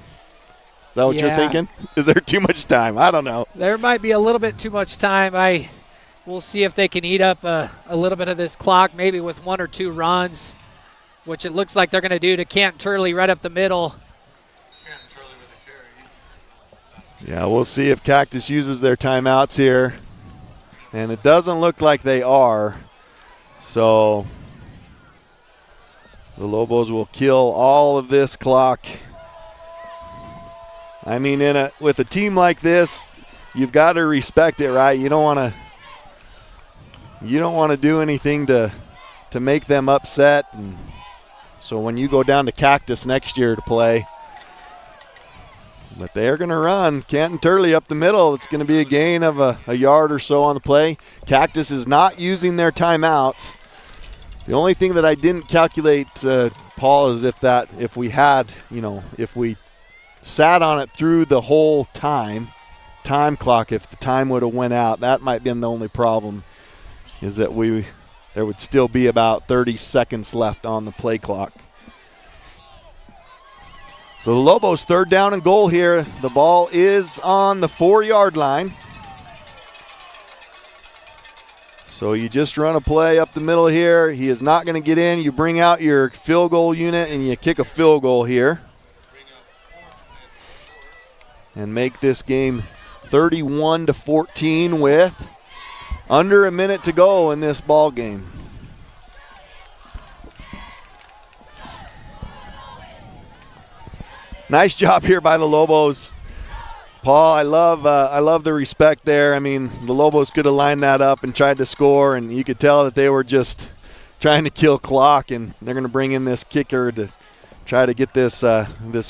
that what you're thinking? Is there too much time? I don't know. There might be a little bit too much time. We'll see if they can eat up a little bit of this clock, maybe with 1 or 2 runs, which it looks like they're going to do to Canton Turley right up the middle. Yeah, we'll see if Cactus uses their timeouts here. And it doesn't look like they are. So the Lobos will kill all of this clock. With a team like this, you've got to respect it, right? You don't want to do anything to make them upset. And so when you go down to Cactus next year to play, but they're going to run Canton Turley up the middle. It's going to be a gain of a yard or so on the play. Cactus is not using their timeouts. The only thing that I didn't calculate, Paul, is if we sat on it through the whole time clock, if the time would have went out, that might have been the only problem, is that there would still be about 30 seconds left on the play clock. So the Lobos 3rd down and goal here. The ball is on the 4-yard line. So you just run a play up the middle here. He is not going to get in. You bring out your field goal unit and you kick a field goal here. And make this game 31-14 with under a minute to go in this ball game. Nice job here by the Lobos. Paul, I love the respect there. The Lobos could have lined that up and tried to score, and you could tell that they were just trying to kill clock, and they're going to bring in this kicker to try to get this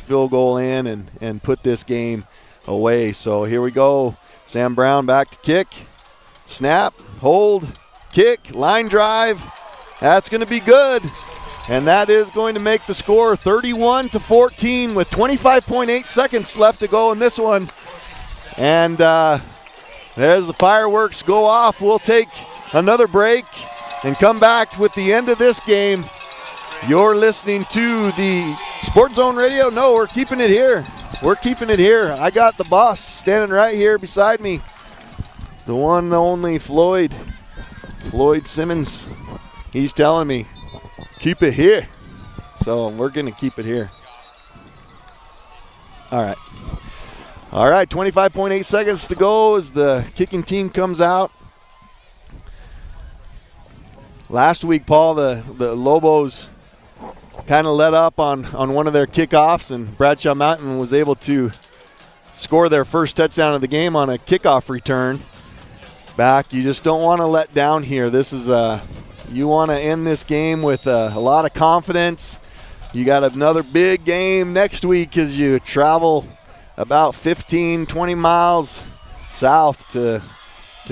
field goal in and put this game away. So here we go. Sam Brown back to kick. Snap, hold, kick, line drive. That's going to be good. And that is going to make the score 31-14 with 25.8 seconds left to go in this one. And there's the fireworks go off. We'll take another break and come back with the end of this game. You're listening to the Sports Zone Radio. No, we're keeping it here. we're keeping it here. I got the boss standing right here beside me. The one, the only Floyd Simmons. He's telling me, keep it here. So we're going to keep it here. All right. 25.8 seconds to go as the kicking team comes out. Last week, Paul, the Lobos kind of let up on one of their kickoffs, and Bradshaw Mountain was able to score their first touchdown of the game on a kickoff return. Back, you just don't want to let down here. This is you want to end this game with a lot of confidence. You got another big game next week as you travel about 15, 20 miles south to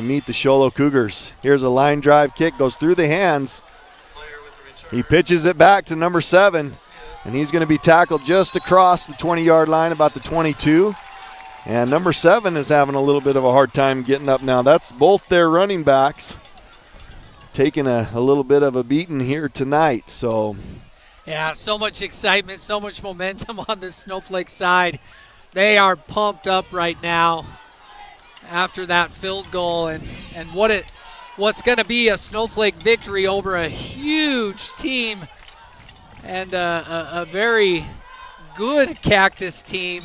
meet the Show Low Cougars. Here's a line drive kick, goes through the hands. He pitches it back to number 7, and he's going to be tackled just across the 20-yard line, about the 22. And number 7 is having a little bit of a hard time getting up now. That's both their running backs taking a little bit of a beating here tonight. So, yeah, so much excitement, so much momentum on the Snowflake side. They are pumped up right now after that field goal, and what's going to be a Snowflake victory over a huge team and a very good Cactus team.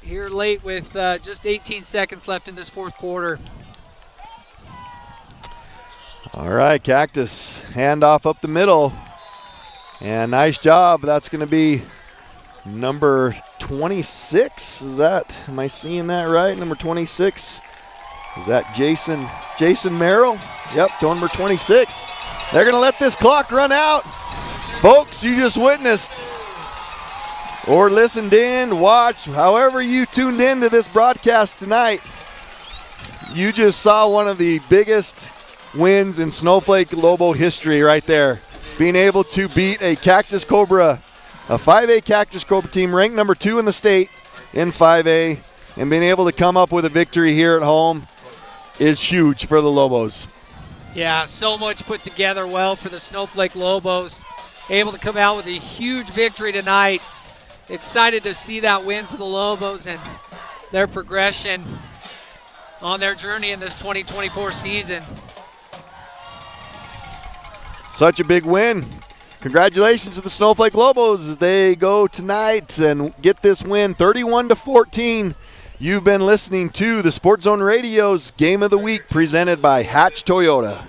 Here late with just 18 seconds left in this fourth quarter. All right, Cactus, handoff up the middle. And nice job. That's going to be number 26. Am I seeing that right? Number 26. Is that Jason Merrill? Yep, number 26. They're going to let this clock run out. Folks, you just witnessed or listened in, watched, however you tuned into this broadcast tonight, you just saw one of the biggest wins in Snowflake Lobo history right there. Being able to beat a Cactus Cobra, a 5A Cactus Cobra team ranked number 2 in the state in 5A, and being able to come up with a victory here at home is huge for the Lobos. Yeah, so much put together well for the Snowflake Lobos. Able to come out with a huge victory tonight. Excited to see that win for the Lobos and their progression on their journey in this 2024 season. Such a big win. Congratulations to the Snowflake Lobos as they go tonight and get this win 31-14. You've been listening to the Sports Zone Radio's Game of the Week presented by Hatch Toyota.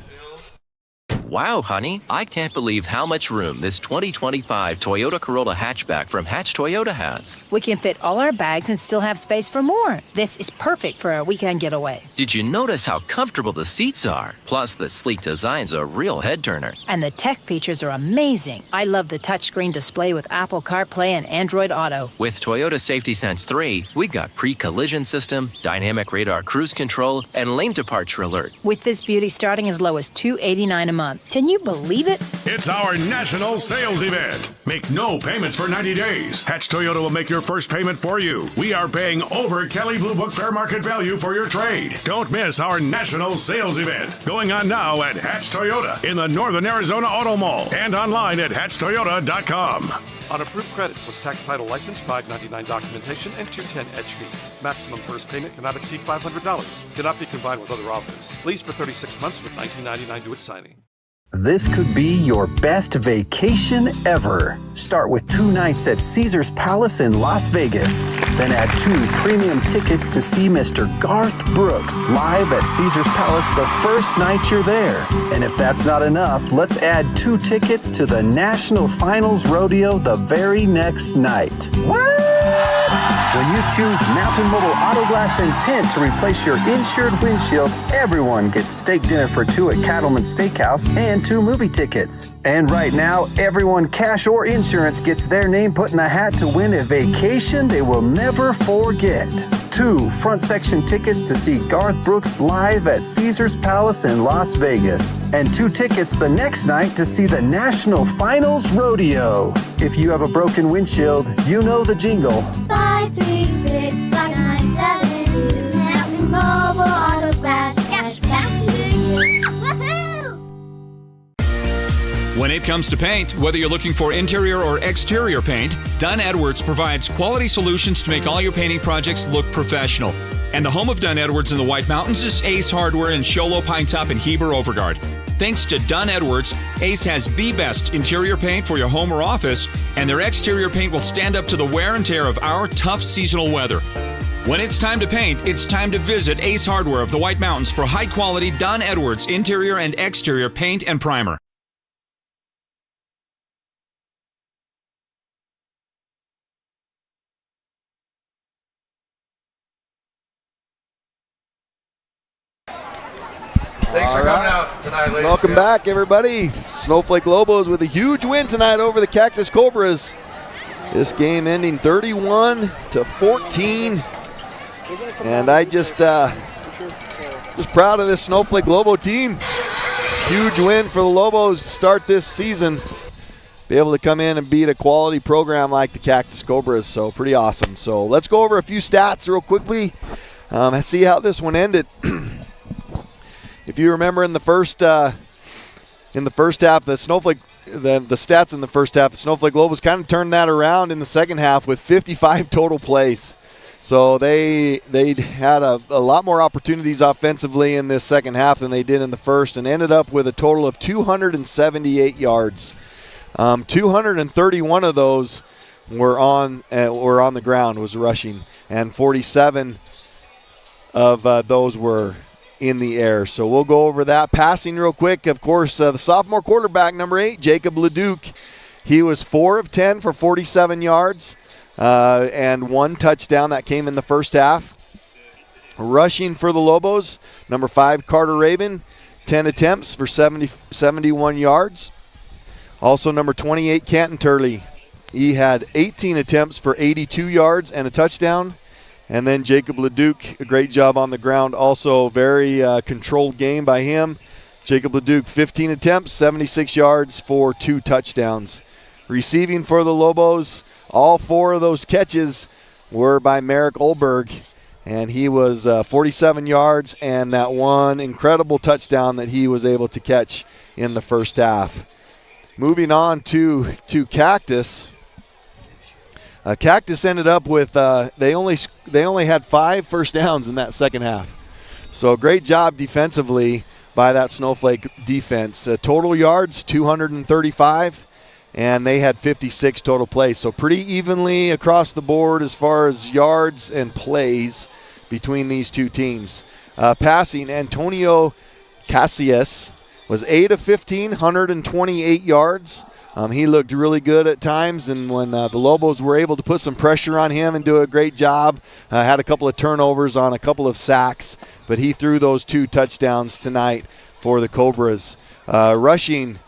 Wow, honey, I can't believe how much room this 2025 Toyota Corolla hatchback from Hatch Toyota has. We can fit all our bags and still have space for more. This is perfect for a weekend getaway. Did you notice how comfortable the seats are? Plus, the sleek design's a real head-turner. And the tech features are amazing. I love the touchscreen display with Apple CarPlay and Android Auto. With Toyota Safety Sense 3, we've got pre-collision system, dynamic radar cruise control, and lane departure alert. With this beauty starting as low as $289 a month. Can you believe it? It's our national sales event. Make no payments for 90 days. Hatch Toyota will make your first payment for you. We are paying over Kelley Blue Book fair market value for your trade. Don't miss our national sales event. Going on now at Hatch Toyota in the Northern Arizona Auto Mall and online at hatchtoyota.com. On approved credit plus tax title license, $5.99 documentation, and $2.10 edge fees. Maximum first payment cannot exceed $500. Cannot be combined with other offers. Lease for 36 months with $19.99 due at signing. This could be your best vacation ever. Start with 2 nights at Caesar's Palace in Las Vegas. Then add 2 premium tickets to see Mr. Garth Brooks live at Caesar's Palace the first night you're there. And if that's not enough, let's add 2 tickets to the National Finals Rodeo the very next night. What? When you choose Mountain Mobile Auto Glass and Tint to replace your insured windshield, everyone gets steak dinner for 2 at Cattleman's Steakhouse and 2 movie tickets. And right now, everyone, cash or insurance, gets their name put in the hat to win a vacation they will never forget. 2 front section tickets to see Garth Brooks live at Caesar's Palace in Las Vegas. And 2 tickets the next night to see the National Finals Rodeo. If you have a broken windshield, you know the jingle. 536-597. Mountain Mobile Auto Glass Cashback. Woohoo! When it comes to paint, whether you're looking for interior or exterior paint, Dunn Edwards provides quality solutions to make all your painting projects look professional. And the home of Dunn Edwards in the White Mountains is Ace Hardware in Show Low, Pine Top, and Heber Overgard. Thanks to Dunn Edwards, Ace has the best interior paint for your home or office, and their exterior paint will stand up to the wear and tear of our tough seasonal weather. When it's time to paint, it's time to visit Ace Hardware of the White Mountains for high-quality Dunn Edwards interior and exterior paint and primer. Thanks for coming out tonight, ladies. Welcome back, everybody. Snowflake Lobos with a huge win tonight over the Cactus Cobras. This game ending 31-14. And I just proud of this Snowflake Lobo team. It's a huge win for the Lobos to start this season. Be able to come in and beat a quality program like the Cactus Cobras, so pretty awesome. So let's go over a few stats real quickly and see how this one ended. If you remember in the first half, the stats in the first half, the Snowflake Lobos kind of turned that around in the second half with 55 total plays. So they had a lot more opportunities offensively in this second half than they did in the first, and ended up with a total of 278 yards. 231 of those were on the ground, was rushing, and 47 of those were in the air. So we'll go over that. Passing real quick, of course, the sophomore quarterback, number 8, Jacob Leduc. He was 4 of 10 for 47 yards and 1 touchdown. That came in the first half. Rushing for the Lobos, number 5, Carter Raven, 10 attempts for 71 yards. Also number 28, Canton Turley. He had 18 attempts for 82 yards and a touchdown. And then Jacob Leduc, a great job on the ground. Also very controlled game by him. Jacob Leduc, 15 attempts, 76 yards for 2 touchdowns. Receiving for the Lobos, all 4 of those catches were by Merrick Olberg. And he was 47 yards and that one incredible touchdown that he was able to catch in the first half. Moving on to Cactus. Cactus ended up with they only had 5 first downs in that second half. So great job defensively by that Snowflake defense. Total yards 235, and they had 56 total plays. So pretty evenly across the board as far as yards and plays between these two teams. Passing, Antonio Casillas was 8 of 15, 128 yards. He looked really good at times, and when the Lobos were able to put some pressure on him and do a great job, had a couple of turnovers on a couple of sacks, but he threw those 2 touchdowns tonight for the Cobras. Rushing,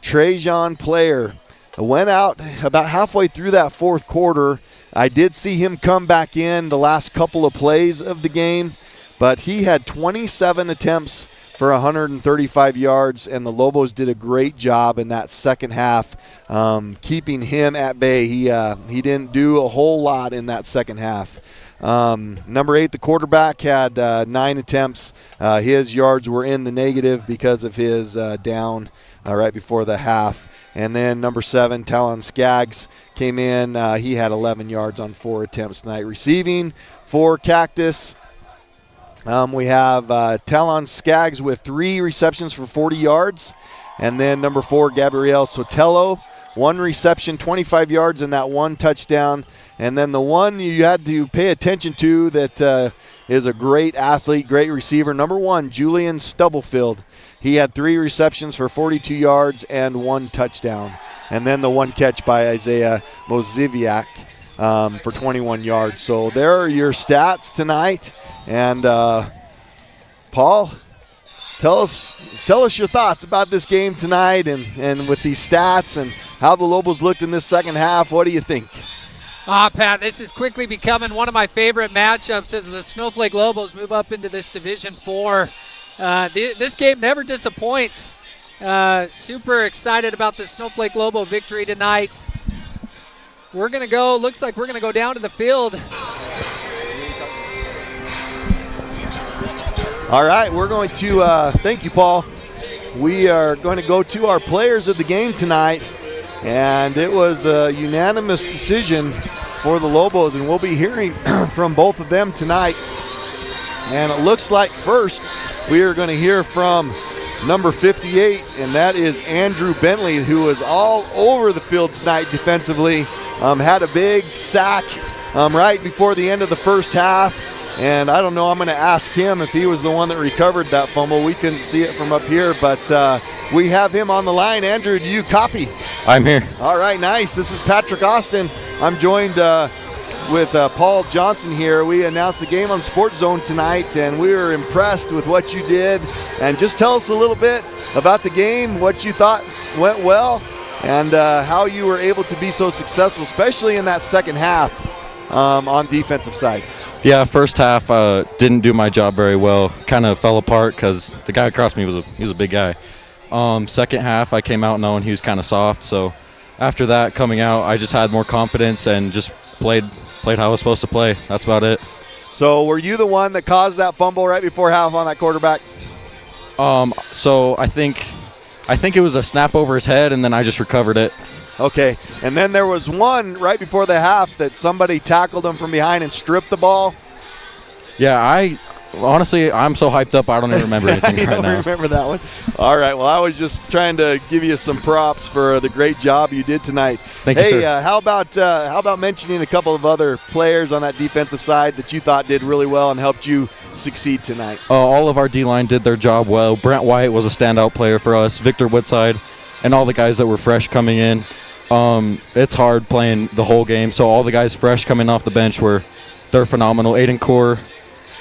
Trajan Player went out about halfway through that fourth quarter. I did see him come back in the last couple of plays of the game, but he had 27 attempts for 135 yards, and the Lobos did a great job in that second half keeping him at bay. He didn't do a whole lot in that second half. Number 8, the quarterback, had 9 attempts. His yards were in the negative because of his down right before the half. And then number 7, Talon Skaggs, came in. He had 11 yards on 4 attempts tonight. Receiving for Cactus, we have Talon Skaggs with 3 receptions for 40 yards. And then number 4, Gabriel Sotelo, 1 reception, 25 yards, and that 1 touchdown. And then the one you had to pay attention to that is a great athlete, great receiver, number 1, Julian Stubblefield. He had 3 receptions for 42 yards and 1 touchdown. And then the 1 catch by Isaiah Moziviak for 21 yards. So there are your stats tonight. And Paul, tell us your thoughts about this game tonight and with these stats and how the Lobos looked in this second half. What do you think? Pat, this is quickly becoming one of my favorite matchups as the Snowflake Lobos move up into this Division 4. This game never disappoints. Super excited about the Snowflake Lobo victory tonight. We're going to go, looks like we're going to go down to the field. All right, we're going to, thank you, Paul. we are going to go to our players of the game tonight, and it was a unanimous decision for the Lobos, and we'll be hearing from both of them tonight. And it looks like first we are going to hear from number 58, and that is Andrew Bentley, who was all over the field tonight defensively. Had a big sack right before the end of the first half. And I don't know, I'm going to ask him if he was the one that recovered that fumble. We couldn't see it from up here, but we have him on the line. Andrew, do you copy? I'm here. All right, nice. This is Patrick Austin. I'm joined with Paul Johnson here. We announced the game on Sports Zone tonight, and we were impressed with what you did. And just tell us a little bit about the game, what you thought went well, and how you were able to be so successful, especially in that second half on defensive side. Yeah, first half didn't do my job very well. Kind of fell apart because the guy across me was a big guy. Second half, I came out knowing he was kind of soft. So after that, coming out, I just had more confidence and just played how I was supposed to play. That's about it. So were you the one that caused that fumble right before half on that quarterback? So I think it was a snap over his head, and then I just recovered it. Okay, and then there was one right before the half that somebody tackled him from behind and stripped the ball. Yeah, honestly, I'm so hyped up I don't even remember anything right now. You don't remember that one? All right, well, I was just trying to give you some props for the great job you did tonight. Thank you, sir. How about mentioning a couple of other players on that defensive side that you thought did really well and helped you succeed tonight? All of our D-line did their job well. Brent White was a standout player for us, Victor Woodside, and all the guys that were fresh coming in. It's hard playing the whole game, so all the guys fresh coming off the bench they're phenomenal. Aiden Core,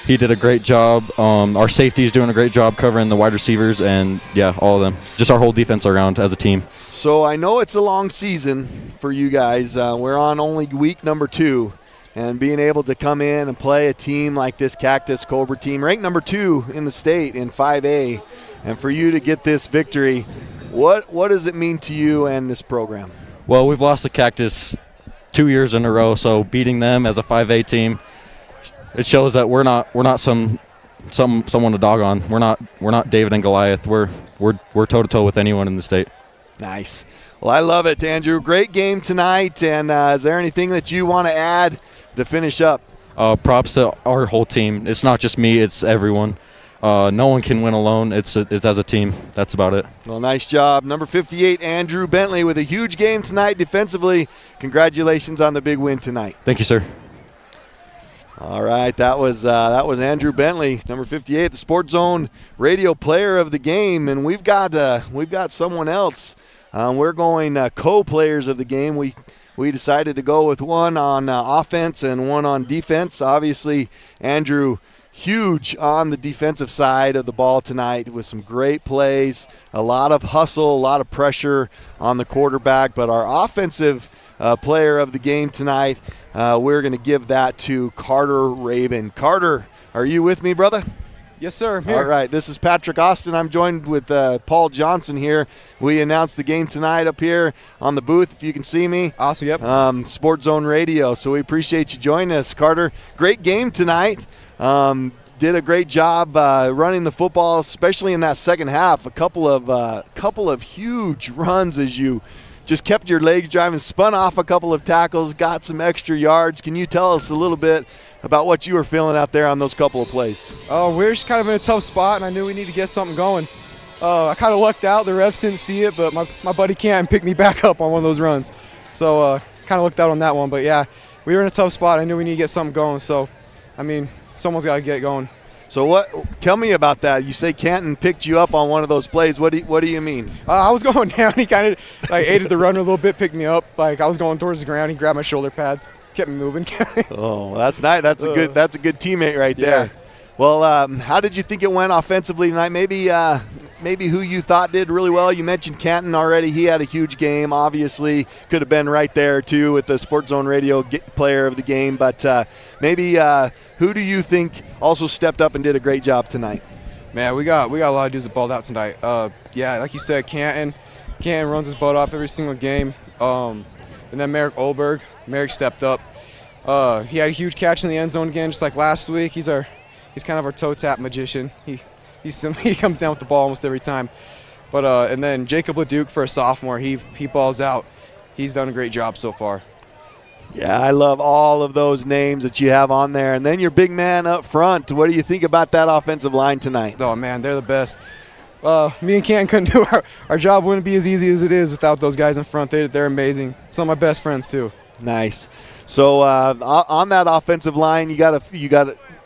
he did a great job. Our safety's doing a great job covering the wide receivers, and yeah, all of them. Just our whole defense around as a team. So I know it's a long season for you guys. We're on only week number 2, and being able to come in and play a team like this Cactus Cobra team, ranked number 2 in the state in 5A, and for you to get this victory, what does it mean to you and this program? Well, we've lost the Cactus 2 years in a row, so beating them as a 5A team, it shows that we're not someone to dog on. We're not David and Goliath. We're toe-to-toe with anyone in the state. Nice. Well, I love it, Andrew. Great game tonight, and is there anything that you want to add to finish up? Props to our whole team. It's not just me, it's everyone. No one can win alone. It's as a team. That's about it. Well, nice job. Number 58, Andrew Bentley, with a huge game tonight defensively. Congratulations on the big win tonight. Thank you, sir. All right, that was Andrew Bentley, number 58, the Sports Zone Radio Player of the Game, and we've got someone else. We're going co-players of the game. We decided to go with one on offense and one on defense. Obviously, Andrew, huge on the defensive side of the ball tonight with some great plays, a lot of hustle, a lot of pressure on the quarterback. But our offensive player of the game tonight, we're going to give that to Carter Rabin. Carter, are you with me, brother? Yes, sir. I'm here. All right, this is Patrick Austin. I'm joined with Paul Johnson here. We announced the game tonight up here on the booth, if you can see me. Awesome, yep. Sports Zone Radio, so we appreciate you joining us. Carter, great game tonight. Did a great job running the football, especially in that second half. A couple of huge runs as you just kept your legs driving, spun off a couple of tackles, got some extra yards. Can you tell us a little bit about what you were feeling out there on those couple of plays? We're just kind of in a tough spot, and I knew we needed to get something going. I kind of lucked out. The refs didn't see it, but my buddy Canton picked me back up on one of those runs. So kind of lucked out on that one. But, yeah, we were in a tough spot. I knew we needed to get something going. So, I mean, someone's got to get going. So tell me about that. You say Canton picked you up on one of those plays. What do you mean? I was going down. He kind of aided the run a little bit, picked me up. I was going towards the ground. He grabbed my shoulder pads, kept me moving. Oh, that's nice. That's a good teammate right there. Yeah. Well, how did you think it went offensively tonight? Maybe who you thought did really well. You mentioned Canton already. He had a huge game. Obviously, could have been right there too with the Sports Zone Radio player of the game. But maybe who do you think also stepped up and did a great job tonight? Man, we got a lot of dudes that balled out tonight. Yeah, like you said, Canton runs his butt off every single game. And then Merrick Olberg. Merrick stepped up. He had a huge catch in the end zone again, just like last week. He's kind of our toe tap magician. He comes down with the ball almost every time. But and then Jacob LeDuc for a sophomore, he balls out. He's done a great job so far. Yeah, I love all of those names that you have on there. And then your big man up front. What do you think about that offensive line tonight? Oh, man, they're the best. Me and Canton couldn't do our job. Wouldn't be as easy as it is without those guys in front. They're amazing. Some of my best friends, too. Nice. So on that offensive line, you got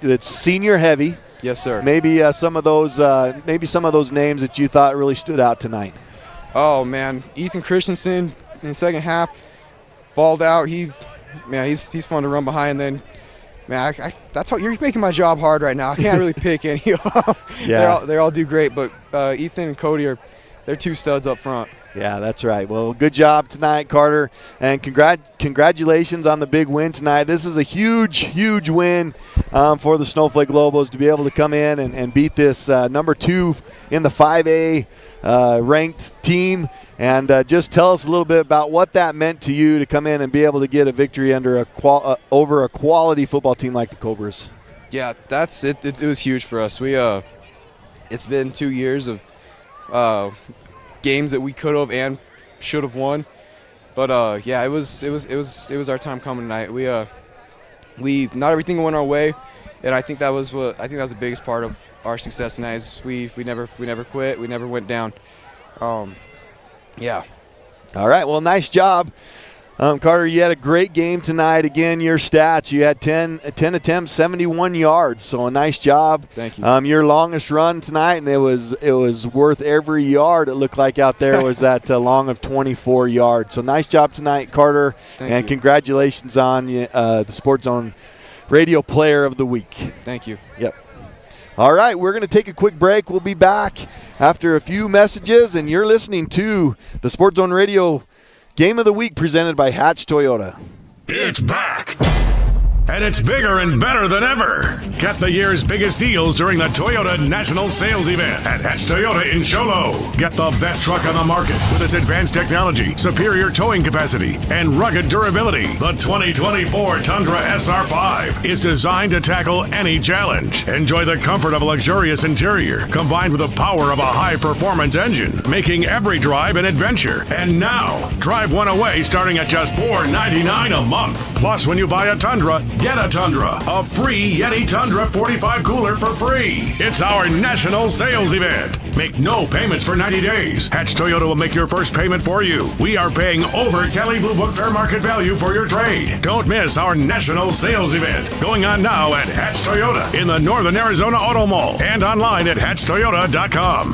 it's senior heavy. Yes, sir. Maybe some of those names that you thought really stood out tonight. Oh, man. Ethan Christensen in the second half balled out. He's fun to run behind. Then, man, that's how you're making my job hard right now. I can't really pick any of them. Yeah. They all do great, but Ethan and Cody they're two studs up front. Yeah, that's right. Well, good job tonight, Carter, and congratulations on the big win tonight. This is a huge, huge win for the Snowflake Lobos to be able to come in and beat this number 2 in the 5A ranked team. And just tell us a little bit about what that meant to you to come in and be able to get a victory under over a quality football team like the Cobras. Yeah, that's it. It was huge for us. It's been 2 years of games that we could have and should have won, but yeah, it was our time coming tonight. We not everything went our way, and I think that was the biggest part of our success tonight. Is we never quit. We never went down. Yeah. All right. Well, nice job. Carter, you had a great game tonight. Again, your stats, you had 10 attempts, 71 yards, so a nice job. Thank you. Your longest run tonight, and it was worth every yard, it looked like out there, was that long of 24 yards. So nice job tonight, Carter, and congratulations on the Sports Zone Radio Player of the Week. Thank you. Yep. All right, we're going to take a quick break. We'll be back after a few messages, and you're listening to the Sports Zone Radio Game of the Week presented by Hatch Toyota. It's back. And it's bigger and better than ever. Get the year's biggest deals during the Toyota National Sales Event at Hatch Toyota in Sholo. Get the best truck on the market with its advanced technology, superior towing capacity, and rugged durability. The 2024 Tundra SR5 is designed to tackle any challenge. Enjoy the comfort of a luxurious interior combined with the power of a high-performance engine, making every drive an adventure. And now, drive one away starting at just $4.99 a month. Plus, when you buy a Tundra, get a Tundra, a free Yeti Tundra 45 cooler for free. It's our national sales event. Make no payments for 90 days. Hatch Toyota will make your first payment for you. We are paying over Kelley Blue Book fair market value for your trade. Don't miss our national sales event going on now at Hatch Toyota in the Northern Arizona Auto Mall and online at hatchtoyota.com.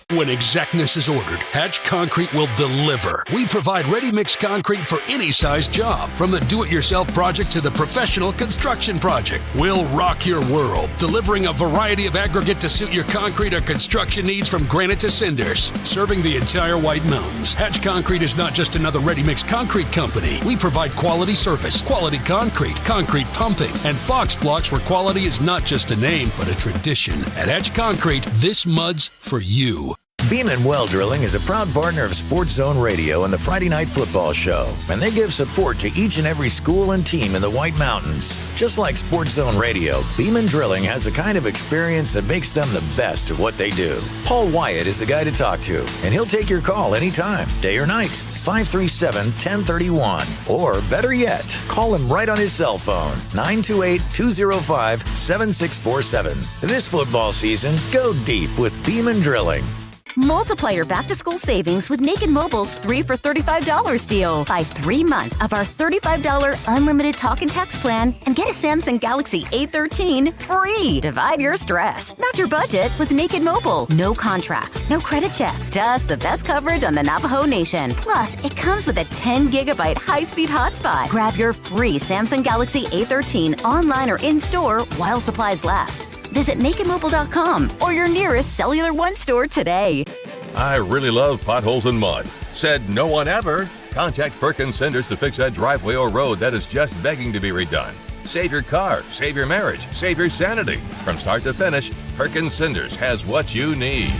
When exactness is ordered, Hatch Concrete will deliver. We provide ready-mix concrete for any size job, from the do-it-yourself project to the professional construction project. We'll rock your world, delivering a variety of aggregate to suit your concrete or construction needs from granite to cinders, serving the entire White Mountains. Hatch Concrete is not just another ready-mix concrete company. We provide quality surface, quality concrete, concrete pumping, and Fox blocks where quality is not just a name, but a tradition. At Hatch Concrete, this mud's for you. Beeman Well Drilling is a proud partner of Sports Zone Radio and the Friday Night Football Show, and they give support to each and every school and team in the White Mountains. Just like Sports Zone Radio, Beeman Drilling has the kind of experience that makes them the best at what they do. Paul Wyatt is the guy to talk to, and he'll take your call anytime, day or night, 537-1031. Or better yet, call him right on his cell phone, 928-205-7647. This football season, go deep with Beeman Drilling. Multiply your back-to-school savings with Naked Mobile's 3 for $35 deal. Buy 3 months of our $35 unlimited talk and text plan and get a Samsung Galaxy A13 free. Divide your stress, not your budget, with Naked Mobile. No contracts, no credit checks, just the best coverage on the Navajo Nation. Plus, it comes with a 10-gigabyte high-speed hotspot. Grab your free Samsung Galaxy A13 online or in-store while supplies last. Visit nakedmobile.com or your nearest Cellular One store today. I really love potholes and mud. Said no one ever. Contact Perkins Cinders to fix that driveway or road that is just begging to be redone. Save your car, save your marriage, save your sanity. From start to finish, Perkins Cinders has what you need.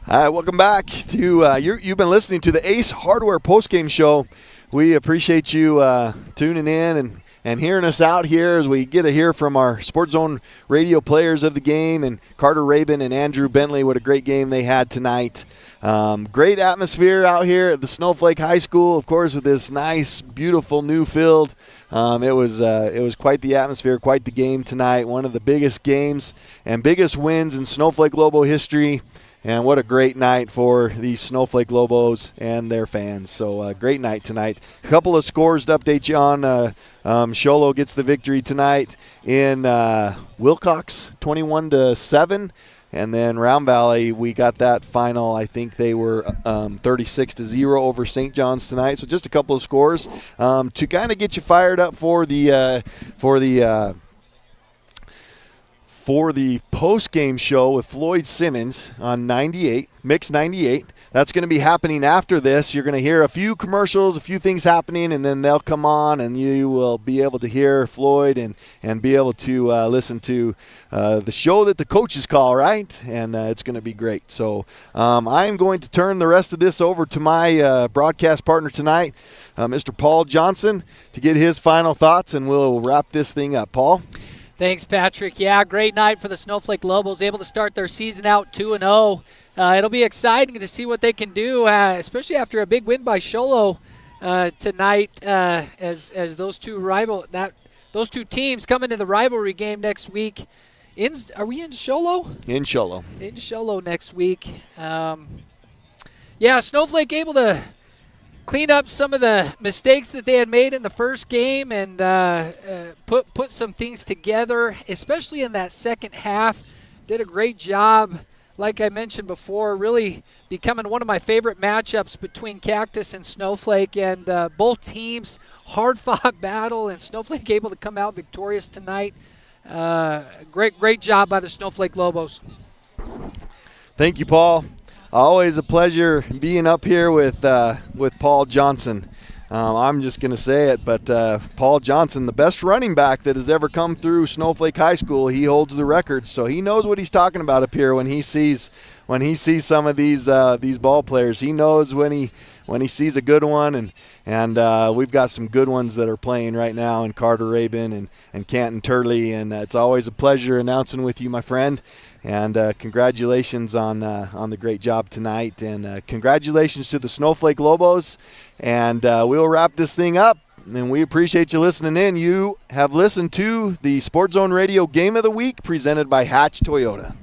Hi, welcome back to you've been listening to the Ace Hardware postgame show we appreciate you tuning in and hearing us out here as we get to hear from our Sports Zone radio players of the game, and Carter Rabin and Andrew Bentley. What a great game they had tonight. Great atmosphere out here at the Snowflake High School, of course, with this nice, beautiful new field. It was quite the atmosphere, quite the game tonight. One of the biggest games and biggest wins in Snowflake Lobo history. And what a great night for the Snowflake Lobos and their fans. So great night tonight. A couple of scores to update you on. Sholo gets the victory tonight in Wilcox, 21-7. And then Round Valley, we got that final. I think they were 36-0 over St. John's tonight. So just a couple of scores to kind of get you fired up for the post-game show with Floyd Simmons on 98, Mix 98. That's going to be happening after this. You're going to hear a few commercials, a few things happening, and then they'll come on, and you will be able to hear Floyd and be able to listen to the show that the coaches call, right? And it's going to be great. So I'm going to turn the rest of this over to my broadcast partner tonight, Mr. Paul Johnson, to get his final thoughts, and we'll wrap this thing up. Paul? Thanks, Patrick. Yeah, great night for the Snowflake Lobos, able to start their season out 2-0. It'll be exciting to see what they can do, especially after a big win by Sholo tonight, as those two teams come into the rivalry game next week. Are we in Sholo? In Sholo. In Sholo next week. Snowflake able to clean up some of the mistakes that they had made in the first game and put some things together, especially in that second half. Did a great job, like I mentioned before, really becoming one of my favorite matchups between Cactus and Snowflake, and both teams, hard-fought battle, and Snowflake able to come out victorious tonight. Great job by the Snowflake Lobos. Thank you, Paul. Always a pleasure being up here with Paul Johnson. I'm just going to say it, but Paul Johnson, the best running back that has ever come through Snowflake High School, he holds the record. So he knows what he's talking about up here when he sees some of these ball players. He knows when he sees a good one, and we've got some good ones that are playing right now in Carter Rabin and Canton Turley, and it's always a pleasure announcing with you, my friend. And congratulations on the great job tonight, and congratulations to the Snowflake Lobos. And we'll wrap this thing up, and we appreciate you listening in. You have listened to the Sports Zone Radio Game of the Week presented by Hatch Toyota.